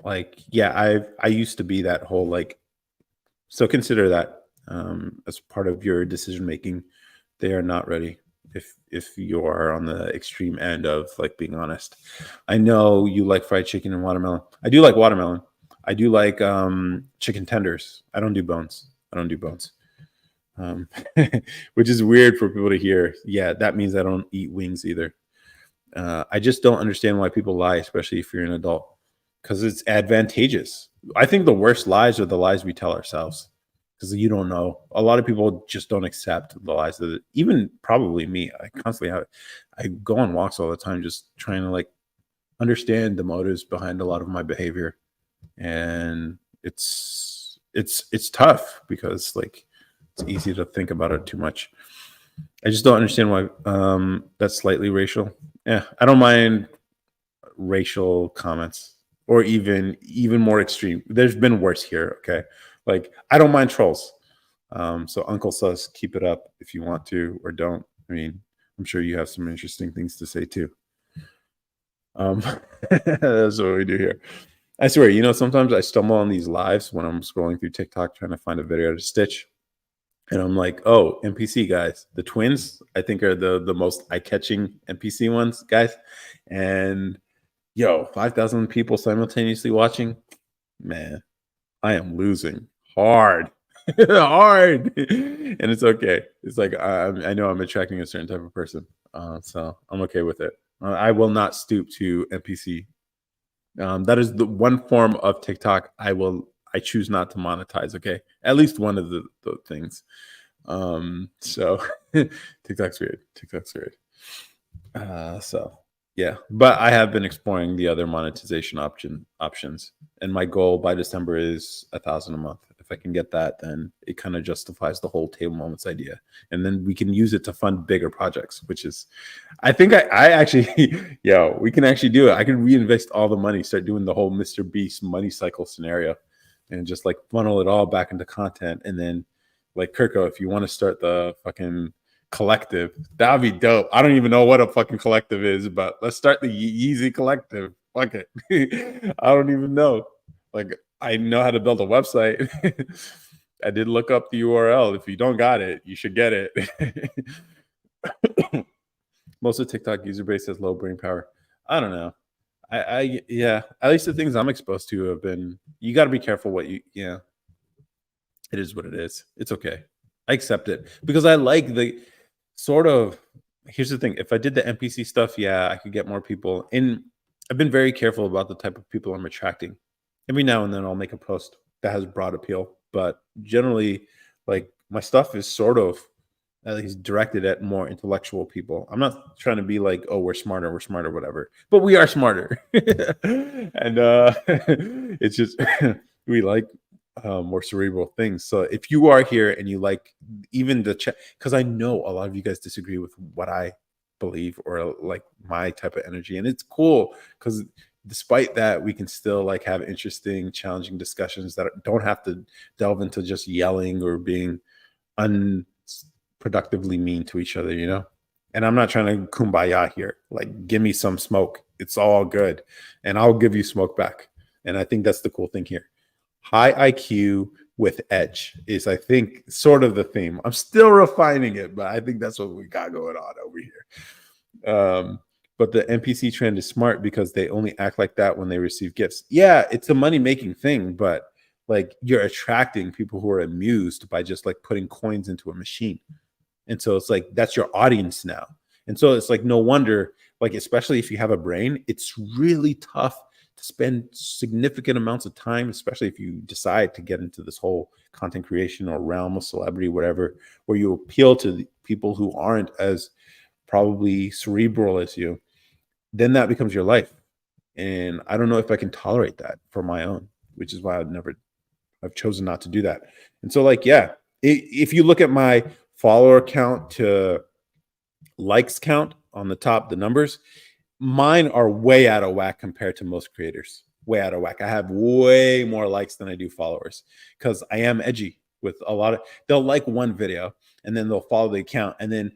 like, yeah, I used to be that whole like, so consider that as part of your decision making. They are not ready if you are on the extreme end of like being honest. I know you like fried chicken and watermelon. I do like watermelon. I do like chicken tenders. I don't do bones. I don't do bones. Um, which is weird for people to hear. Yeah, that means I don't eat wings either. I just don't understand why people lie, especially if you're an adult, because it's advantageous. I think the worst lies are the lies we tell ourselves because you don't know. A lot of people just don't accept the lies that even probably me. I constantly have. I go on walks all the time, just trying to like understand the motives behind a lot of my behavior, and it's tough because like it's easy to think about it too much. I just don't understand why that's slightly racial. Yeah, I don't mind racial comments or even more extreme. There's been worse here. Okay, like I don't mind trolls. So Uncle Sus, keep it up if you want to or don't. I mean, I'm sure you have some interesting things to say too. Um, that's what we do here. I swear, you know, sometimes I stumble on these lives when I'm scrolling through TikTok trying to find a video to stitch. And I'm like, oh, NPC guys. The twins, I think, are the most eye-catching NPC ones, guys. And yo, 5,000 people simultaneously watching. Man, I am losing hard. Hard. And it's okay. It's like I know I'm attracting a certain type of person. So I'm okay with it. I will not stoop to NPC. That is the one form of TikTok I choose not to monetize. Okay, at least one of the things. So TikTok's weird. TikTok's weird. So yeah, but I have been exploring the other monetization options, and my goal by December is 1,000 a month. If I can get that, then it kind of justifies the whole table moments idea, and then we can use it to fund bigger projects. Which is, I think I actually, yo, we can actually do it. I can reinvest all the money, start doing the whole Mr. Beast money cycle scenario, and just like funnel it all back into content, and then like Kirko, if you want to start the fucking collective. That'd be dope. I don't even know what a fucking collective is, but let's start the Yeezy collective. Fuck it. I don't even know. Like, I know how to build a website. I did look up the URL. If you don't got it, you should get it. Most of TikTok user base has low brain power. I don't know. Yeah, at least the things I'm exposed to have been, you got to be careful what yeah, it is what it is. It's okay. I accept it because I like the sort of, here's the thing. If I did the NPC stuff, yeah, I could get more people. And I've been very careful about the type of people I'm attracting. Every now and then I'll make a post that has broad appeal, but generally, like my stuff is sort of at least directed at more intellectual people. I'm not trying to be like, oh, we're smarter, whatever, but we are smarter. And it's just we like more cerebral things. So if you are here and you like even the chat, because I know a lot of you guys disagree with what I believe or like my type of energy, and it's cool because despite that, we can still like have interesting, challenging discussions that don't have to delve into just yelling or being unproductively mean to each other, you know? And I'm not trying to kumbaya here. Like, give me some smoke. It's all good. And I'll give you smoke back. And I think that's the cool thing here. High IQ with edge is, I think, sort of the theme. I'm still refining it, but I think that's what we got going on over here. But the NPC trend is smart because they only act like that when they receive gifts. Yeah, it's a money making thing, but like you're attracting people who are amused by just like putting coins into a machine. And so it's like that's your audience now. And so it's like no wonder, like, especially if you have a brain, it's really tough to spend significant amounts of time, especially if you decide to get into this whole content creation or realm of celebrity, whatever, where you appeal to the people who aren't as probably cerebral as you, then that becomes your life. And I don't know if I can tolerate that for my own, which is why I've chosen not to do that. And so, like, yeah, if you look at my follower count to likes count on the top, the numbers, mine are way out of whack compared to most creators. Way out of whack. I have way more likes than I do followers because I am edgy with a lot of. They'll like one video and then they'll follow the account, and then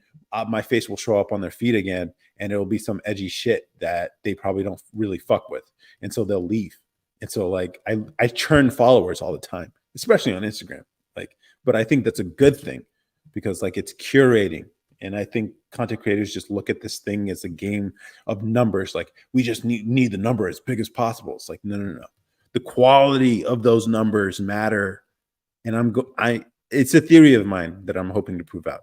my face will show up on their feed again, and it'll be some edgy shit that they probably don't really fuck with, and so they'll leave. And so, like, I churn followers all the time, especially on Instagram. Like, but I think that's a good thing because like it's curating. And I think content creators just look at this thing as a game of numbers. Like, we just need the number as big as possible. It's like, no. The quality of those numbers matter. And it's a theory of mine that I'm hoping to prove out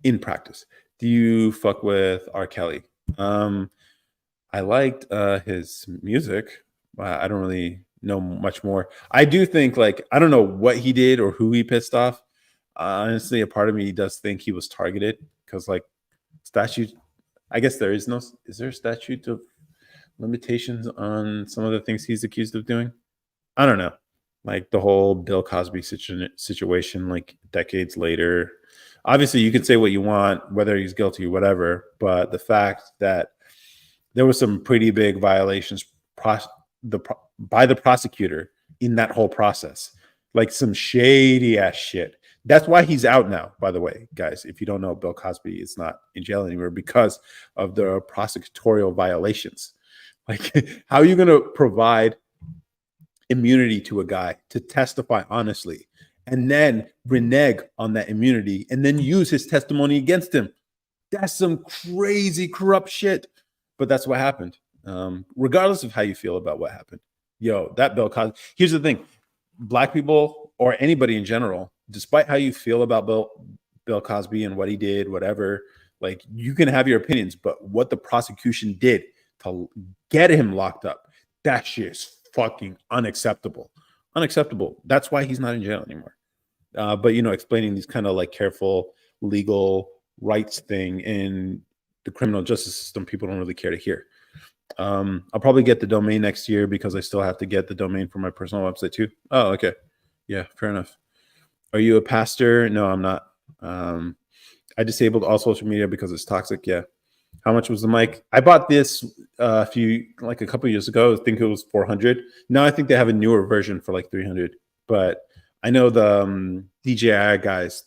in practice. Do you fuck with R. Kelly? I liked his music. I don't really know much more. I do think, like, I don't know what he did or who he pissed off. Honestly, a part of me does think he was targeted because, like, statute. I guess there is no. Is there a statute of limitations on some of the things he's accused of doing? I don't know. Like the whole Bill Cosby situation, like decades later. Obviously, you can say what you want, whether he's guilty or whatever, but the fact that there was some pretty big violations by the prosecutor in that whole process, like some shady ass shit. That's why he's out now, by the way, guys. If you don't know, Bill Cosby is not in jail anymore because of the prosecutorial violations. Like, how are you going to provide immunity to a guy to testify honestly and then renege on that immunity and then use his testimony against him? That's some crazy corrupt shit. But that's what happened. Regardless of how you feel about what happened. Yo, that Bill Cosby. Here's the thing. Black people or anybody in general, despite how you feel about Bill Cosby and what he did, whatever, like, you can have your opinions, but what the prosecution did to get him locked up, that shit is fucking unacceptable. Unacceptable. That's why he's not in jail anymore. But, you know, explaining these kind of like careful legal rights thing in the criminal justice system, people don't really care to hear. I'll probably get the domain next year because I still have to get the domain for my personal website too. Oh, okay. Yeah, fair enough. Are you a pastor? No, I'm not. I disabled all social media because it's toxic. Yeah. How much was the mic? I bought this a couple years ago. I think it was 400. Now I think they have a newer version for like 300. But I know the DJI guys,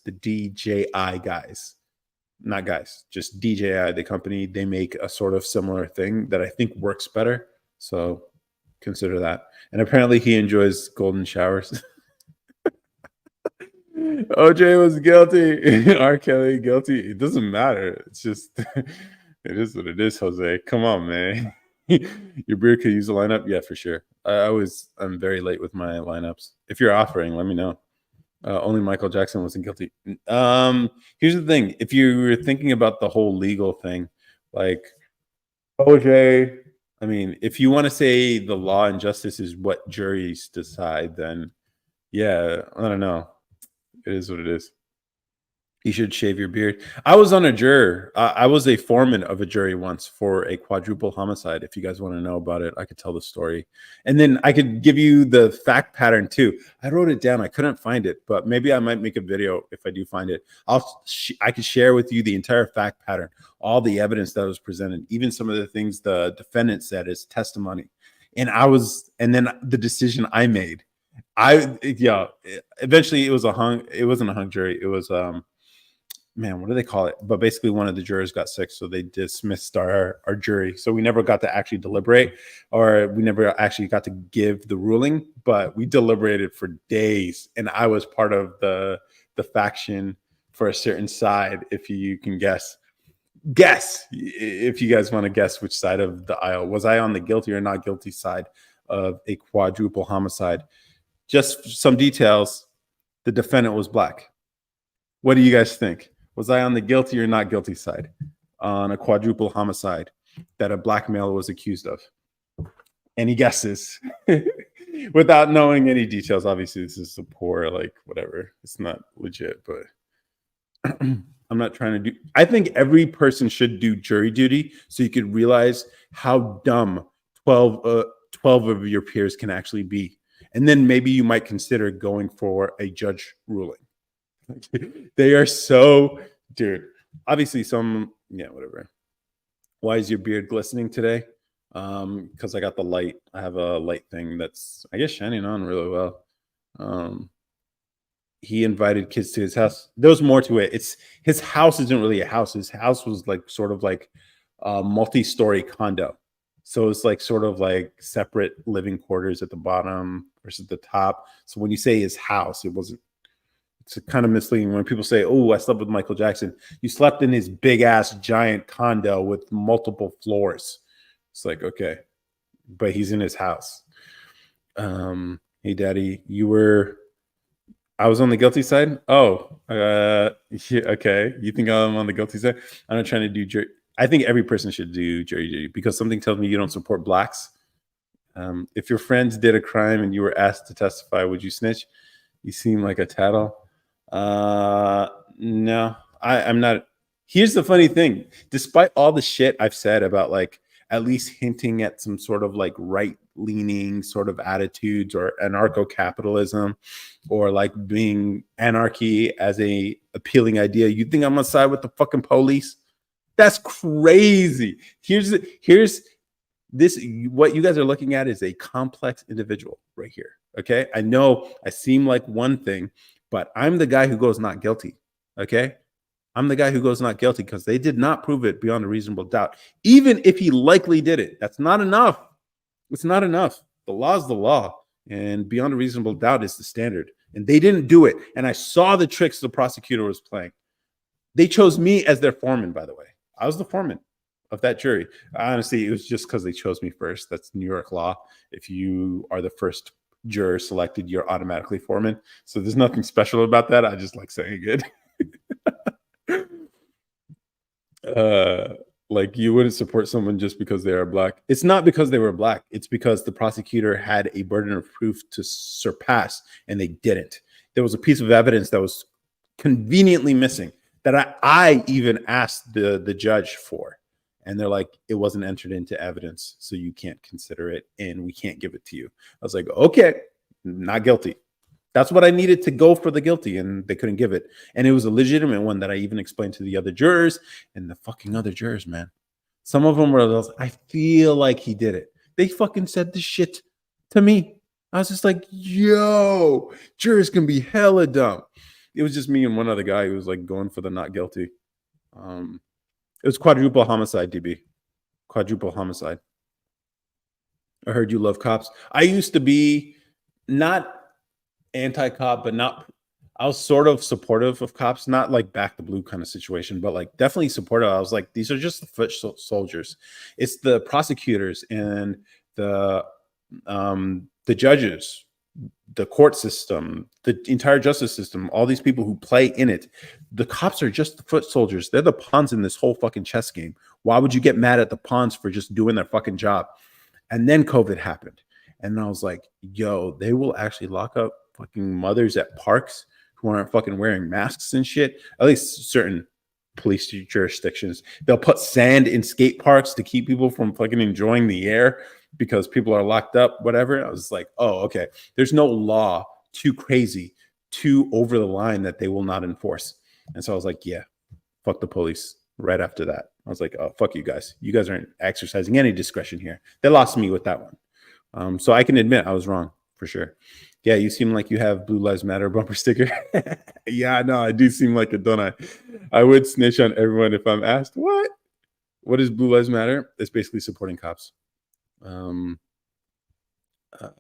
not guys, just DJI, the company, they make a sort of similar thing that I think works better. So consider that. And apparently he enjoys golden showers. OJ was guilty. R. Kelly guilty. It doesn't matter. It's just, it is what it is, Jose. Come on, man. Your beer could use a lineup? Yeah, for sure. I'm very late with my lineups. If you're offering, let me know. Only Michael Jackson wasn't guilty. Here's the thing. If you were thinking about the whole legal thing, like OJ, I mean, if you want to say the law and justice is what juries decide, then yeah, I don't know. It is what it is. You should shave your beard. I was on a juror. I was a foreman of a jury once for a quadruple homicide. If you guys want to know about it, I could tell the story. And then I could give you the fact pattern too. I wrote it down. I couldn't find it, but maybe I might make a video if I do find it. I could share with you the entire fact pattern, all the evidence that was presented, even some of the things the defendant said as testimony. And then the decision I made. Eventually it wasn't a hung jury. It was man, what do they call it? But basically, one of the jurors got sick, so they dismissed our jury. So we never got to actually deliberate, or we never actually got to give the ruling. But we deliberated for days, and I was part of the faction for a certain side. If you can guess if you guys want to guess which side of the aisle was I on, the guilty or not guilty side of a quadruple homicide. Just some details: the defendant was black. What do you guys think? Was I on the guilty or not guilty side on a quadruple homicide that a black male was accused of? Any guesses? Without knowing any details. Obviously, this is a poor, like, whatever. It's not legit, but I'm not trying to do. I think every person should do jury duty so you could realize how dumb 12 of your peers can actually be. And then maybe you might consider going for a judge ruling. They are so, dude. Obviously, whatever. Why is your beard glistening today? Because I got the light. I have a light thing that's, I guess, shining on really well. He invited kids to his house. There was more to it. It's his house isn't really a house. His house was like sort of like a multi-story condo. So it's like sort of like separate living quarters at the bottom versus the top. So when you say his house, it's kind of misleading when people say, "Oh, I slept with Michael Jackson." You slept in his big ass giant condo with multiple floors. It's like, okay, but he's in his house. Hey, Daddy, I was on the guilty side. Oh, yeah, okay. You think I'm on the guilty side? I'm not trying to do jury. I think every person should do jury duty because something tells me you don't support blacks. If your friends did a crime and you were asked to testify, would you snitch? You seem like a tattle. No, I'm not. Here's the funny thing. Despite all the shit I've said about like at least hinting at some sort of like right leaning sort of attitudes or anarcho-capitalism or like being anarchy as a appealing idea, you think I'm gonna side with the fucking police? That's crazy. Here's this. What you guys are looking at is a complex individual right here. Okay. I know I seem like one thing, but I'm the guy who goes not guilty. Okay. I'm the guy who goes not guilty because they did not prove it beyond a reasonable doubt. Even if he likely did it, that's not enough. It's not enough. The law is the law, and beyond a reasonable doubt is the standard. And they didn't do it. And I saw the tricks the prosecutor was playing. They chose me as their foreman, by the way. I was the foreman of that jury. Honestly, it was just because they chose me first. That's New York law. If you are the first juror selected, you're automatically foreman. So there's nothing special about that. I just like saying it. Like you wouldn't support someone just because they are black. It's not because they were black. It's because the prosecutor had a burden of proof to surpass and they didn't. There was a piece of evidence that was conveniently missing that I even asked the judge for. And they're like, it wasn't entered into evidence, so you can't consider it and we can't give it to you. I was like, okay, not guilty. That's what I needed to go for the guilty, and they couldn't give it. And it was a legitimate one that I even explained to the other jurors, and the fucking other jurors, man. Some of them were those, I feel like he did it. They fucking said this shit to me. I was just like, yo, jurors can be hella dumb. It was just me and one other guy who was like going for the not guilty. It was quadruple homicide, DB. Quadruple homicide. I heard you love cops. I used to be not anti-cop, but not. I was sort of supportive of cops, not like back the blue kind of situation, but like definitely supportive. I was like, these are just the foot soldiers. It's the prosecutors and the judges, the court system, the entire justice system, all these people who play in it. The cops are just the foot soldiers. They're the pawns in this whole fucking chess game. Why would you get mad at the pawns for just doing their fucking job? And then COVID happened. And I was like, yo, they will actually lock up fucking mothers at parks who aren't fucking wearing masks and shit. At least certain police jurisdictions. They'll put sand in skate parks to keep people from fucking enjoying the air because people are locked up, whatever. I was like, oh, okay. There's no law too crazy, too over the line that they will not enforce. And so I was like, yeah, fuck the police right after that. I was like, oh, fuck you guys. You guys aren't exercising any discretion here. They lost me with that one. So I can admit I was wrong for sure. Yeah, you seem like you have Blue Lives Matter bumper sticker. Yeah, no, I do seem like it, don't I? I would snitch on everyone if I'm asked, what is Blue Lives Matter? It's basically supporting cops. Um, uh,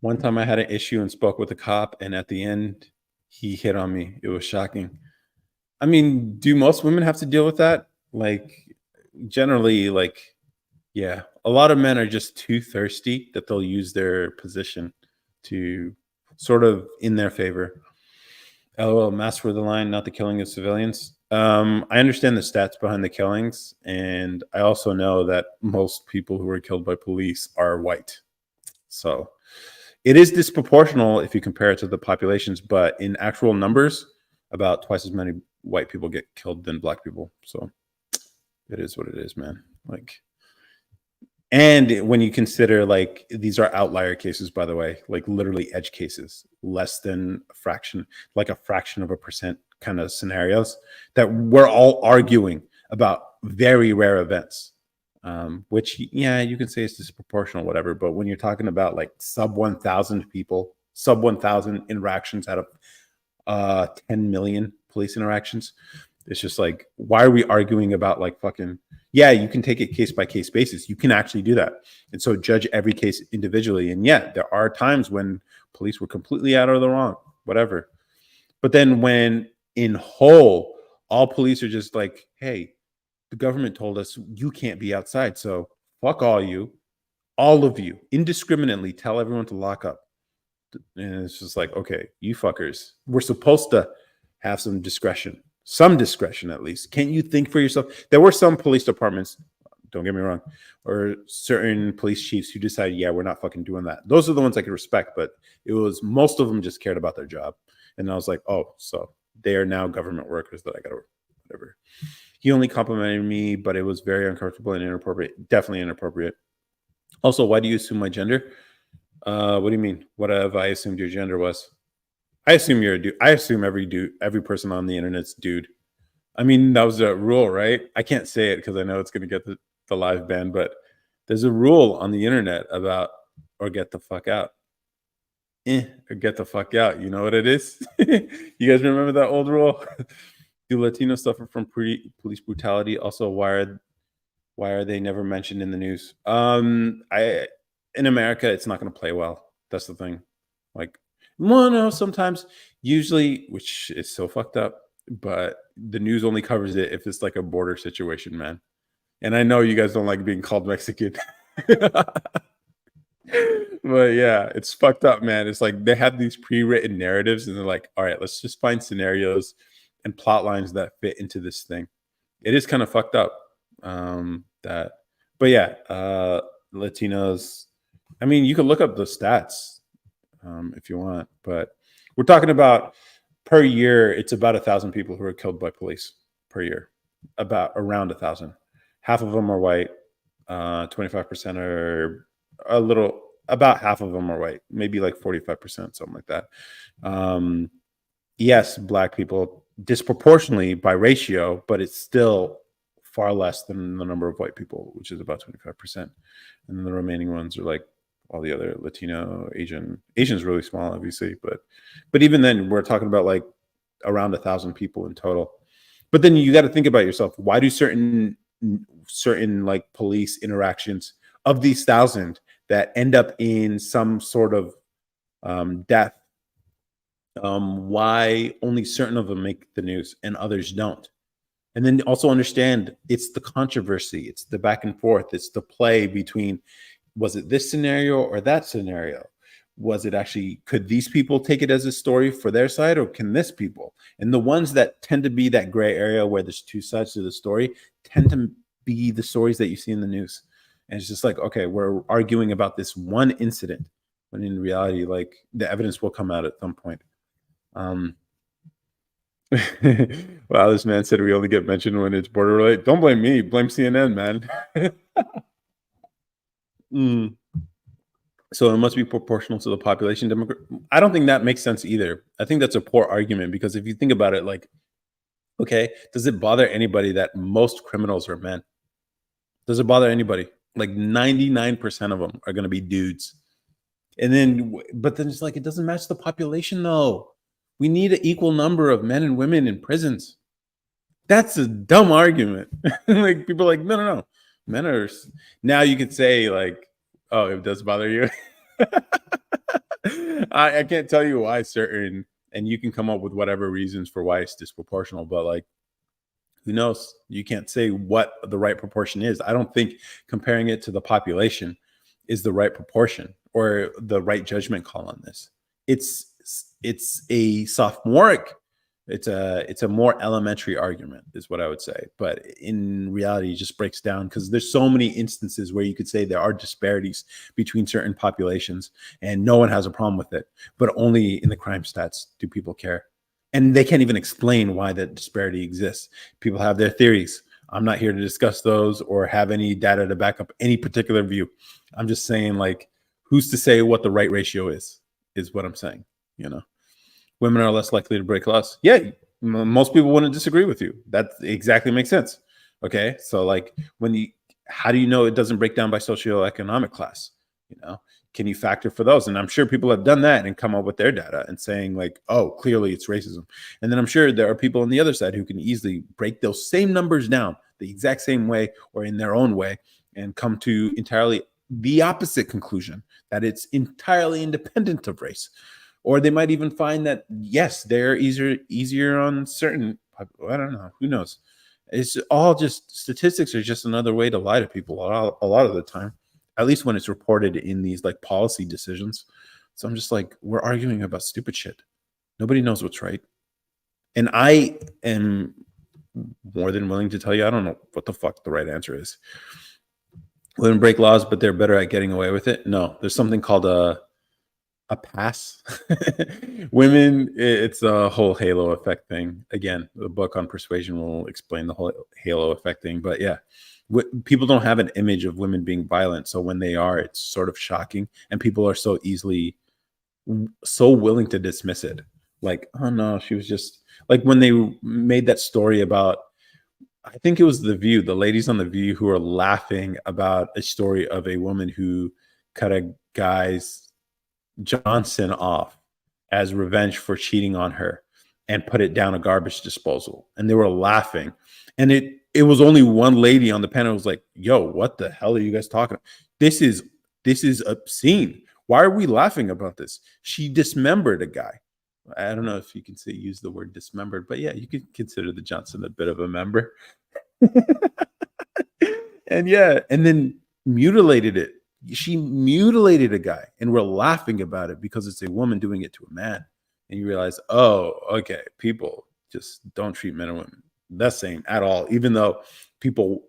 One time I had an issue and spoke with a cop, and at the end, he hit on me. It was shocking. I mean, do most women have to deal with that? Like, generally, like, yeah, a lot of men are just too thirsty that they'll use their position to sort of in their favor. LOL, mass for the line, not the killing of civilians. I understand the stats behind the killings, and I also know that most people who were killed by police are white. So it is disproportional if you compare it to the populations, but in actual numbers, about twice as many white people get killed than black people. So it is what it is, man. Like, and when you consider like these are outlier cases, by the way, like literally edge cases, less than a fraction, like a fraction of a percent kind of scenarios that we're all arguing about very rare events. Which, yeah, you can say it's disproportional, whatever. But when you're talking about like sub 1,000 people, sub 1,000 interactions out of 10 million police interactions, it's just like, why are we arguing about like fucking, yeah, you can take it case by case basis. You can actually do that. And so judge every case individually. And yeah, there are times when police were completely out of the wrong, whatever. But then when in whole, all police are just like, hey, the government told us you can't be outside. So fuck all of you, indiscriminately tell everyone to lock up. And it's just like, okay, you fuckers, we're supposed to have some discretion at least. Can't you think for yourself? There were some police departments, don't get me wrong, or certain police chiefs who decided, yeah, we're not fucking doing that. Those are the ones I could respect, but it was most of them just cared about their job. And I was like, oh, so they are now government workers that I gotta whatever. He only complimented me, but it was very uncomfortable and inappropriate. Definitely inappropriate. Also, why do you assume my gender? What do you mean? What have I assumed your gender was? I assume you're a dude. I assume every person on the internet's dude. I mean, that was a rule, right? I can't say it because I know it's going to get the live ban, but there's a rule on the internet about or get the fuck out. Or get the fuck out. You know what it is? You guys remember that old rule? Do Latinos suffer from police brutality? Also, why are they never mentioned in the news? In America, it's not going to play well. That's the thing. Like, well, no, sometimes, usually, which is so fucked up, but the news only covers it if it's like a border situation, man. And I know you guys don't like being called Mexican. But yeah, it's fucked up, man. It's like they have these pre-written narratives and they're like, all right, let's just find scenarios and plot lines that fit into this thing. It is kind of fucked up. But yeah, Latinos, I mean, you can look up the stats if you want, but we're talking about per year, it's about 1,000 people who are killed by police per year, around 1,000. Half of them are white. 25% are about half of them are white, maybe like 45%, something like that. Yes, black people disproportionately by ratio, but it's still far less than the number of white people, which is about 25%. And then the remaining ones are like all the other Latino, Asian's really small, obviously, but even then we're talking about like around 1,000 people in total. But then you got to think about yourself. Why do certain like police interactions of these 1,000 that end up in some sort of death, why only certain of them make the news and others don't? And then also understand it's the controversy, it's the back and forth, it's the play between, was it this scenario or that scenario? Was it actually, could these people take it as a story for their side, or can this people? And the ones that tend to be that gray area where there's two sides to the story tend to be the stories that you see in the news. And it's just like, okay, we're arguing about this one incident, when in reality, like the evidence will come out at some point. Um, wow, this man said we only get mentioned when it's border related. Don't blame me. Blame CNN, man. Mm. So it must be proportional to the population I don't think that makes sense either. I think that's a poor argument because if you think about it, like, okay, does it bother anybody that most criminals are men? Does it bother anybody? Like 99% of them are going to be dudes. And then, but then it's like, it doesn't match the population though. We need an equal number of men and women in prisons. That's a dumb argument. Like people are like, no, no, no. Men are now you could say like, oh, it does bother you. I can't tell you why certain, and you can come up with whatever reasons for why it's disproportional, but like who knows? You can't say what the right proportion is. I don't think comparing it to the population is the right proportion or the right judgment call on this. It's a sophomoric, it's a more elementary argument, is what I would say. But in reality, it just breaks down because there's so many instances where you could say there are disparities between certain populations, and no one has a problem with it. But only in the crime stats do people care, and they can't even explain why that disparity exists. People have their theories. I'm not here to discuss those or have any data to back up any particular view. I'm just saying, like, who's to say what the right ratio is what I'm saying. You know, women are less likely to break laws. Yeah, most people wouldn't disagree with you. That exactly makes sense. Okay, so like how do you know it doesn't break down by socioeconomic class? You know, can you factor for those? And I'm sure people have done that and come up with their data and saying like, oh, clearly it's racism. And then I'm sure there are people on the other side who can easily break those same numbers down the exact same way or in their own way and come to entirely the opposite conclusion, that it's entirely independent of race. Or they might even find that yes, they're easier on certain. I don't know. Who knows? It's all just statistics are just another way to lie to people a lot of the time, at least when it's reported in these like policy decisions. So I'm just like, we're arguing about stupid shit. Nobody knows what's right. And I am more than willing to tell you, I don't know what the fuck the right answer is. Women break laws, but they're better at getting away with it. No, there's something called a pass. Women, it's a whole halo effect thing. Again, the book on persuasion will explain the whole halo effect thing. But yeah, people don't have an image of women being violent. So when they are, it's sort of shocking. And people are so willing to dismiss it. Like, oh no, she was just like when they made that story about, I think it was The View, the ladies on The View who are laughing about a story of a woman who cut a guy's Johnson off as revenge for cheating on her and put it down a garbage disposal. And they were laughing. And it was only one lady on the panel who was like, yo, what the hell are you guys talking about? This is obscene. Why are we laughing about this? She dismembered a guy. I don't know if you can use the word dismembered, but yeah, you could consider the Johnson a bit of a member. And yeah, and then mutilated it. She mutilated a guy, and we're laughing about it because it's a woman doing it to a man. And you realize, oh, okay, people just don't treat men and women the same at all, even though people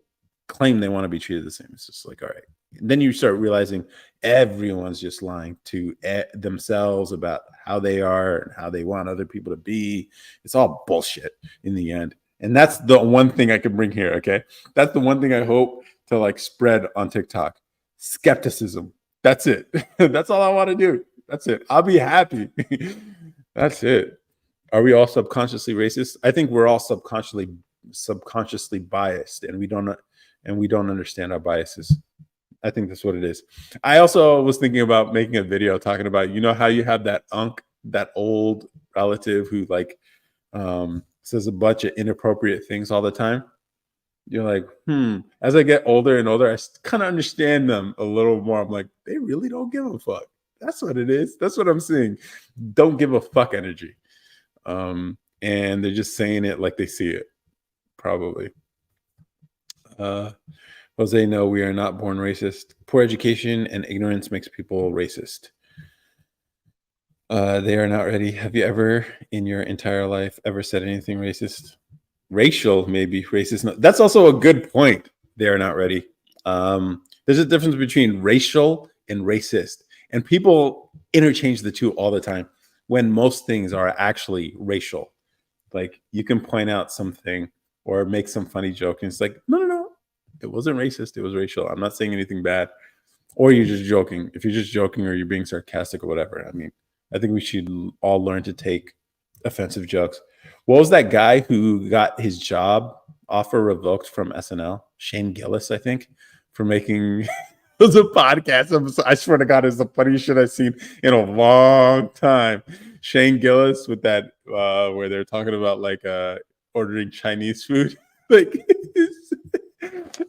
claim they want to be treated the same. It's just like, all right. And then you start realizing everyone's just lying to themselves about how they are and how they want other people to be. It's all bullshit in the end. And that's the one thing I can bring here. Okay. That's the one thing I hope to like spread on TikTok. Skepticism. That's it. That's all I want to do. That's it. I'll be happy. That's it. Are we all subconsciously racist? I think we're all subconsciously biased, and we don't understand our biases. I think that's what it is. I also was thinking about making a video talking about, you know, how you have that that old relative who like says a bunch of inappropriate things all the time. You're like, as I get older and older, I kind of understand them a little more. I'm like, they really don't give a fuck. That's what it is. That's what I'm seeing. Don't give a fuck energy. And they're just saying it like they see it, probably. Jose, no, we are not born racist. Poor education and ignorance makes people racist. They are not ready. Have you ever in your entire life ever said anything racist? Racial, maybe. Racist. No. That's also a good point. They are not ready. There's a difference between racial and racist. And people interchange the two all the time. when most things are actually racial. Like you can point out something or make some funny joke, and it's like, no, no, no, it wasn't racist. It was racial. I'm not saying anything bad. Or you're just joking. If you're just joking or you're being sarcastic or whatever, I mean, I think we should all learn to take offensive jokes. What was that guy who got his job offer revoked from SNL? Shane Gillis, I think, for making it was a podcast. I swear to God, it's the funniest shit I've seen in a long time. Shane Gillis with that where they're talking about like ordering Chinese food. Like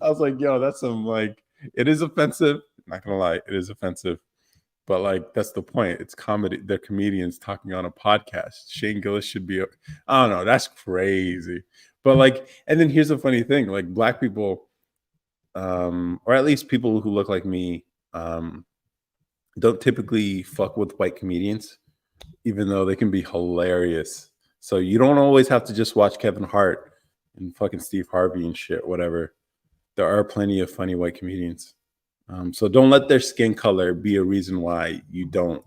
I was like, yo, that's some like it is offensive. Not gonna lie, it is offensive. But like that's the point. It's comedy. They're comedians talking on a podcast. Shane Gillis should be. I don't know. That's crazy. But like, and then here's the funny thing: like black people, or at least people who look like me, don't typically fuck with white comedians, even though they can be hilarious. So you don't always have to just watch Kevin Hart and fucking Steve Harvey and shit. Whatever. There are plenty of funny white comedians. So don't let their skin color be a reason why you don't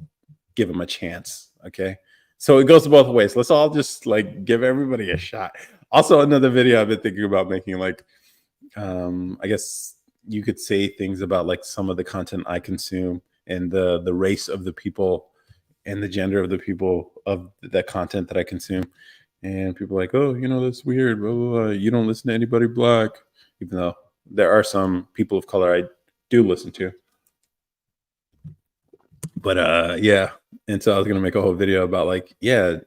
give them a chance. Okay. So it goes both ways. Let's all just like give everybody a shot. Also, another video I've been thinking about making, like, I guess you could say things about like some of the content I consume and the race of the people and the gender of the people of that content that I consume. And people are like, oh, you know, that's weird. Blah, blah, blah. You don't listen to anybody black, even though there are some people of color I do listen to. But yeah. And so I was gonna make a whole video about like, yeah,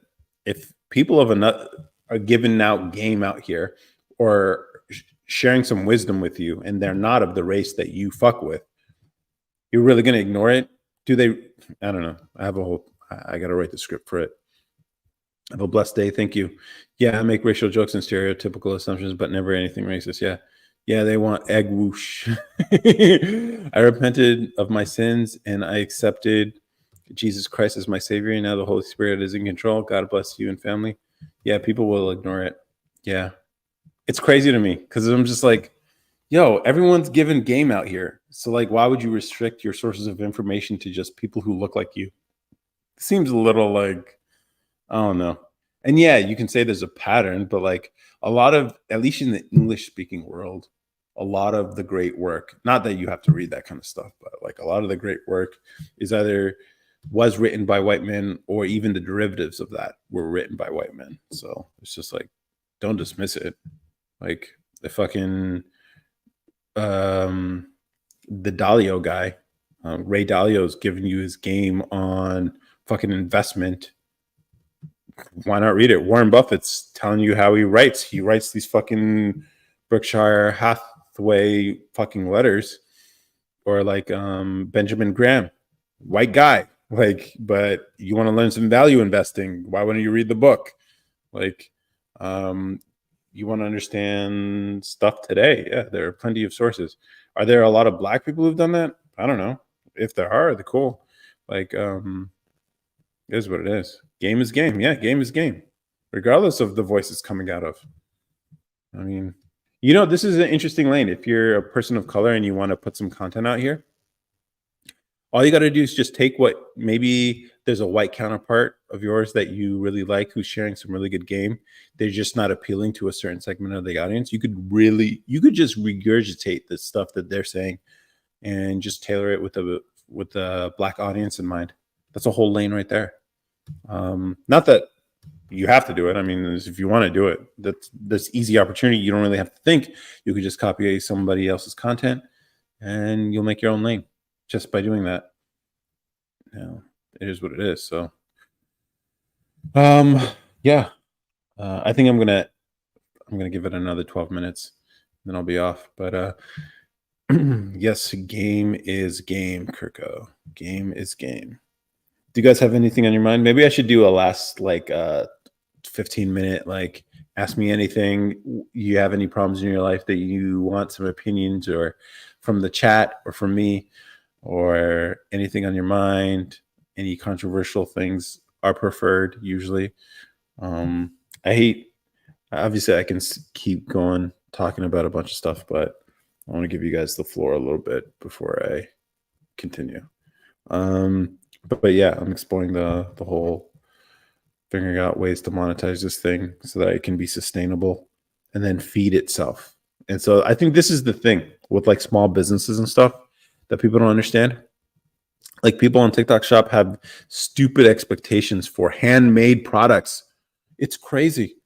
if people of another are giving out game out here or sharing some wisdom with you and they're not of the race that you fuck with, you're really gonna ignore it? Do they? I don't know. I gotta write the script for it. Have a blessed day. Thank you. Yeah, I make racial jokes and stereotypical assumptions, but never anything racist. Yeah. Yeah, they want egg whoosh. I repented of my sins and I accepted Jesus Christ as my savior. And now the Holy Spirit is in control. God bless you and family. Yeah, people will ignore it. Yeah. It's crazy to me because I'm just like, yo, everyone's given game out here. So, like, why would you restrict your sources of information to just people who look like you? It seems a little like, I don't know. And yeah, you can say there's a pattern, but like a lot of, at least in the English speaking world, a lot of the great work, not that you have to read that kind of stuff, but like a lot of the great work is either was written by white men or even the derivatives of that were written by white men. So it's just like, don't dismiss it. Like the fucking, the Dalio guy, Ray Dalio's giving you his game on fucking investment. Why not read it? Warren Buffett's telling you how he writes. He writes these fucking Berkshire Hathaway fucking letters, or like Benjamin Graham, white guy. Like, but you want to learn some value investing? Why wouldn't you read the book? Like, you want to understand stuff today? Yeah, there are plenty of sources. Are there a lot of black people who've done that? I don't know. If there are, they're cool. Like, it is what it is. Game is game. Yeah, game is game, regardless of the voice it's coming out of. I mean, you know, this is an interesting lane. If you're a person of color and you want to put some content out here, all you got to do is just take what maybe there's a white counterpart of yours that you really like who's sharing some really good game. They're just not appealing to a certain segment of the audience. You could just regurgitate the stuff that they're saying and just tailor it with a black audience in mind. That's a whole lane right there. Not that you have to do it. I mean, if you want to do it, that's easy opportunity. You don't really have to think. You could just copy somebody else's content and you'll make your own lane just by doing that. You it is what it is. So, yeah, I think I'm gonna give it another 12 minutes, then I'll be off. But yes, game is game, Kirko. Game is game. Do you guys have anything on your mind? Maybe I should do a last like 15-minute like ask me anything. You have any problems in your life that you want some opinions or from the chat or from me or anything on your mind? Any controversial things are preferred usually. I hate, obviously I can keep going talking about a bunch of stuff, but I want to give you guys the floor a little bit before I continue. But yeah, I'm exploring the whole figuring out ways to monetize this thing so that it can be sustainable and then feed itself. And so I think this is the thing with like small businesses and stuff that people don't understand. Like people on TikTok Shop have stupid expectations for handmade products. It's crazy.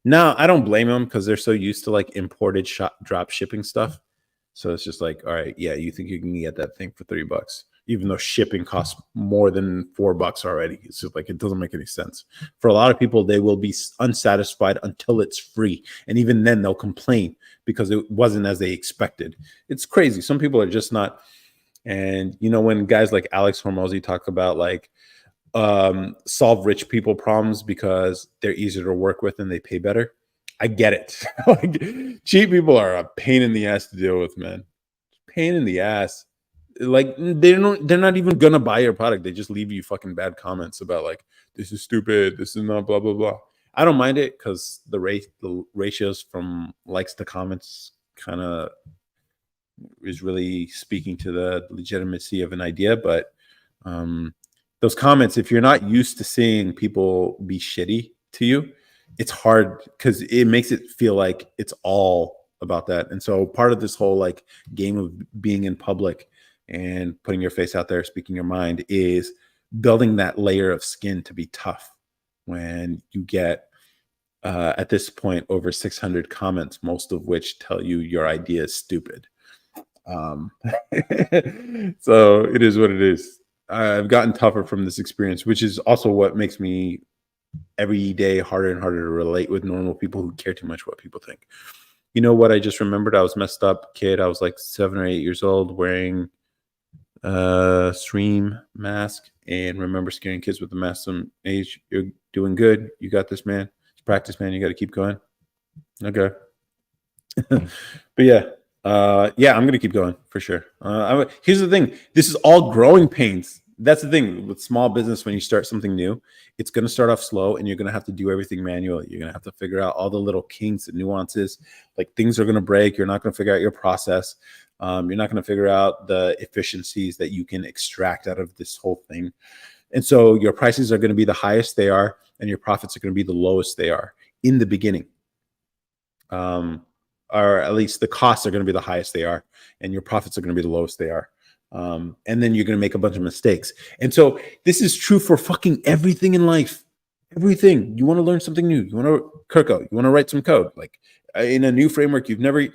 Now, I don't blame them because they're so used to like imported drop shipping stuff. So it's just like, all right, yeah, you think you can get that thing for $3, even though shipping costs more than $4 already. It's just like, it doesn't make any sense. For a lot of people, they will be unsatisfied until it's free. And even then they'll complain because it wasn't as they expected. It's crazy. Some people are just not. And, you know, when guys like Alex Hormozy talk about like, solve rich people problems because they're easier to work with and they pay better. I get it. Like cheap people are a pain in the ass to deal with, man. Pain in the ass. Like they're not even gonna buy your product. They just leave you fucking bad comments about like this is stupid, this is not blah blah blah. I don't mind it because the ratios from likes to comments kind of is really speaking to the legitimacy of an idea, but those comments, if you're not used to seeing people be shitty to you, it's hard because it makes it feel like it's all about that. And so part of this whole like game of being in public and putting your face out there, speaking your mind, is building that layer of skin to be tough when you get at this point over 600 comments, most of which tell you your idea is stupid. So it is what it is. I've gotten tougher from this experience, which is also what makes me every day harder and harder to relate with normal people who care too much what people think. You know what? I just remembered I was messed up kid. I was like 7 or 8 years old wearing a stream mask and remember scaring kids with the mask. Some age, you're doing good. You got this, man. It's practice, man. You got to keep going. Okay. But yeah. Yeah, I'm gonna keep going for sure. Here's the thing: this is all growing pains. That's the thing with small business. When you start something new, it's gonna start off slow, and you're gonna have to do everything manually. You're gonna have to figure out all the little kinks and nuances. Like things are gonna break. You're not gonna figure out your process. You're not gonna figure out the efficiencies that you can extract out of this whole thing. And so your prices are gonna be the highest they are, and your profits are gonna be the lowest they are in the beginning. Or at least the costs are going to be the highest they are, and your profits are going to be the lowest they are. And then you're going to make a bunch of mistakes. And so this is true for fucking everything in life. Everything. You want to learn something new. You want to Kirko. You want to write some code. Like in a new framework, you're going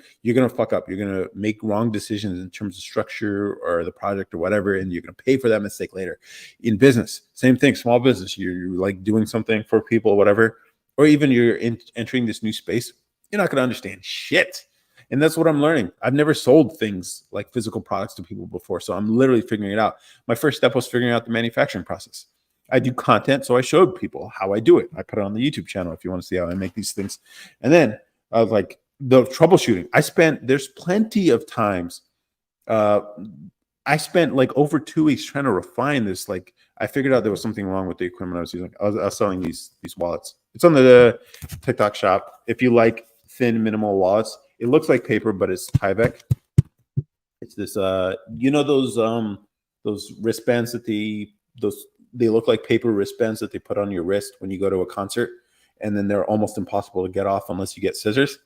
to fuck up. You're going to make wrong decisions in terms of structure or the project or whatever, and you're going to pay for that mistake later. In business, same thing. Small business. You're like doing something for people, whatever, or even you're entering this new space. You're not going to understand shit. And that's what I'm learning. I've never sold things like physical products to people before. So I'm literally figuring it out. My first step was figuring out the manufacturing process. I do content. So I showed people how I do it. I put it on the YouTube channel if you want to see how I make these things. And then I was like, the troubleshooting. There's plenty of times. I spent like over 2 weeks trying to refine this. Like I figured out there was something wrong with the equipment I was using. I was selling these wallets. It's on the TikTok Shop. If you like thin minimal wallets, it looks like paper, but it's Tyvek. It's this you know those wristbands that they look like paper wristbands that they put on your wrist when you go to a concert, and then they're almost impossible to get off unless you get scissors.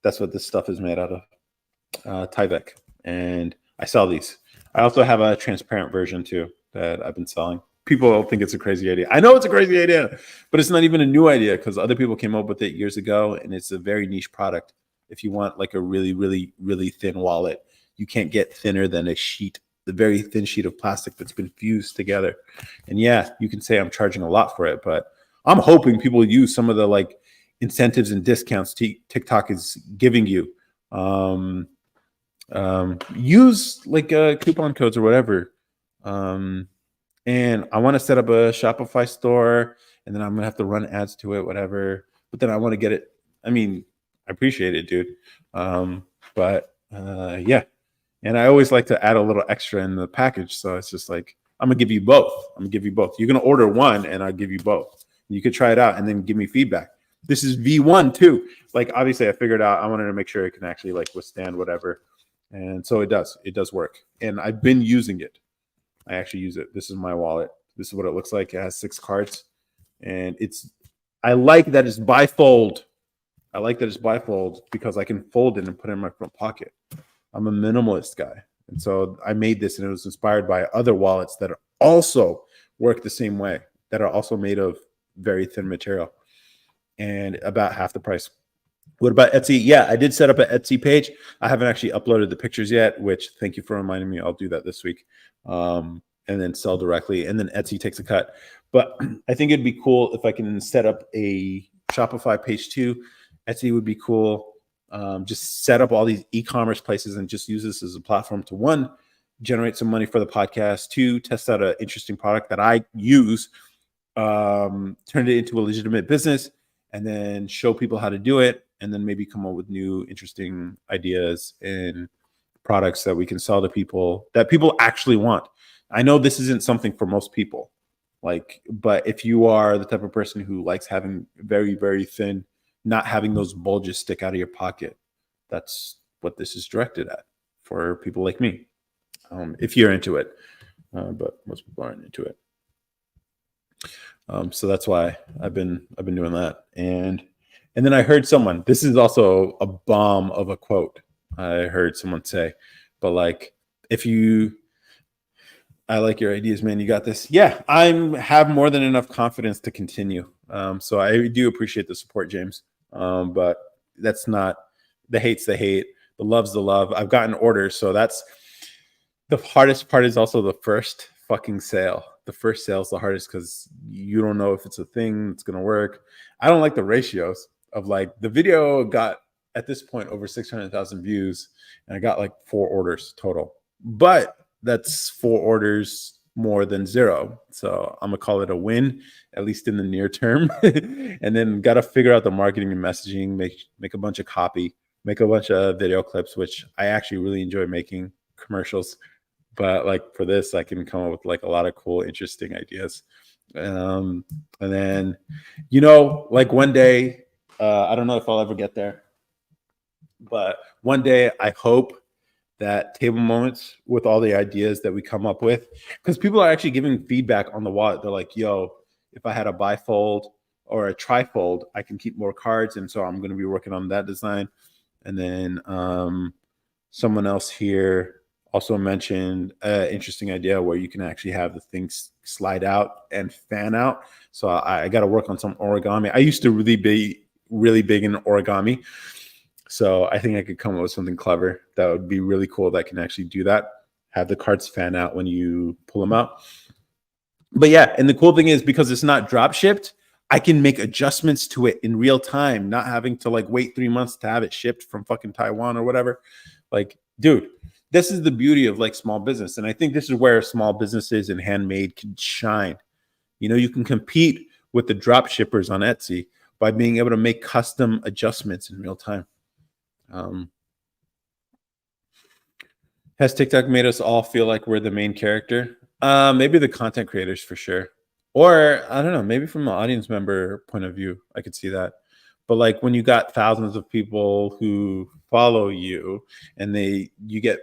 That's what this stuff is made out of. Tyvek. And I sell these. I also have a transparent version too that I've been selling. People think it's a crazy idea. I know it's a crazy idea, but it's not even a new idea because other people came up with it years ago, and it's a very niche product. If you want like a really, really, really thin wallet, you can't get thinner than the very thin sheet of plastic that's been fused together. And yeah, you can say I'm charging a lot for it, but I'm hoping people use some of the like incentives and discounts TikTok is giving you. Use like coupon codes or whatever. And I want to set up a Shopify store, and then I'm gonna have to run ads to it, whatever. But then I want to get it. I mean, I appreciate it, dude. But yeah. And I always like to add a little extra in the package. So it's just like, I'm gonna give you both. You're gonna order one, and I'll give you both. You could try it out and then give me feedback. This is V1 too. Like obviously, I figured out I wanted to make sure it can actually like withstand whatever, and so it does. It does work, and I've been using it. I actually use it. This is my wallet. This is what it looks like. It has 6 cards, and I like that it's bifold. I like that it's bifold because I can fold it and put it in my front pocket. I'm a minimalist guy. And so I made this, and it was inspired by other wallets that also work the same way, that are also made of very thin material and about half the price. What about Etsy? Yeah, I did set up an Etsy page. I haven't actually uploaded the pictures yet, which thank you for reminding me. I'll do that this week. And then sell directly, and then Etsy takes a cut. But I think it'd be cool if I can set up a Shopify page too. Etsy would be cool. Just set up all these e-commerce places and just use this as a platform to, one, generate some money for the podcast, two, test out an interesting product that I use, turn it into a legitimate business, and then show people how to do it, and then maybe come up with new interesting ideas and products that we can sell to people that people actually want. I know this isn't something for most people, but if you are the type of person who likes having very, very thin, not having those bulges stick out of your pocket, that's what this is directed at for people like me. If you're into it, but most people aren't into it. So that's why I've been doing that. And then I heard someone, this is also a bomb of a quote I heard someone say, but like, I like your ideas, man. You got this. Yeah, I have more than enough confidence to continue. So I do appreciate the support, James. But that's not, the hate's the hate, the love's the love. I've gotten orders, so that's the hardest part. Is also the first fucking sale. The first sale is the hardest because you don't know if it's a thing that's gonna work. I don't like the ratios of, like, the video got at this point over 600,000 views, and I got like 4 orders total. But that's 4 orders more than 0. So I'm gonna call it a win, at least in the near term. And then got to figure out the marketing and messaging, make a bunch of copy, make a bunch of video clips, which I actually really enjoy making commercials. But like for this, I can come up with like a lot of cool, interesting ideas. And then, like one day, I don't know if I'll ever get there, but one day I hope that Table Moments, with all the ideas that we come up with, because people are actually giving feedback on the wallet. They're like, yo, if I had a bifold or a trifold, I can keep more cards. And so I'm going to be working on that design. And then someone else here also mentioned an interesting idea where you can actually have the things slide out and fan out. So I got to work on some origami. I used to really be big in origami. So I think I could come up with something clever that would be really cool that can actually do that. Have the cards fan out when you pull them out. But yeah, and the cool thing is, because it's not drop shipped, I can make adjustments to it in real time, not having to like wait 3 months to have it shipped from fucking Taiwan or whatever. Like, dude, this is the beauty of like small business. And I think this is where small businesses and handmade can shine. You can compete with the drop shippers on Etsy by being able to make custom adjustments in real time. Has TikTok made us all feel like we're the main character? Maybe the content creators for sure. Or I don't know, maybe from an audience member point of view, I could see that. But like when you got thousands of people who follow you and you get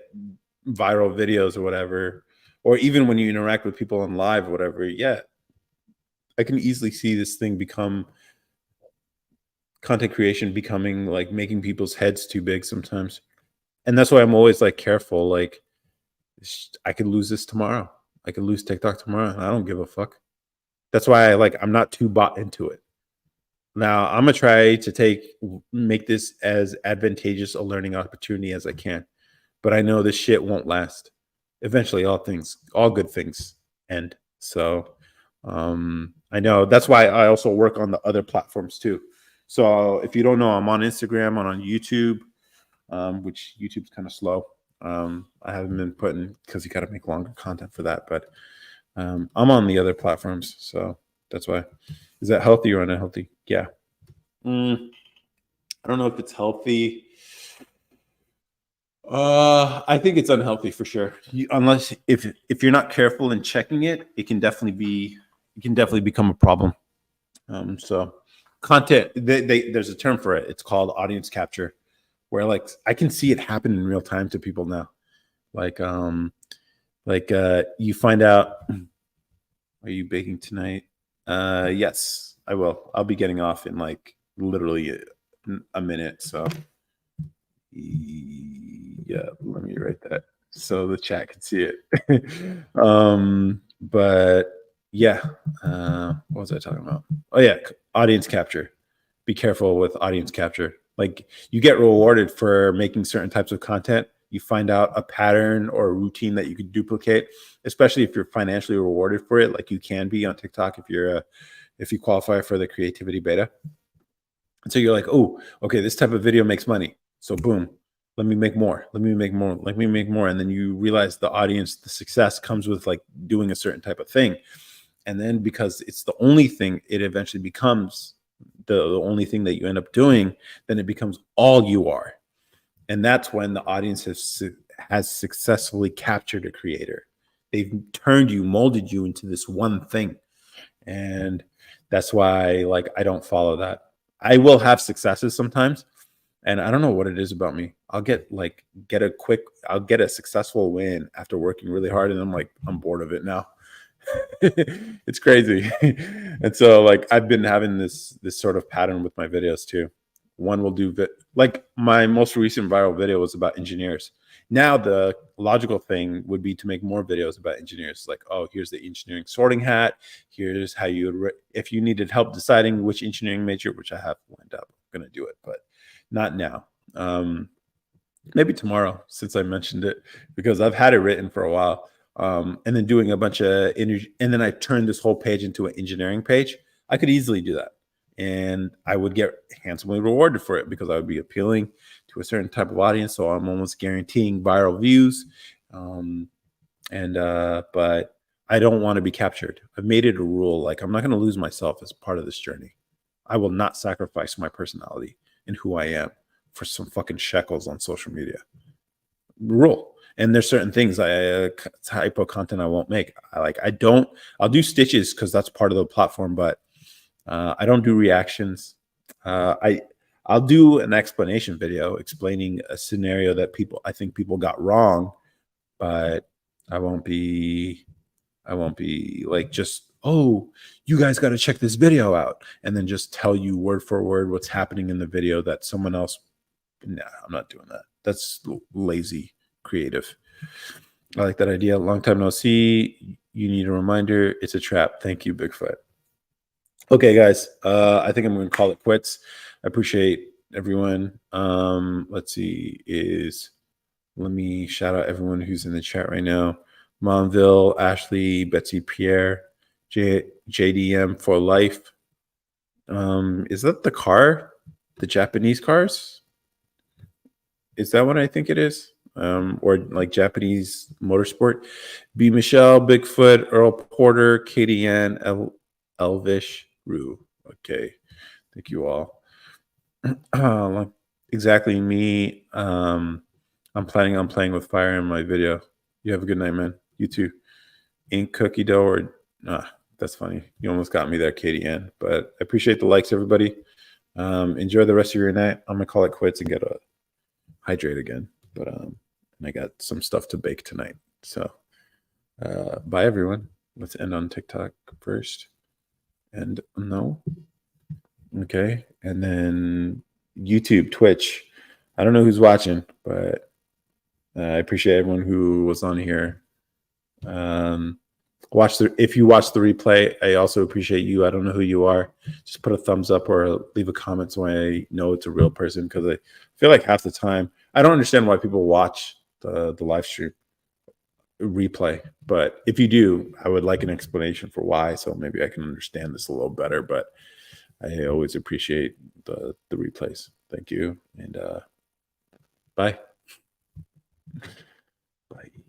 viral videos or whatever, or even when you interact with people on live or whatever, yeah, I can easily see this thing become content creation becoming like making people's heads too big sometimes. And that's why I'm always like careful. Like, I could lose this tomorrow. I could lose TikTok tomorrow. I don't give a fuck. That's why I'm not too bought into it. Now I'm gonna try to make this as advantageous a learning opportunity as I can. But I know this shit won't last. Eventually all good things end. So I know that's why I also work on the other platforms too. So if you don't know, I'm on Instagram, I'm on YouTube, which YouTube's kind of slow. I haven't been putting, because you got to make longer content for that. But I'm on the other platforms, so that's why. Is that healthy or unhealthy? Yeah. I don't know if it's healthy. I think it's unhealthy for sure. Unless if you're not careful in checking it, it can definitely become a problem. So content, there's a term for it. It's called audience capture, where like I can see it happen in real time to people now. You find out, are you baking tonight? Yes, I will. I'll be getting off in like literally a minute. So yeah, let me write that so the chat can see it. But yeah, what was I talking about? Oh yeah, audience capture. Be careful with audience capture. Like you get rewarded for making certain types of content. You find out a pattern or a routine that you could duplicate, especially if you're financially rewarded for it, like you can be on TikTok if you qualify for the creativity beta. And so you're like, oh, okay, this type of video makes money. So boom, let me make more. Let me make more. Let me make more. And then you realize the audience, the success comes with like doing a certain type of thing. And then because it's the only thing, it eventually becomes the only thing that you end up doing, then it becomes all you are. And that's when the audience has successfully captured a creator. They've turned you, molded you into this one thing. And that's why like I don't follow that. I will have successes sometimes, and I don't know what it is about me. I'll I'll get a successful win after working really hard, and I'm like, I'm bored of it now. It's crazy. And so like I've been having this sort of pattern with my videos too. One will do like my most recent viral video was about engineers. Now the logical thing would be to make more videos about engineers. Like, oh, here's the engineering sorting hat. Here's how you would if you needed help deciding which engineering major, which I have lined up, I'm gonna do it, but not now. Maybe tomorrow, since I mentioned it, because I've had it written for a while. And then doing a bunch of energy, and then I turned this whole page into an engineering page. I could easily do that, and I would get handsomely rewarded for it because I would be appealing to a certain type of audience. So I'm almost guaranteeing viral views. But I don't want to be captured. I've made it a rule. Like I'm not going to lose myself as part of this journey. I will not sacrifice my personality and who I am for some fucking shekels on social media. Rule. And there's certain things type of content I won't make. I'll do stitches because that's part of the platform, but I don't do reactions. I'll do an explanation video explaining a scenario that I think people got wrong, but I won't be like just, oh, you guys got to check this video out and then just tell you word for word what's happening in the video that someone else. Nah, I'm not doing that. That's lazy creative. I like that idea. Long time no see. You need a reminder. It's a trap. Thank you, Bigfoot. Okay, guys. I think I'm going to call it quits. I appreciate everyone. Let's see. Let me shout out everyone who's in the chat right now. Monville, Ashley, Betsy Pierre, JDM for life. Is that the car? The Japanese cars? Is that what I think it is? Or like Japanese motorsport? B. Michelle, Bigfoot, Earl Porter, KDN, Elvish, Rue. Okay. Thank you all. Exactly me. I'm planning on playing with fire in my video. You have a good night, man. You too. Ink cookie dough or that's funny. You almost got me there, KDN. But I appreciate the likes, everybody. Enjoy the rest of your night. I'm gonna call it quits and get a hydrate again. But and I got some stuff to bake tonight. So bye everyone. Let's end on TikTok first. And no. Okay. And then YouTube, Twitch. I don't know who's watching, but I appreciate everyone who was on here. If you watch the replay, I also appreciate you. I don't know who you are. Just put a thumbs up or leave a comment so I know it's a real person, because I feel like half the time I don't understand why people watch the live stream replay. But if you do, I would like an explanation for why, so maybe I can understand this a little better. But I always appreciate the replays. Thank you, and bye. Bye.